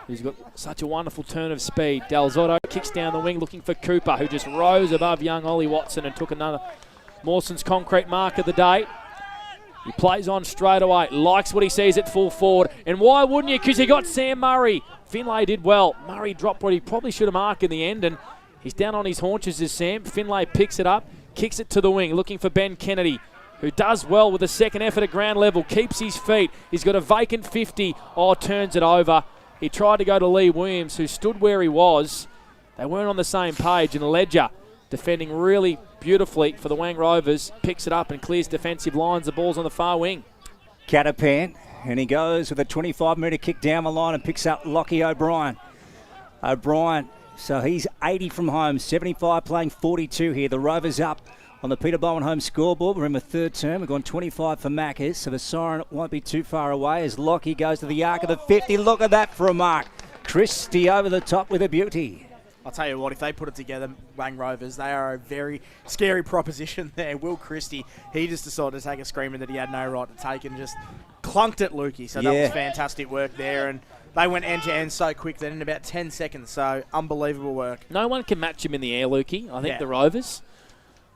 who's got such a wonderful turn of speed. Dalzotto kicks down the wing looking for Cooper, who just rose above young Ollie Watson and took another Mawson's concrete mark of the day. He plays on straight away, likes what he sees at full forward. And why wouldn't you? Because he got Sam Murray. Finlay did well. Murray dropped what he probably should have marked in the end, and he's down on his haunches as Sam. Finlay picks it up, kicks it to the wing, looking for Ben Kennedy, who does well with a second effort at ground level, keeps his feet. He's got a vacant 50. Turns it over. He tried to go to Lee Williams, who stood where he was. They weren't on the same page, and Ledger, defending really beautifully for the Wang Rovers, picks it up and clears defensive lines. The ball's on the far wing. Catapan, and he goes with a 25-metre kick down the line and picks up Lockie O'Brien. So he's 80 from home, 75 playing 42 here. The Rovers up on the Peter Bowen home scoreboard. We're in the 3rd term. We've gone 25 for Maccas, so the siren won't be too far away as Lockie goes to the arc of the 50. Look at that for a mark. Christie over the top with a beauty. I'll tell you what, if they put it together, Wang Rovers, they are a very scary proposition there. Will Christie, he just decided to take a screamer that he had no right to take and just clunked it, Lukey. So that was fantastic work there. And they went end-to-end so quick that in about 10 seconds. So unbelievable work. No one can match him in the air, Lukey. I think the Rovers.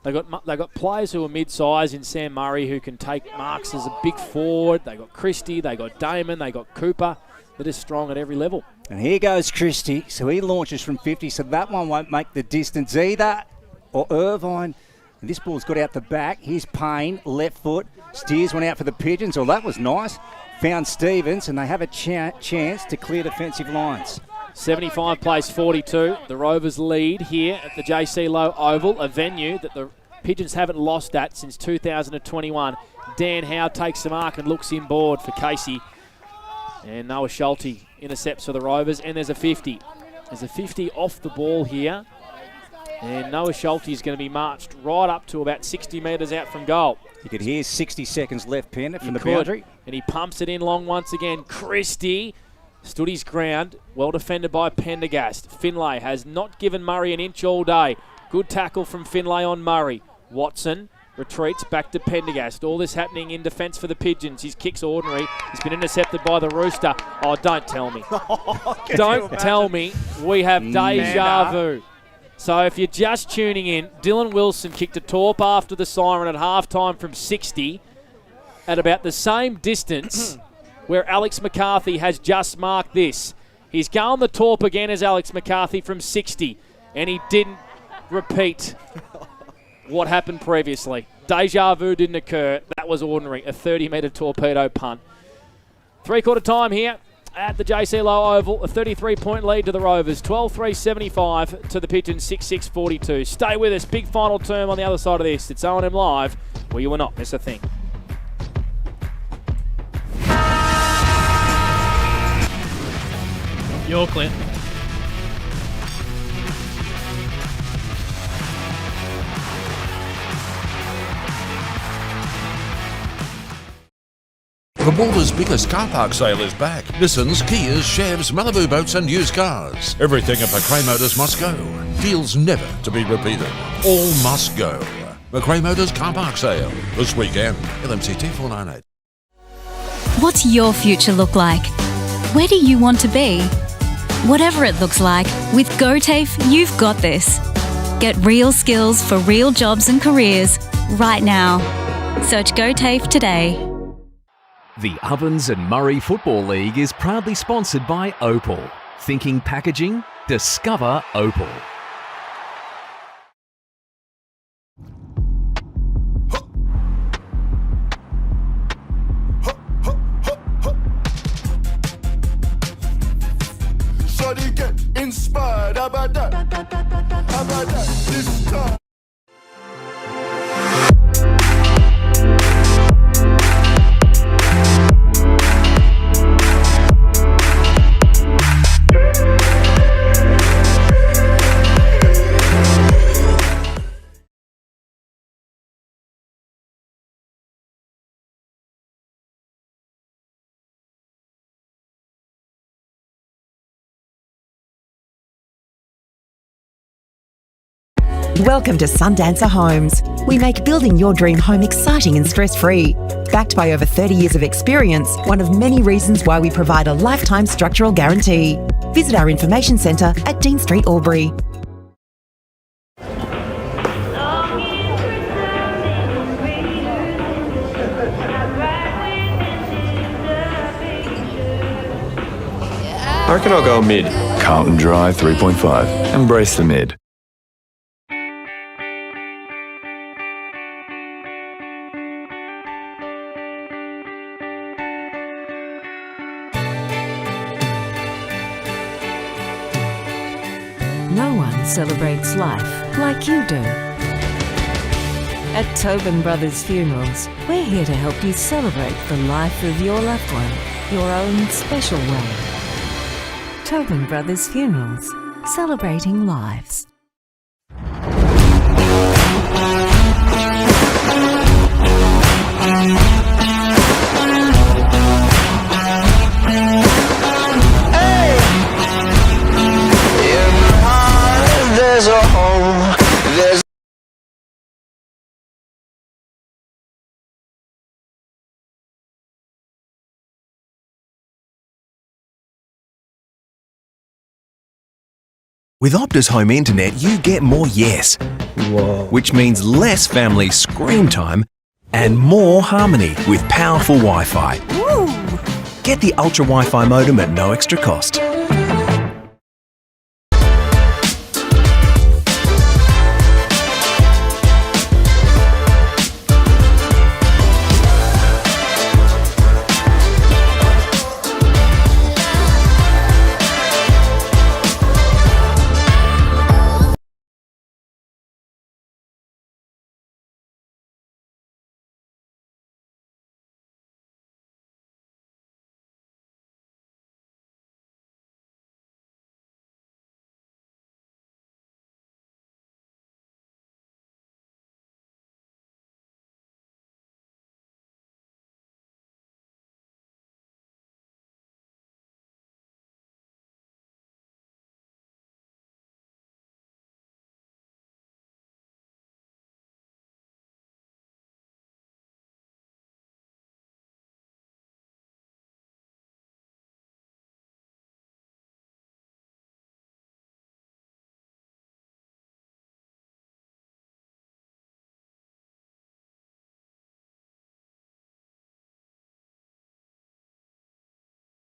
They got players who are mid-size in Sam Murray who can take marks as a big forward. They got Christie, they got Damon, they got Cooper. That is strong at every level. And here goes Christie. So he launches from 50, so that one won't make the distance either. Or Irvine. And this ball's got out the back. Here's Payne, left foot. Steers one out for the Pigeons. Oh, that was nice. Found Stevens, and they have a chance to clear defensive lines. 75 plays 42. The Rovers lead here at the JC Lowe Oval, a venue that the Pigeons haven't lost at since 2021. Dan Howe takes the mark and looks inboard for Casey. And Noah Schulte intercepts for the Rovers, and there's a 50. There's a 50 off the ball here. And Noah Schulte is going to be marched right up to about 60 metres out from goal. You could hear 60 seconds left, Panda, from the boundary. And he pumps it in long once again. Christie stood his ground, well defended by Pendergast. Finlay has not given Murray an inch all day. Good tackle from Finlay on Murray. Watson retreats back to Pendergast. All this happening in defence for the Pigeons. His kick's ordinary. He's been intercepted by the Rooster. Oh, don't tell me. Don't tell me we have deja vu. So if you're just tuning in, Dylan Wilson kicked a torp after the siren at halftime from 60 at about the same distance where Alex McCarthy has just marked this. He's going the torp again as Alex McCarthy from 60, and he didn't repeat what happened previously. Deja vu didn't occur. That was ordinary. A 30-metre torpedo punt. Three-quarter time here at the JC Low Oval. A 33-point lead to the Rovers. 12-3-75 to the Pigeons. 6-6-42. Stay with us. Big final term on the other side of this. It's O&M Live, where you will not miss a thing. You're clear. The Balder's biggest car park sale is back. Nissans, Kias, Chevs, Malibu boats and used cars. Everything at McRae Motors must go. Deals never to be repeated. All must go. McRae Motors car park sale this weekend. LMCT 498. What's your future look like? Where do you want to be? Whatever it looks like, with GoTAFE, you've got this. Get real skills for real jobs and careers right now. Search GoTAFE today. The Ovens and Murray Football League is proudly sponsored by Opal. Thinking packaging? Discover Opal. Shawty get inspired. How about that? How about that? This time. Welcome to Sundancer Homes. We make building your dream home exciting and stress-free. Backed by over 30 years of experience, one of many reasons why we provide a lifetime structural guarantee. Visit our information centre at Dean Street, Albury. I reckon I'll go mid. Carlton Drive 3.5. Embrace the mid. No one celebrates life like you do. At Tobin Brothers Funerals, we're here to help you celebrate the life of your loved one, your own special way. Tobin Brothers Funerals, celebrating lives. There's a home, there's With Optus Home Internet, you get more yes. Whoa. Which means less family screen time and more harmony with powerful Wi-Fi. Woo. Get the Ultra Wi-Fi modem at no extra cost.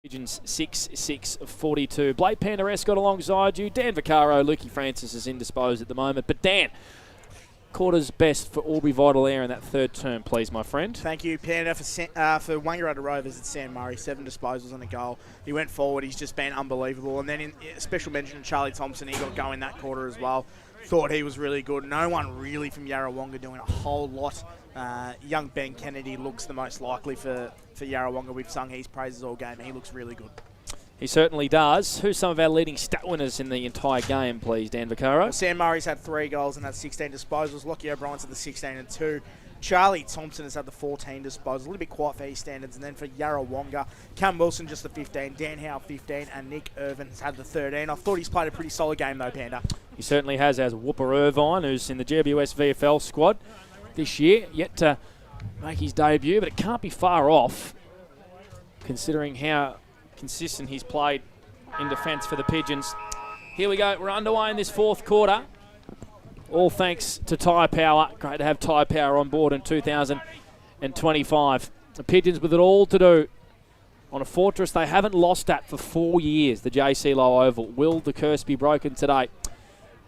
Pigeons 6-6-42. Blake Pandarescott alongside you. Dan Vaccaro, Lukey Francis is indisposed at the moment. But Dan, quarters best for Albury Vital Air in that third term, please, my friend. Thank you, Panda. For Wangaratta Rovers, it's Sam Murray, 7 disposals and a goal. He went forward. He's just been unbelievable. And then in special mention to Charlie Thompson, he got going that quarter as well. Thought he was really good. No one really from Yarrawonga doing a whole lot. Young Ben Kennedy looks the most likely for Yarrawonga. We've sung his praises all game. He looks really good. He certainly does. Who's some of our leading stat winners in the entire game, please, Dan Vaccaro? Well, Sam Murray's had 3 goals and had 16 disposals. Lockie O'Brien's had the 16 and 2. Charlie Thompson has had the 14 disposals. A little bit quiet for his standards. And then for Yarrawonga, Cam Wilson just the 15, Dan Howe 15, and Nick Irvin has had the 13. I thought he's played a pretty solid game though, Panda. He certainly has, as Whooper Irvine, who's in the GWS VFL squad this year, yet to make his debut, but it can't be far off considering how consistent he's played in defence for the Pigeons. Here we go. We're underway in this fourth quarter. All thanks to Tyre Power. Great to have Tyre Power on board in 2025. The Pigeons with it all to do on a fortress they haven't lost at for 4 years, the JC Low Oval. Will the curse be broken today?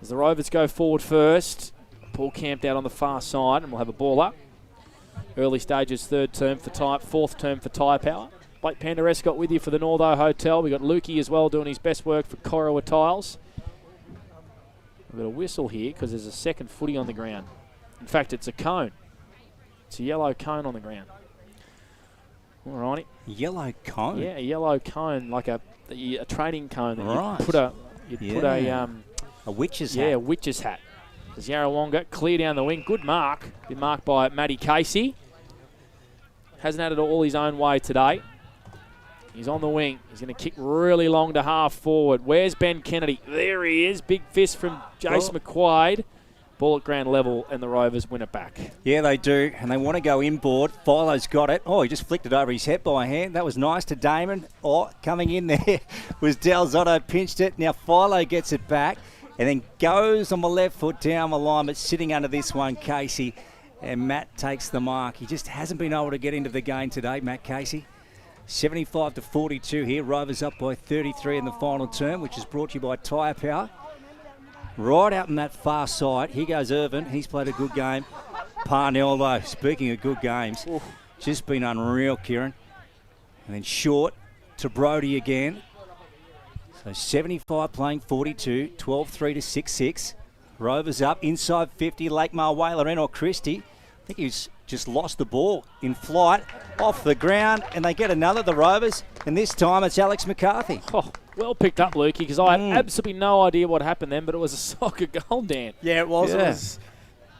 As the Rovers go forward first, Paul camped out on the far side, and we'll have a ball up. Early stages, third term for Tyre, fourth term for Tyre Power. Blake Pandarescott with you for the Northo Hotel. We've got Lukey as well doing his best work for Corowa Tiles. We've got a whistle here because there's a second footy on the ground. In fact, it's a cone. It's a yellow cone on the ground. All righty. Yellow cone? Yeah, a yellow cone, like a training cone that right. you'd put a witch's hat. Yeah, a witch's hat. As Yarrawonga clear down the wing. Good mark. Been marked by Matty Casey. Hasn't had it all his own way today. He's on the wing. He's going to kick really long to half forward. Where's Ben Kennedy? There he is. Big fist from Jace McQuaid. Ball at ground level, and the Rovers win it back. Yeah, they do, and they want to go inboard. Philo's got it. Oh, he just flicked it over his head by hand. That was nice to Damon. Oh, coming in there was Del Zotto, pinched it. Now Philo gets it back and then goes on the left foot down the line, but sitting under this one, Casey. And Matt takes the mark. He just hasn't been able to get into the game today, Matt Casey. 75-42 here. Rovers up by 33 in the final term, which is brought to you by Tyre Power. Right out on that far side, here goes Irvin. He's played a good game. Parnell, though, speaking of good games, just been unreal, Kieran. And then short to Brody again. So 75 playing 42, 12-3 to 6-6. Rovers up inside 50. Lakemar, Whaler, and or Christie. I think he's just lost the ball in flight off the ground, and they get another, the Rovers, and this time it's Alex McCarthy. Oh, well picked up, Lukey, because I had absolutely no idea what happened then, but it was a soccer goal, Dan. Yeah, it was. Yeah. It was.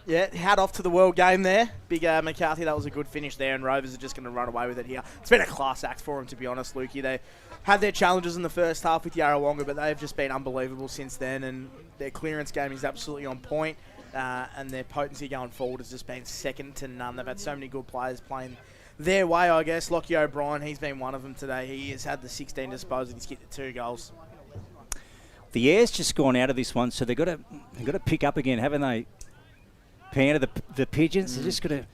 Yeah, hat off to the world game there. Big McCarthy, that was a good finish there, and Rovers are just going to run away with it here. It's been a class act for them, to be honest, Lukey. They had their challenges in the first half with Yarrawonga, but they've just been unbelievable since then, and their clearance game is absolutely on point, and their potency going forward has just been second to none. They've had so many good players playing their way, I guess. Lockie O'Brien, he's been one of them today. He has had the 16 disposals. He's kicked the 2 goals. The air's just gone out of this one, so they've got to pick up again, haven't they? Panda, the Pigeons, they're just got to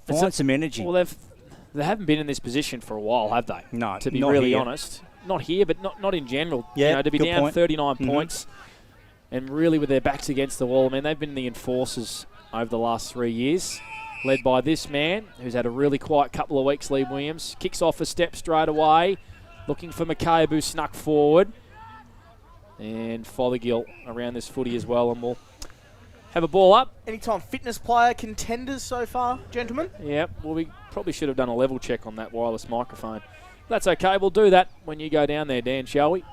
find some energy. Well, they haven't been in this position for a while, have they? No, to be really honest. Not here, but not in general. Yeah, to be down point. 39 points and really with their backs against the wall. I mean, they've been the enforcers over the last 3 years, led by this man who's had a really quiet couple of weeks, Lee Williams. Kicks off a step straight away, looking for McCabe, who snuck forward. And Fothergill around this footy as well, and we'll have a ball up. Anytime fitness player contenders so far, gentlemen? Yep, well, we probably should have done a level check on that wireless microphone. That's okay, we'll do that when you go down there, Dan, shall we?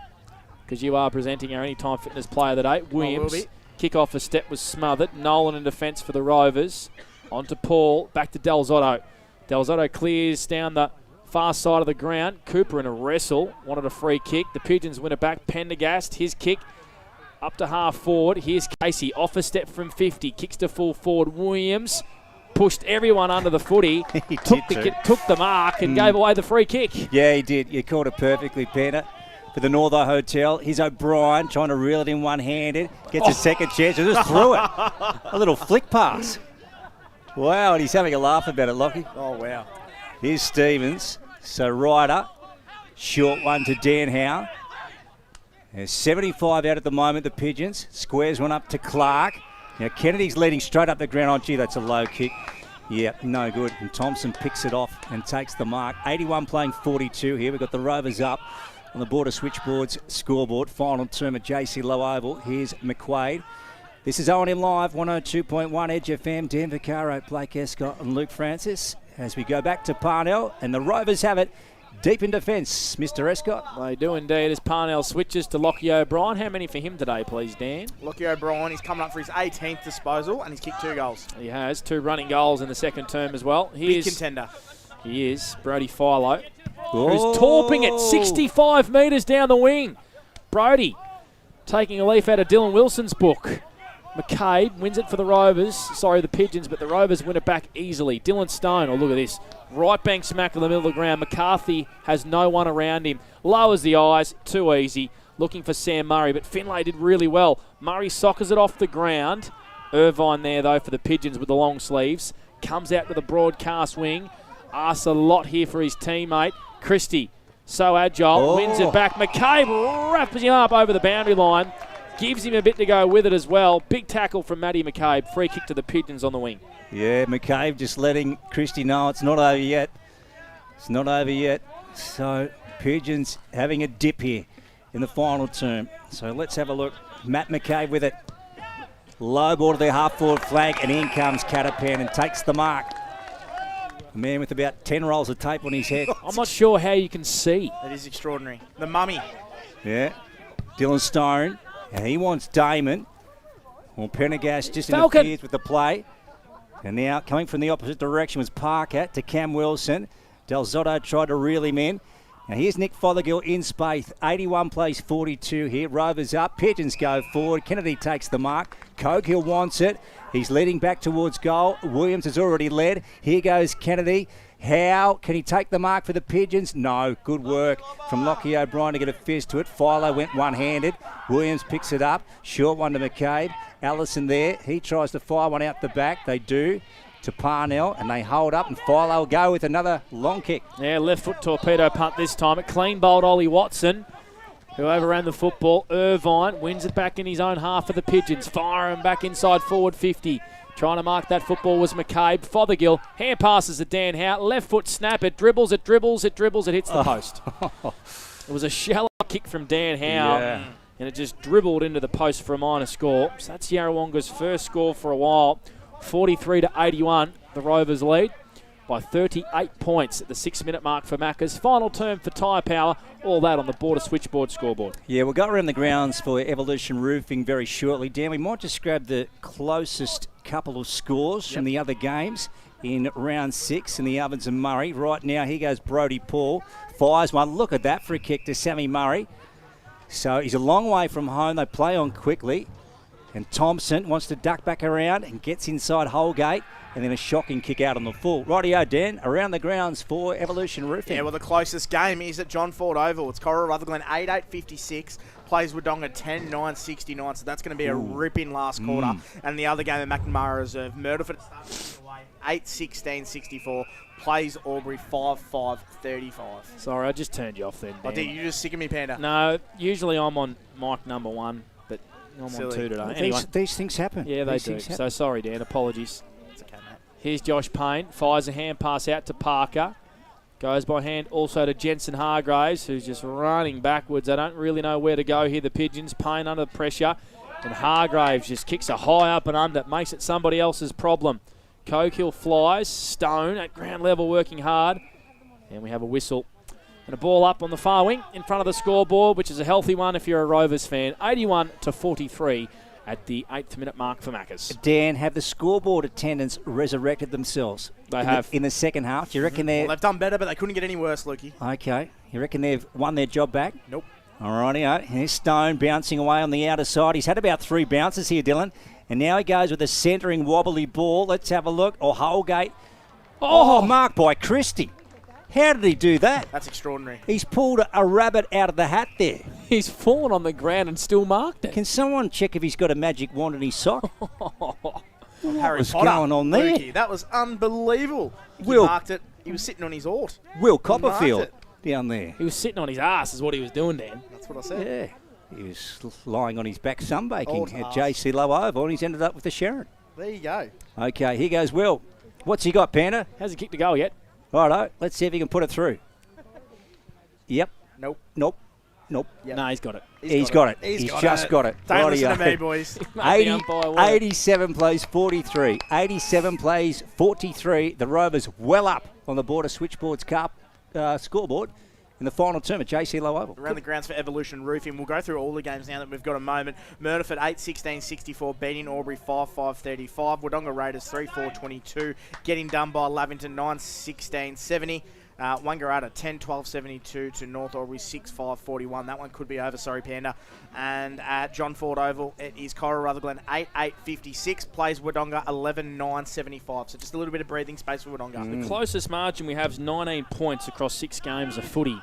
Because you are presenting our Anytime Fitness Player of the Day. Williams, kick off a step was smothered. Nolan in defence for the Rovers. On to Paul, back to Del Zotto. Del Zotto clears down the far side of the ground. Cooper in a wrestle, wanted a free kick. The Pigeons win it back. Pendergast, his kick up to half forward. Here's Casey, off a step from 50, kicks to full forward. Williams pushed everyone under the footy, took the mark and gave away the free kick. Yeah, he did. You called it perfectly, Peter. For the Northo Hotel, here's O'Brien trying to reel it in one-handed. Gets a second chance and just threw it. A little flick pass. Wow, and he's having a laugh about it, Lockie. Oh, wow. Here's Stevens. So Ryder Short one to Dan Howe. There's 75 out at the moment, the Pigeons. Squares one up to Clark. Now Kennedy's leading straight up the ground. Oh, gee, that's a low kick. Yep, no good. And Thompson picks it off and takes the mark. 81 playing 42 here. We've got the Rovers up on the Border Switchboards scoreboard. Final term at JC Low Oval. Here's McQuaid. This is O&M Live, 102.1 Edge FM. Dan Vaccaro, Blake Escott and Luke Francis. As we go back to Parnell, and the Rovers have it deep in defence. Mr. Escott. They do indeed as Parnell switches to Lockie O'Brien. How many for him today, please, Dan? Lockie O'Brien, he's coming up for his 18th disposal and he's kicked 2 goals. He has 2 running goals in the second term as well. Big contender. He is. Brody Philo, who's torping it 65 metres down the wing. Brody taking a leaf out of Dylan Wilson's book. McCabe wins it for the Rovers. Sorry, the Pigeons, but the Rovers win it back easily. Dylan Stone, oh, look at this. Right bang smack in the middle of the ground. McCarthy has no one around him. Lowers the eyes, too easy. Looking for Sam Murray, but Finlay did really well. Murray soccers it off the ground. Irvine there, though, for the Pigeons with the long sleeves. Comes out to the broadcast wing. Asks a lot here for his teammate. Christie, so agile, wins it back. McCabe wraps him up over the boundary line. Gives him a bit to go with it as well. Big tackle from Matty McCabe. Free kick to the Pigeons on the wing. Yeah, McCabe just letting Christie know it's not over yet. It's not over yet. So Pigeons having a dip here in the final term. So let's have a look. Matt McCabe with it. Low ball to the half-forward flank, and in comes Catapan and takes the mark. A man with about 10 rolls of tape on his head. I'm not sure how you can see. That is extraordinary. The mummy. Yeah. Dylan Stone. And he wants Damon. Well, Pendergast just Falcon interferes with the play. And now coming from the opposite direction was Parker to Cam Wilson. Del Zotto tried to reel him in. Now here's Nick Fothergill in space. 81 plays 42 here. Rovers up. Pigeons go forward. Kennedy takes the mark. Cogill wants it. He's leading back towards goal. Williams has already led. Here goes Kennedy. How can he take the mark for the Pigeons? No. Good work from Lockie O'Brien to get a fist to it. Philo went one-handed. Williams picks it up. Short one to McCabe. Allison there. He tries to fire one out the back. They do to Parnell, and they hold up, and Philo will go with another long kick. Yeah, left foot torpedo punt this time. A clean bowled Ollie Watson, who overran the football. Irvine wins it back in his own half for the Pigeons. Firing back inside forward 50. Trying to mark that football was McCabe. Fothergill, hand passes to Dan Howe. Left foot snap, it dribbles, it dribbles, it dribbles, it hits the post. It was a shallow kick from Dan Howe, and it just dribbled into the post for a minor score. So that's Yarrawonga's first score for a while. 43 to 81, the Rovers lead by 38 points at the 6-minute mark for Macca's. Final term for Tyre Power. All that on the Border Switchboard scoreboard. Yeah, we'll go around the grounds for Evolution Roofing very shortly. Dan, we might just grab the closest couple of scores from the other games in round 6 in the Ovens and Murray. Right now, here goes Brody Paul. Fires one. Look at that free kick to Sammy Murray. So he's a long way from home. They play on quickly. And Thompson wants to duck back around and gets inside Holgate. And then a shocking kick out on the full. Rightio, Dan, around the grounds for Evolution Roofing. Yeah, well, the closest game is at John Ford Oval. It's Coral Rutherglen 8-8-56. Plays Wodonga 10-9-69. So that's going to be a ripping last quarter. And the other game at McNamara Reserve, Murderford starts away 8-16-64. Plays Albury 5-5-35. Sorry, I just turned you off then, Dan. Oh, did you just sick of me, Panda? No, usually I'm on mic number 1, but I'm on 2 today. Well, anyway, these things happen. Yeah, they do. So sorry, Dan. Apologies. Here's Josh Payne. Fires a hand pass out to Parker. Goes by hand also to Jensen Hargraves, who's just running backwards. I don't really know where to go here. The Pigeons. Payne under the pressure. And Hargraves just kicks a high up and under. Makes it somebody else's problem. Cogill flies. Stone at ground level working hard. And we have a whistle. And a ball up on the far wing in front of the scoreboard, which is a healthy one if you're a Rovers fan. 81-43. At the 8th minute mark for Macca's. Dan, have the scoreboard attendants resurrected themselves? They have. In the second half? Do you reckon Well, they've done better, but they couldn't get any worse, Lukey. Okay. You reckon they've won their job back? Nope. Alrighty. Here's Stone bouncing away on the outer side. He's had about 3 bounces here, Dylan. And now he goes with a centering wobbly ball. Let's have a look. Or Holgate. Oh, marked by Christie. How did he do that? That's extraordinary. He's pulled a rabbit out of the hat there. He's fallen on the ground and still marked it. Can someone check if he's got a magic wand in his sock? Harry What's Potter, going on there? Lukey, that was unbelievable. He Will- marked it. He was sitting on his ort. Will Copperfield. down there. He was sitting on his ass is what he was doing, Dan. That's what I said. Yeah. He was lying on his back sunbaking at ass. JC Low Oval, and he's ended up with the Sharon. There you go. Okay, here goes Will. What's he got, Panda? Hasn't kicked a goal yet. Righto, let's see if he can put it through. Yep. Nope. Yep. No, he's got it. He's got it. He's just got it. Don't listen to me, boys. 87 plays 43. 87 plays 43. The Rovers well up on the Border Switchboards Cup scoreboard in the final term at JC Low Oval. Around the grounds for Evolution Roofing. We'll go through all the games now that we've got a moment. Murdoch at 8-16-64, beating Albury 5-5-35. Wodonga Raiders 3-4-22, getting done by Lavington 9-16-70. Wangaratta 10-12-72 to North Albury 6-5-41. That one could be over, sorry, Panda. And at John Ford Oval, it is Cora Rutherglen 8-8-56, plays Wodonga 11-9-75. So just a little bit of breathing space for Wodonga. The closest margin we have is 19 points across 6 games of footy.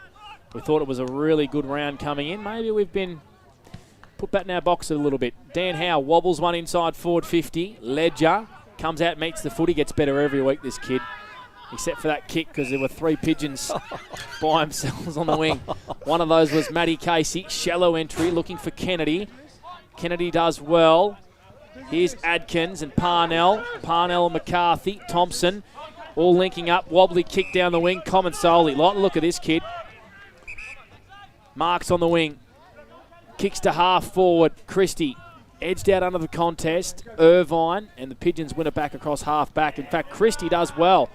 We thought it was a really good round coming in. Maybe we've been put back in our box a little bit. Dan Howe wobbles one inside forward 50. Ledger comes out, meets the footy, gets better every week, this kid. Except for that kick, because there were 3 Pigeons by themselves on the wing. One of those was Matty Casey. Shallow entry, looking for Kennedy. Kennedy does well. Here's Adkins and Parnell. Parnell and McCarthy. Thompson all linking up. Wobbly kick down the wing. Common Solly. Like the look of this kid. Marks on the wing. Kicks to half forward. Christie edged out under the contest. Irvine and the Pigeons win it back across half back. In fact, Christie does well.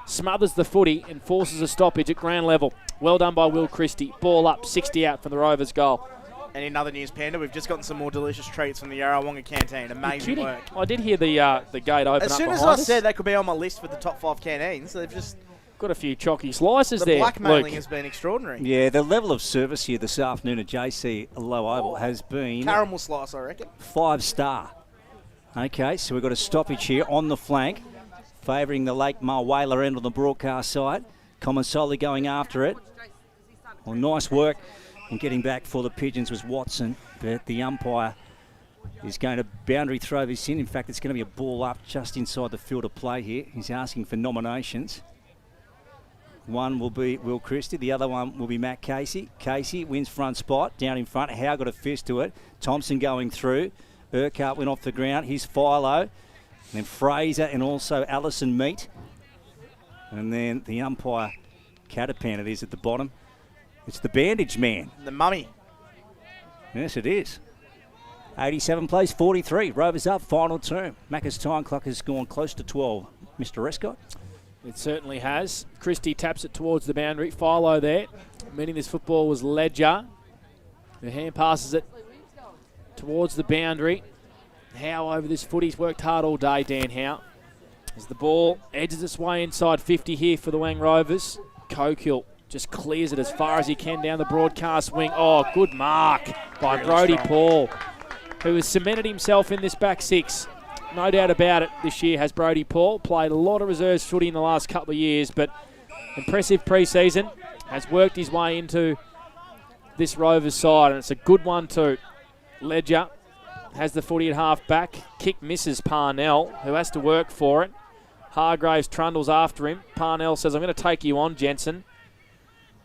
Smothers the footy and forces a stoppage at ground level. Well done by Will Christie. Ball up, 60 out from the Rovers' goal. And in other news, Panda, we've just gotten some more delicious treats from the Yarrawonga canteen. Amazing work. I did hear the gate open up. As soon as I said they could be on my list for the top 5 canteens, they've just got a few chalky slices the there. Blackmailing Luke has been extraordinary. Yeah, the level of service here this afternoon at JC Low Oval has been caramel slice, I reckon. 5-star. Okay, so we've got a stoppage here on the flank, favouring the Lake Marwhaler end on the broadcast side. Comensoli going after it. Well, nice work. And getting back for the Pigeons was Watson, but the umpire is going to boundary throw this in. In fact, it's going to be a ball up just inside the field of play here. He's asking for nominations. One will be Will Christie. The other one will be Matt Casey. Casey wins front spot, down in front. Howe got a fist to it. Thompson going through. Urquhart went off the ground. Here's Philo. And then Fraser and also Allison meet. And then the umpire, Catapan it is at the bottom. It's the bandage man. The mummy. Yes, it is. 87 plays 43. Rovers up, final term. Macca's time clock has gone close to 12. Mr. Rescott? It certainly has. Christie taps it towards the boundary. Philo there. Meaning this football was Ledger. The hand passes it towards the boundary. Howe over this foot. He's worked hard all day, Dan Howe. As the ball edges its way inside 50 here for the Wang Rovers. Cokill just clears it as far as he can down the broadcast wing. Oh, good mark by Brodie Paul, who has cemented himself in this back six. No doubt about it, this year has Brodie Paul. Played a lot of reserves footy in the last couple of years, but impressive pre-season. Has worked his way into this Rovers side, and it's a good one too. Ledger has the footy at half back. Kick misses Parnell, who has to work for it. Hargraves trundles after him. Parnell says, I'm going to take you on, Jensen.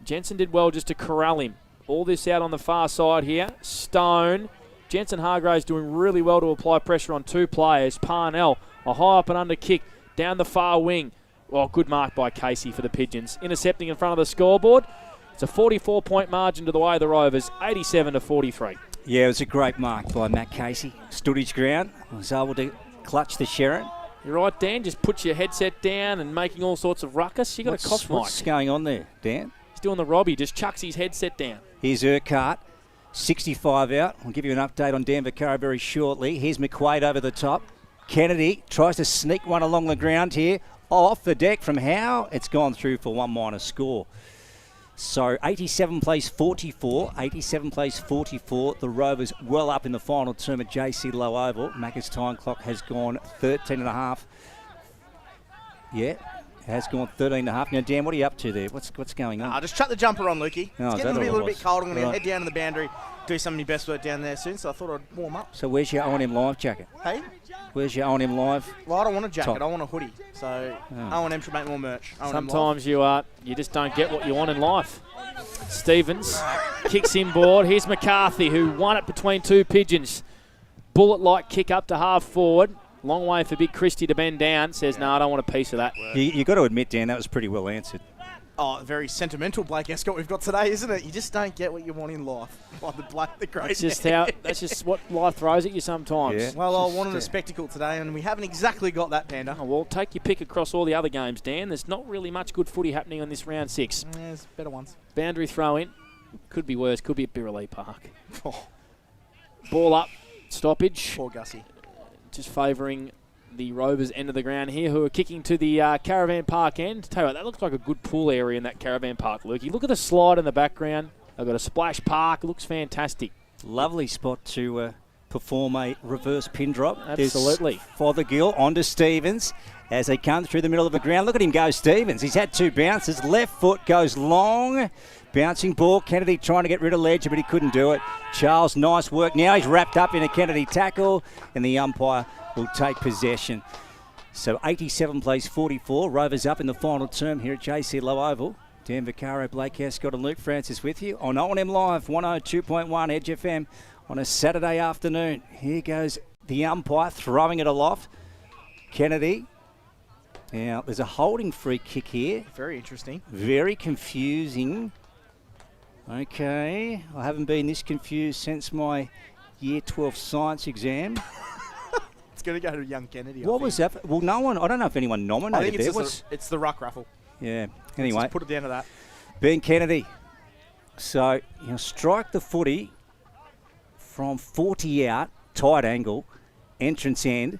Jensen did well just to corral him. All this out on the far side here. Stone. Jensen Hargraves doing really well to apply pressure on 2 players. Parnell, a high up and under kick down the far wing. Well, good mark by Casey for the Pigeons. Intercepting in front of the scoreboard. It's a 44-point margin to the way of the Rovers, 87-43. Yeah, it was a great mark by Matt Casey. Stood his ground. Was able to clutch the Sharon. You're right, Dan. Just put your headset down and making all sorts of ruckus. You got a cough mic. What's going on there, Dan? He's doing the Robbie. Just chucks his headset down. Here's Urquhart, 65 out. I'll give you an update on Dan Vaccaro very shortly. Here's McQuaid over the top. Kennedy tries to sneak one along the ground here. Off the deck from Howe. It's gone through for 1 minus score. So 87 plays 44. 87 plays 44. The Rovers well up in the final term at JC Low Oval. Macca's time clock has gone 13 and a half. Yeah. has gone 13.5. Now, Dan, what are you up to there? What's going on? Just chuck the jumper on, Lukey. Oh, It's is getting that to be a all little it bit was? cold. I'm going to Right. head down to the boundary, do some of my best work down there soon, so I thought I'd warm up. So where's your O&M Live jacket? Hey? Where's your O&M Live? Well, I don't want a jacket. Top. I want a hoodie. So O&M should make more merch. O&M Sometimes you just don't get what you want in life. Stevens kicks inboard. Here's McCarthy, who won it between two Pigeons. Bullet-like kick up to half forward. Long way for Big Christie to bend down. Says, no, I don't want a piece of that. You got to admit, Dan, that was pretty well answered. Oh, very sentimental Blake Escott we've got today, isn't it? You just don't get what you want in life. Like the great. That's just what life throws at you sometimes. Yeah. Well, I wanted a spectacle today, and we haven't exactly got that, Panda. Oh, well, take your pick across all the other games, Dan. There's not really much good footy happening on this round 6. There's better ones. Boundary throw in. Could be worse. Could be at Birrelea Park. Ball up. Stoppage. Poor Gussie. Just favouring the Rovers end of the ground here, who are kicking to the Caravan Park end. Tell you what, that looks like a good pool area in that Caravan Park, Lukey. Look at the slide in the background. They've got a splash park. It looks fantastic. Lovely spot to perform a reverse pin drop. Absolutely. There's Fothergill onto Stevens as they come through the middle of the ground. Look at him go, Stevens. He's had 2 bounces. Left foot goes long. Bouncing ball. Kennedy trying to get rid of Ledger, but he couldn't do it. Charles, nice work. Now he's wrapped up in a Kennedy tackle, and the umpire will take possession. So 87 plays 44. Rovers up in the final term here at JC Low Oval. Dan Vaccaro, Blake Escott and Luke Francis with you on O&M Live 102.1 Edge FM on a Saturday afternoon. Here goes the umpire throwing it aloft. Kennedy. Now, there's a holding free kick here. Very interesting. Very confusing. Okay. I haven't been this confused since my Year 12 science exam. It's going to go to young Kennedy. What was that? Well, no one. I don't know if anyone nominated. I think it's the ruck raffle. Yeah. Anyway, Let's put it down to that. Ben Kennedy. So strike the footy from 40 out, tight angle, entrance end,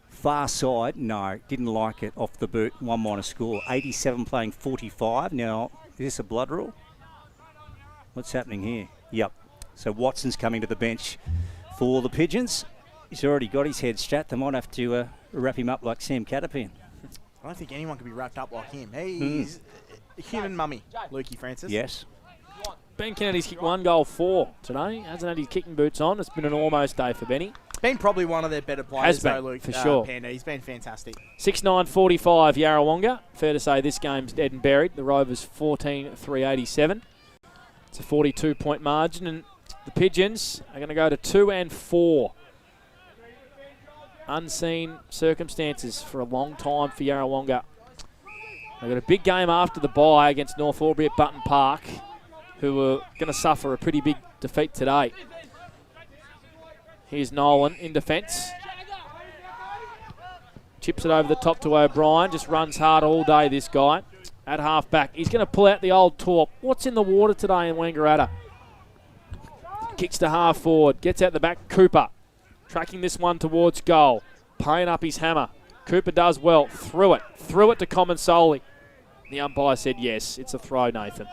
far side. No, didn't like it off the boot. 1- score. 87 playing 45. Now, is this a blood rule? What's happening here? Yep. So Watson's coming to the bench for the Pigeons. He's already got his head strapped. They might have to wrap him up like Sam Catapan. I don't think anyone could be wrapped up like him. He's a human mummy, Lukey Francis. Yes. Ben Kennedy's kicked 1 goal 4 today. Hasn't had his kicking boots on. It's been an almost day for Benny. Been probably one of their better players, Has been, though, Luke. for sure. Panda. He's been fantastic. 6-9-45 Yarrawonga. Fair to say this game's dead and buried. The Rovers 14-3-87. It's a 42-point margin, and the Pigeons are going to go to 2-4. Unseen circumstances for a long time for Yarrawonga. They've got a big game after the bye against North Albury at Button Park, who are going to suffer a pretty big defeat today. Here's Nolan in defence. Chips it over the top to O'Brien. Just runs hard all day, this guy. At half-back. He's going to pull out the old torp. What's in the water today in Wangaratta? Kicks to half-forward. Gets out the back. Cooper. Tracking this one towards goal. Paying up his hammer. Cooper does well. Threw it. Threw it to Common Solely. The umpire said yes. It's a throw, Nathan.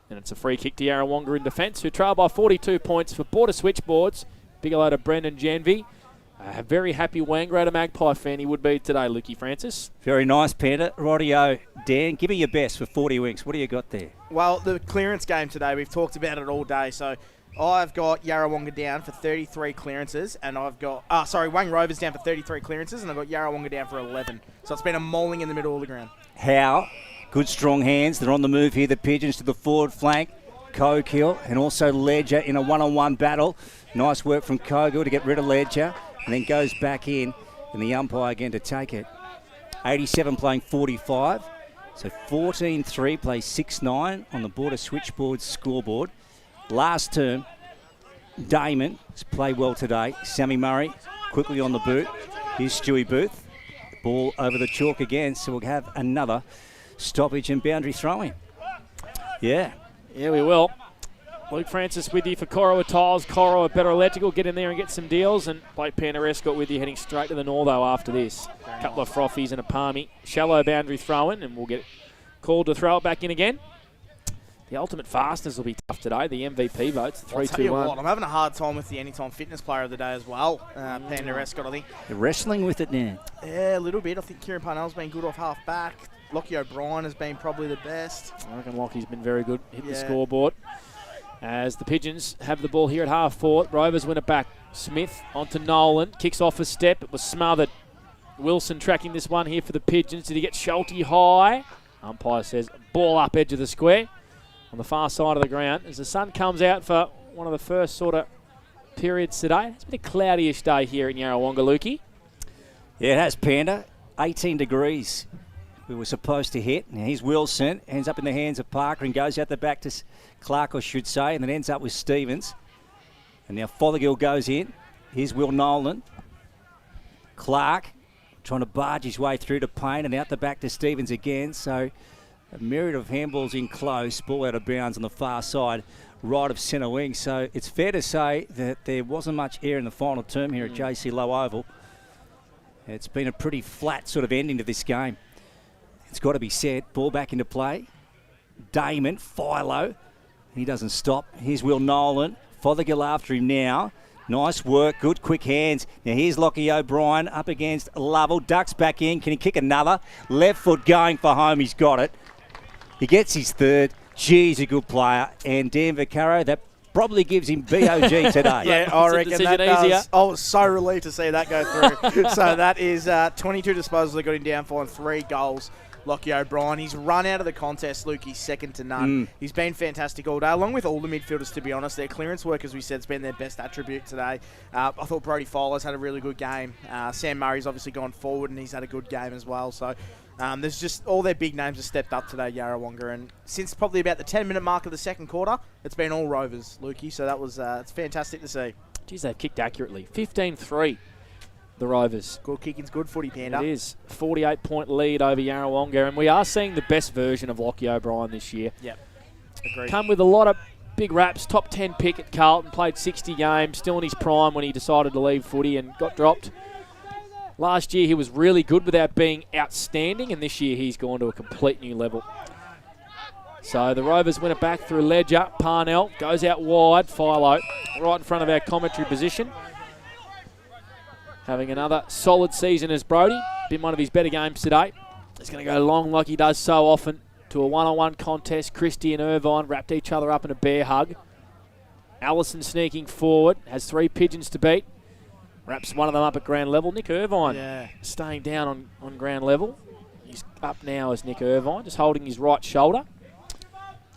And it's a free kick to Yarrawonga in defence, who trail by 42 points for Border Switchboards. Big hello to Brendan Janvey. A very happy Wangaratta Magpie fan he would be today, Lukey Francis. Very nice, Panda. Rightio. Dan, give me your best for 40 winks. What do you got there? Well, the clearance game today, we've talked about it all day. So I've got Yarrawonga down for 33 clearances, and I've got, Wang Rovers down for 33 clearances, and I've got Yarrawonga down for 11. So it's been a mauling in the middle of the ground. Howe, good strong hands. They're on the move here. The Pigeons to the forward flank. Cogill and also Ledger in a one-on-one battle. Nice work from Cogill to get rid of Ledger, and then goes back in, and the umpire again to take it. 87 playing 45. So 14-3 plays 6-9 on the Border Switchboard scoreboard. Last term, Damon has played well today. Sammy Murray quickly on the boot. Here's Stewie Booth. Ball over the chalk again, so we'll have another stoppage and boundary throw-in. Yeah. Yeah, we will. Luke Francis with you for Corowa Tiles. Corowa Better Electrical. Get in there and get some deals. And Blake Panterescott with you heading straight to the Northo after this. A couple of frothies and a palmy. Shallow boundary throw-in, and we'll get called to throw it back in again. The ultimate fastness will be tough today. The MVP votes, 3-2-1. I'm having a hard time with the Anytime Fitness Player of the Day as well. Panterescott, I think. They're wrestling with it now. Yeah, a little bit. I think Kieran Parnell's been good off half back. Lockie O'Brien has been probably the best. I reckon Lockie's been very good. Hit the scoreboard. As the Pigeons have the ball here at half forward. Rovers win it back. Smith onto Nolan. Kicks off a step. It was smothered. Wilson tracking this one here for the Pigeons. Did he get Schulte high? Umpire says ball up edge of the square on the far side of the ground. As the sun comes out for one of the first sort of periods today. It's been a cloudy-ish day here in Yarrawonga, Lukey. Yeah, it has, Panda. 18 degrees we were supposed to hit. Now here's Wilson. Ends up in the hands of Parker and goes out the back to Clark, I should say, and then ends up with Stevens. And now Fothergill goes in. Here's Will Nolan. Clark trying to barge his way through to Payne and out the back to Stevens again. So a myriad of handballs in close. Ball out of bounds on the far side, right of centre wing. So it's fair to say that there wasn't much air in the final term here at JC Low Oval. It's been a pretty flat sort of ending to this game. It's got to be said. Ball back into play. Damon, Philo. He doesn't stop. Here's Will Nolan. Fothergill after him now. Nice work. Good quick hands. Now here's Lockie O'Brien up against Lovell. Ducks back in. Can he kick another? Left foot going for home. He's got it. He gets his third. Geez, a good player. And Dan Vaccaro, that probably gives him BOG today. Yeah, I reckon that does. I was so relieved to see that go through. So that is 22 disposals that got him down for 3 goals. Lockie O'Brien. He's run out of the contest, Luke. He's second to none. He's been fantastic all day, along with all the midfielders, to be honest. Their clearance work, as we said, has been their best attribute today. I thought Brody Fowler's had a really good game. Sam Murray's obviously gone forward, and he's had a good game as well. So there's just all their big names have stepped up today, Yarrawonga. And since probably about the 10-minute mark of the second quarter, it's been all Rovers, Lukey. So that was it's fantastic to see. Geez, they've kicked accurately. 15-3. The Rovers. Good kicking's good footy, Panda. It is. 48-point lead over Yarrawonga, and we are seeing the best version of Lockie O'Brien this year. Yep. Agreed. Come with a lot of big raps. Top 10 pick at Carlton. Played 60 games. Still in his prime when he decided to leave footy and got dropped. Last year he was really good without being outstanding, and this year he's gone to a complete new level. So the Rovers win it back through Ledger. Parnell goes out wide. Philo right in front of our commentary position. Having another solid season as Brody. Been one of his better games today. He's going to go long like he does so often to a one-on-one contest. Christie and Irvine wrapped each other up in a bear hug. Allison sneaking forward. Has 3 Pigeons to beat. Wraps one of them up at ground level. Nick Irvine staying down on ground level. He's up now as Nick Irvine, just holding his right shoulder.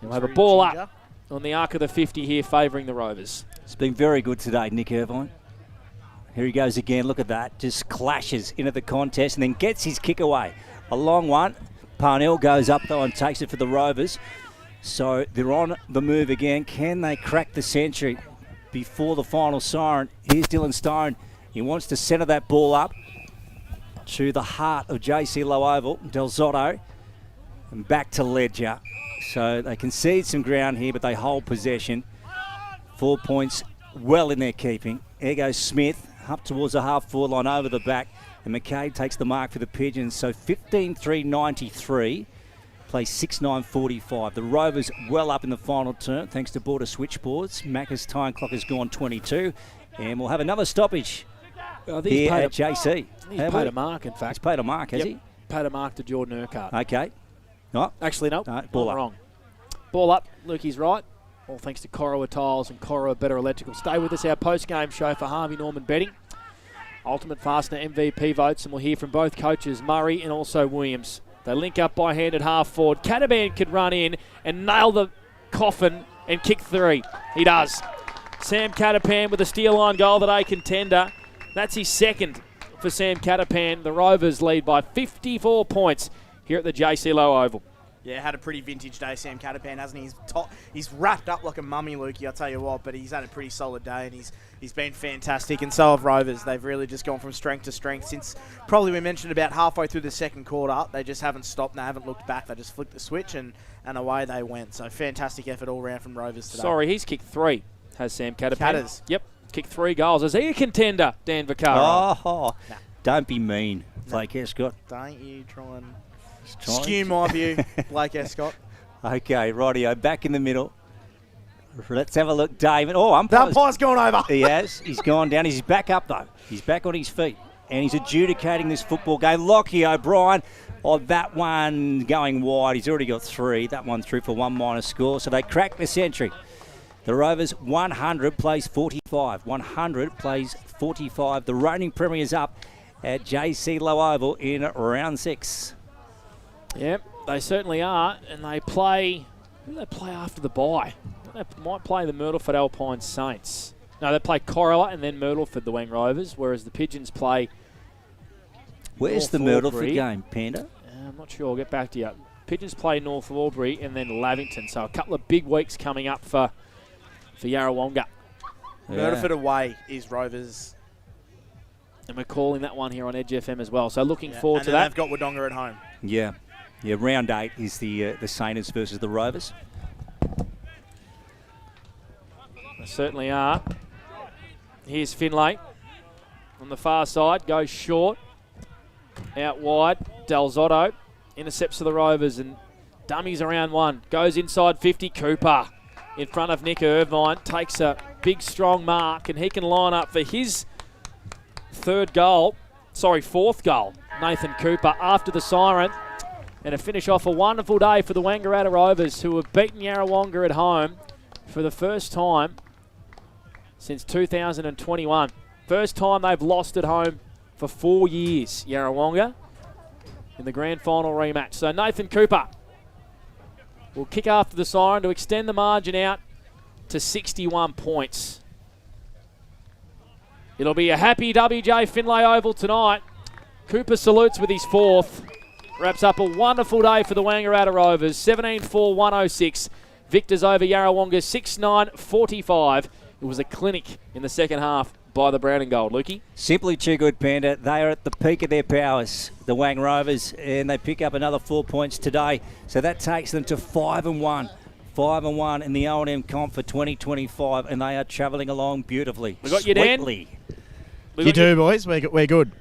He'll have a ball up on the arc of the 50 here, favouring the Rovers. It's been very good today, Nick Irvine. Here he goes again. Look at that. Just clashes into the contest and then gets his kick away. A long one. Parnell goes up, though, and takes it for the Rovers. So they're on the move again. Can they crack the century before the final siren? Here's Dylan Stone. He wants to centre that ball up to the heart of JC Low Oval. Del Zotto. And back to Ledger. So they concede some ground here, but they hold possession. 4 points well in their keeping. Here goes Smith. Up towards the half-forward line over the back. And McCabe takes the mark for the Pigeons. So 15-3-93. Plays 6-9-45. The Rovers well up in the final term thanks to border switchboards. Macca's time clock has gone 22. And we'll have another stoppage here at JC. He's paid a mark, in fact. He's paid a mark, has he? Paid a mark to Jordan Urquhart. Okay. No. Actually, no. Ball up. Wrong. Ball up. Lukey's right. All thanks to Corowa Tiles and Corowa Better Electrical. Stay with us, our post-game show for Harvey Norman betting. Ultimate Fastener MVP votes, and we'll hear from both coaches, Murray and also Williams. They link up by hand at half-forward. Cataban could run in and nail the coffin and kick 3. He does. Sam Catapan with a steal line goal today, contender. That's his second for Sam Catapan. The Rovers lead by 54 points here at the JC Low Oval. Yeah, had a pretty vintage day, Sam Catapan, hasn't he? He's wrapped up like a mummy, Lukey, I'll tell you what, but he's had a pretty solid day, and he's been fantastic, and so have Rovers. They've really just gone from strength to strength since probably we mentioned about halfway through the second quarter. They just haven't stopped, and they haven't looked back. They just flicked the switch, and away they went. So fantastic effort all round from Rovers today. Sorry, he's kicked 3, has Sam Catapan. Catters. Yep, kicked 3 goals. Is he a contender, Dan Vaccaro? Oh, don't be mean, Blake Escott. Don't you try and skew my view, Blake Escott. Okay, rightio, back in the middle. Let's have a look, David. Oh, umpire's gone over. He has. He's gone down. He's back up, though. He's back on his feet. and he's adjudicating this football game. Lockie O'Brien, that one going wide. He's already got 3. That one through for 1 minus score. So they crack the century. The Rovers 100 plays 45. 100 plays 45. The reigning premiers up at JC Low Oval in round 6. Yep, they certainly are, and they play. Who do they play after the bye? They might play the Myrtleford Alpine Saints. No, they play Corolla and then Myrtleford, the Wang Rovers, whereas the Pigeons play. Where's North the Myrtleford Albury game, Panda? I'm not sure. I'll get back to you. Pigeons play North Albury and then Lavington, so a couple of big weeks coming up for Yarrawonga. Myrtleford away is Rovers. And we're calling that one here on Edge FM as well. So looking forward and to then that. they've got Wodonga at home. Yeah. Yeah, round 8 is the Saints versus the Rovers. They certainly are. Here's Finlay on the far side. Goes short. Out wide. Dalzotto intercepts to the Rovers and dummies around 1. Goes inside 50. Cooper in front of Nick Irvine. Takes a big, strong mark, and he can line up for his fourth goal. Nathan Cooper after the siren. And to finish off a wonderful day for the Wangaratta Rovers, who have beaten Yarrawonga at home for the first time since 2021. First time they've lost at home for 4 years, Yarrawonga, in the grand final rematch. So Nathan Cooper will kick after the siren to extend the margin out to 61 points. It'll be a happy WJ Finlay Oval tonight. Cooper salutes with his 4th. Wraps up a wonderful day for the Wangaratta Rovers. 17-4-106. Victors over Yarrawonga 6-9-45. It was a clinic in the second half by the brown and gold. Lukey? Simply too good, Panda. They are at the peak of their powers, the Wang Rovers, and they pick up another 4 points today. So that takes them to 5-1. 5-1 in the O&M comp for 2025, and they are travelling along beautifully. We got you, Dan? You do, boys. We're good.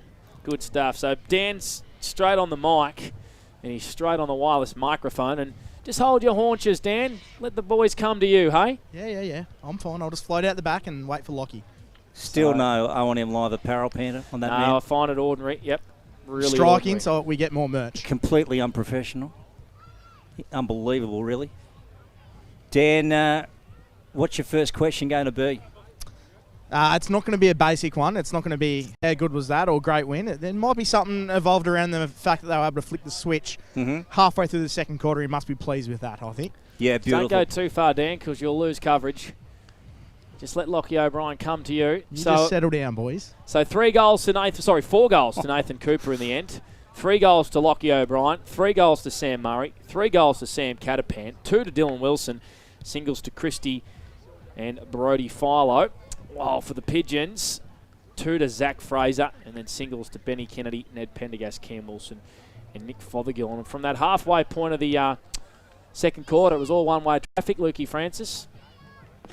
Good stuff. So Dan's straight on the mic, and he's straight on the wireless microphone. And just hold your haunches, Dan. Let the boys come to you, hey? Yeah. I'm fine. I'll just float out the back and wait for Lockie. Still no O&M live apparel, Panda, on that man. I find it ordinary. Yep. Really striking, ordinary. so we get more merch. Completely unprofessional. Unbelievable, really. Dan, what's your first question going to be? It's not going to be a basic one. It's not going to be how good was that or great win. There might be something evolved around the fact that they were able to flick the switch halfway through the second quarter. He must be pleased with that, I think. Yeah, beautiful. Don't go too far, Dan, because you'll lose coverage. Just let Lockie O'Brien come to you. Just settle down, boys. So 4 goals to Nathan Cooper in the end. 3 goals to Lockie O'Brien. 3 goals to Sam Murray. 3 goals to Sam Catapan. 2 to Dylan Wilson. Singles to Christie and Brody Philo. While for the Pigeons, 2 to Zach Fraser, and then singles to Benny Kennedy, Ned Pendergast, Cam Wilson, and Nick Fothergill. And from that halfway point of the second quarter, it was all one-way traffic, Lukey Francis.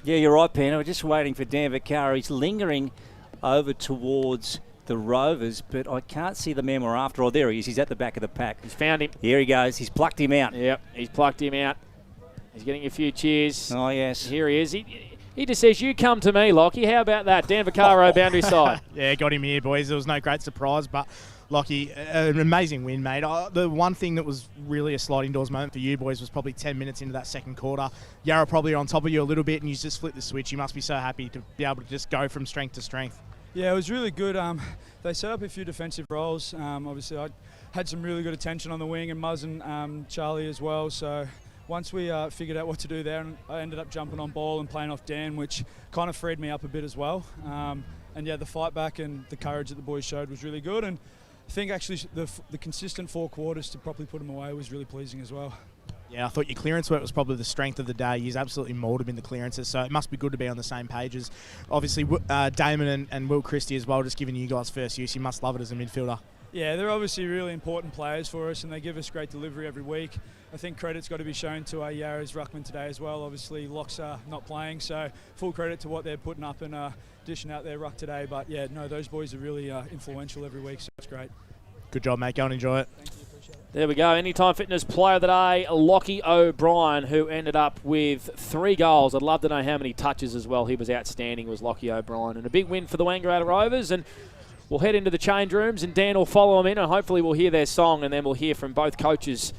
Yeah, you're right, Panda. We're just waiting for Dan Vaccaro. He's lingering over towards the Rovers, but I can't see the man we're after. Oh, there he is. He's at the back of the pack. He's found him. Here he goes. He's plucked him out. Yep, he's plucked him out. He's getting a few cheers. Oh, yes. Here he is. He just says, you come to me, Lockie. How about that? Dan Vaccaro, boundary side. Yeah, got him here, boys. There was no great surprise, but Lockie, an amazing win, mate. The one thing that was really a sliding doors moment for you boys was probably 10 minutes into that second quarter. Yarra probably on top of you a little bit, and you just flipped the switch. You must be so happy to be able to just go from strength to strength. Yeah, it was really good. They set up a few defensive roles. Obviously, I had some really good attention on the wing, and Muzz and Charlie as well, so once we figured out what to do there, and I ended up jumping on ball and playing off Dan, which kind of freed me up a bit as well. And yeah, the fight back and the courage that the boys showed was really good. And I think actually the consistent 4 quarters to properly put them away was really pleasing as well. Yeah, I thought your clearance work was probably the strength of the day. He's absolutely mauled him in the clearances, so it must be good to be on the same pages. Obviously, Damon and Will Christie as well, just giving you guys first use. You must love it as a midfielder. Yeah, they're obviously really important players for us, and they give us great delivery every week. I think credit's got to be shown to our Yarra's ruckman today as well. Obviously, Locks are not playing, so full credit to what they're putting up and dishing out their ruck today. But yeah, no, those boys are really influential every week, so it's great. Good job, mate. Go and enjoy it. Thank you, appreciate it. There we go. Anytime Fitness Player of the Day, Lockie O'Brien, who ended up with 3 goals. I'd love to know how many touches as well. He was outstanding, was Lockie O'Brien. And a big win for the Wangaratta Rovers. And we'll head into the change rooms and Dan will follow them in, and hopefully we'll hear their song, and then we'll hear from both coaches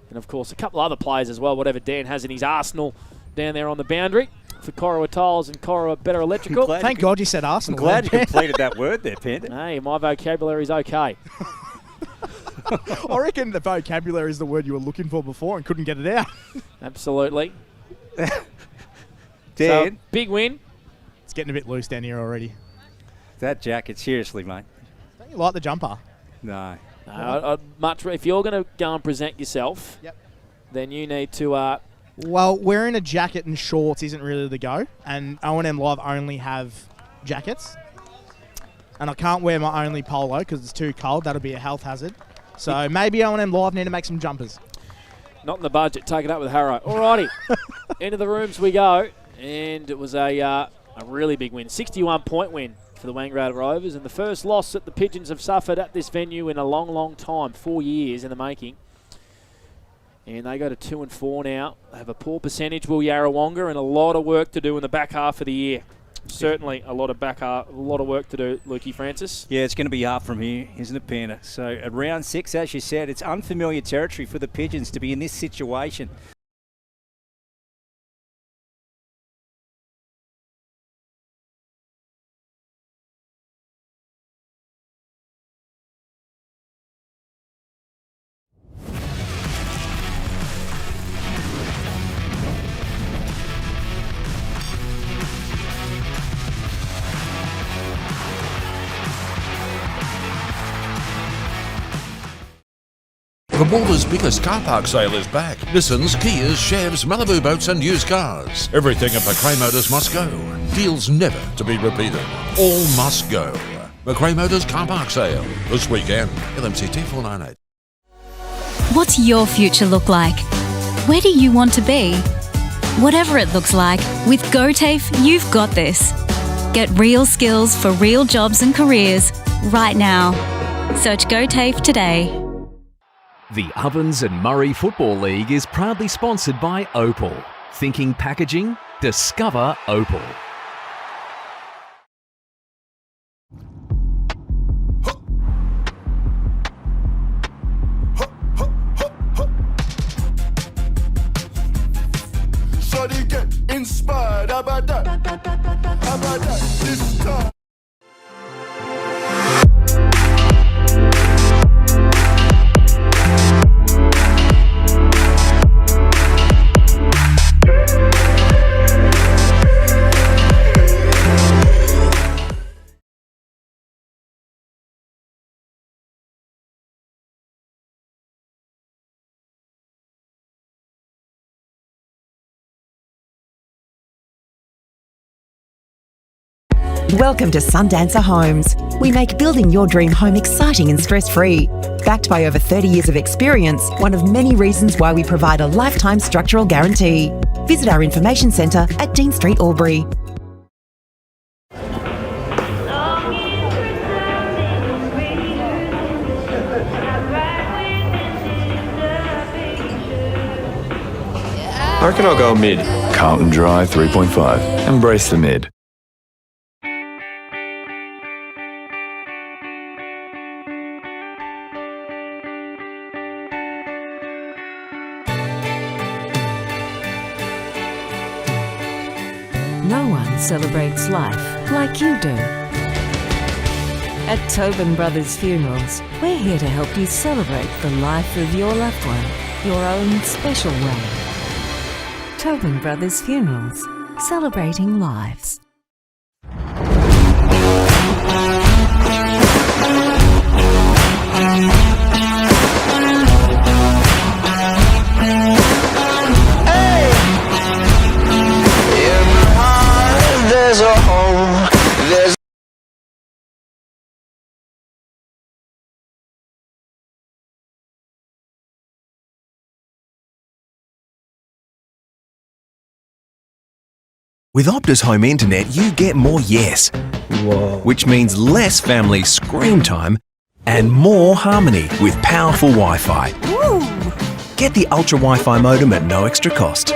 and, of course, a couple other players as well, whatever Dan has in his arsenal down there on the boundary for Corowa Tiles and Corowa Better Electrical. Thank God you said Arsenal. I'm glad you completed that word there, Panda. Hey, my vocabulary's okay. I reckon the vocabulary is the word you were looking for before and couldn't get it out. Absolutely. Dan. So, big win. It's getting a bit loose down here already. That jacket, seriously, mate. Don't you like the jumper? No. I'd much. If you're going to go and present yourself, then you need to... Well, wearing a jacket and shorts isn't really the go, and O&M Live only have jackets. And I can't wear my only polo because it's too cold. That'll be a health hazard. So maybe O&M Live need to make some jumpers. Not in the budget. Take it up with Harrow. Alrighty. Into the rooms we go. And it was a really big win. 61-point win for the Wangaratta Rovers. And the first loss that the Pigeons have suffered at this venue in a long, long time. 4 years in the making. And they go to 2-4 now. They have a poor percentage, will Yarrawonga, and a lot of work to do in the back half of the year. Certainly a lot of work to do, Lukey Francis. Yeah, it's going to be up from here, isn't it, Panda? So at round 6, as you said, it's unfamiliar territory for the Pigeons to be in this situation. The Balder's biggest car park sale is back. Nissans, Kias, Chavs, Malibu boats and used cars. Everything at McRae Motors must go. Deals never to be repeated. All must go. McRae Motors car park sale this weekend. LMCT 498. What's your future look like? Where do you want to be? Whatever it looks like, with GoTAFE, you've got this. Get real skills for real jobs and careers right now. Search GoTAFE today. The Ovens and Murray Football League is proudly sponsored by Opal. Thinking packaging? Discover Opal. Shawty get inspired, how about that? How about that? This time. Welcome to Sundancer Homes. We make building your dream home exciting and stress-free. Backed by over 30 years of experience, one of many reasons why we provide a lifetime structural guarantee. Visit our information centre at Dean Street, Albury. I reckon I'll go mid. Carlton Dry 3.5. Embrace the mid. No one celebrates life like you do. At Tobin Brothers Funerals, we're here to help you celebrate the life of your loved one, your own special way. Tobin Brothers Funerals, celebrating lives. There's a home, there's With Optus Home Internet, you get more yes. Whoa. Which means less family screen time and more harmony with powerful Wi-Fi. Get the Ultra Wi-Fi modem at no extra cost.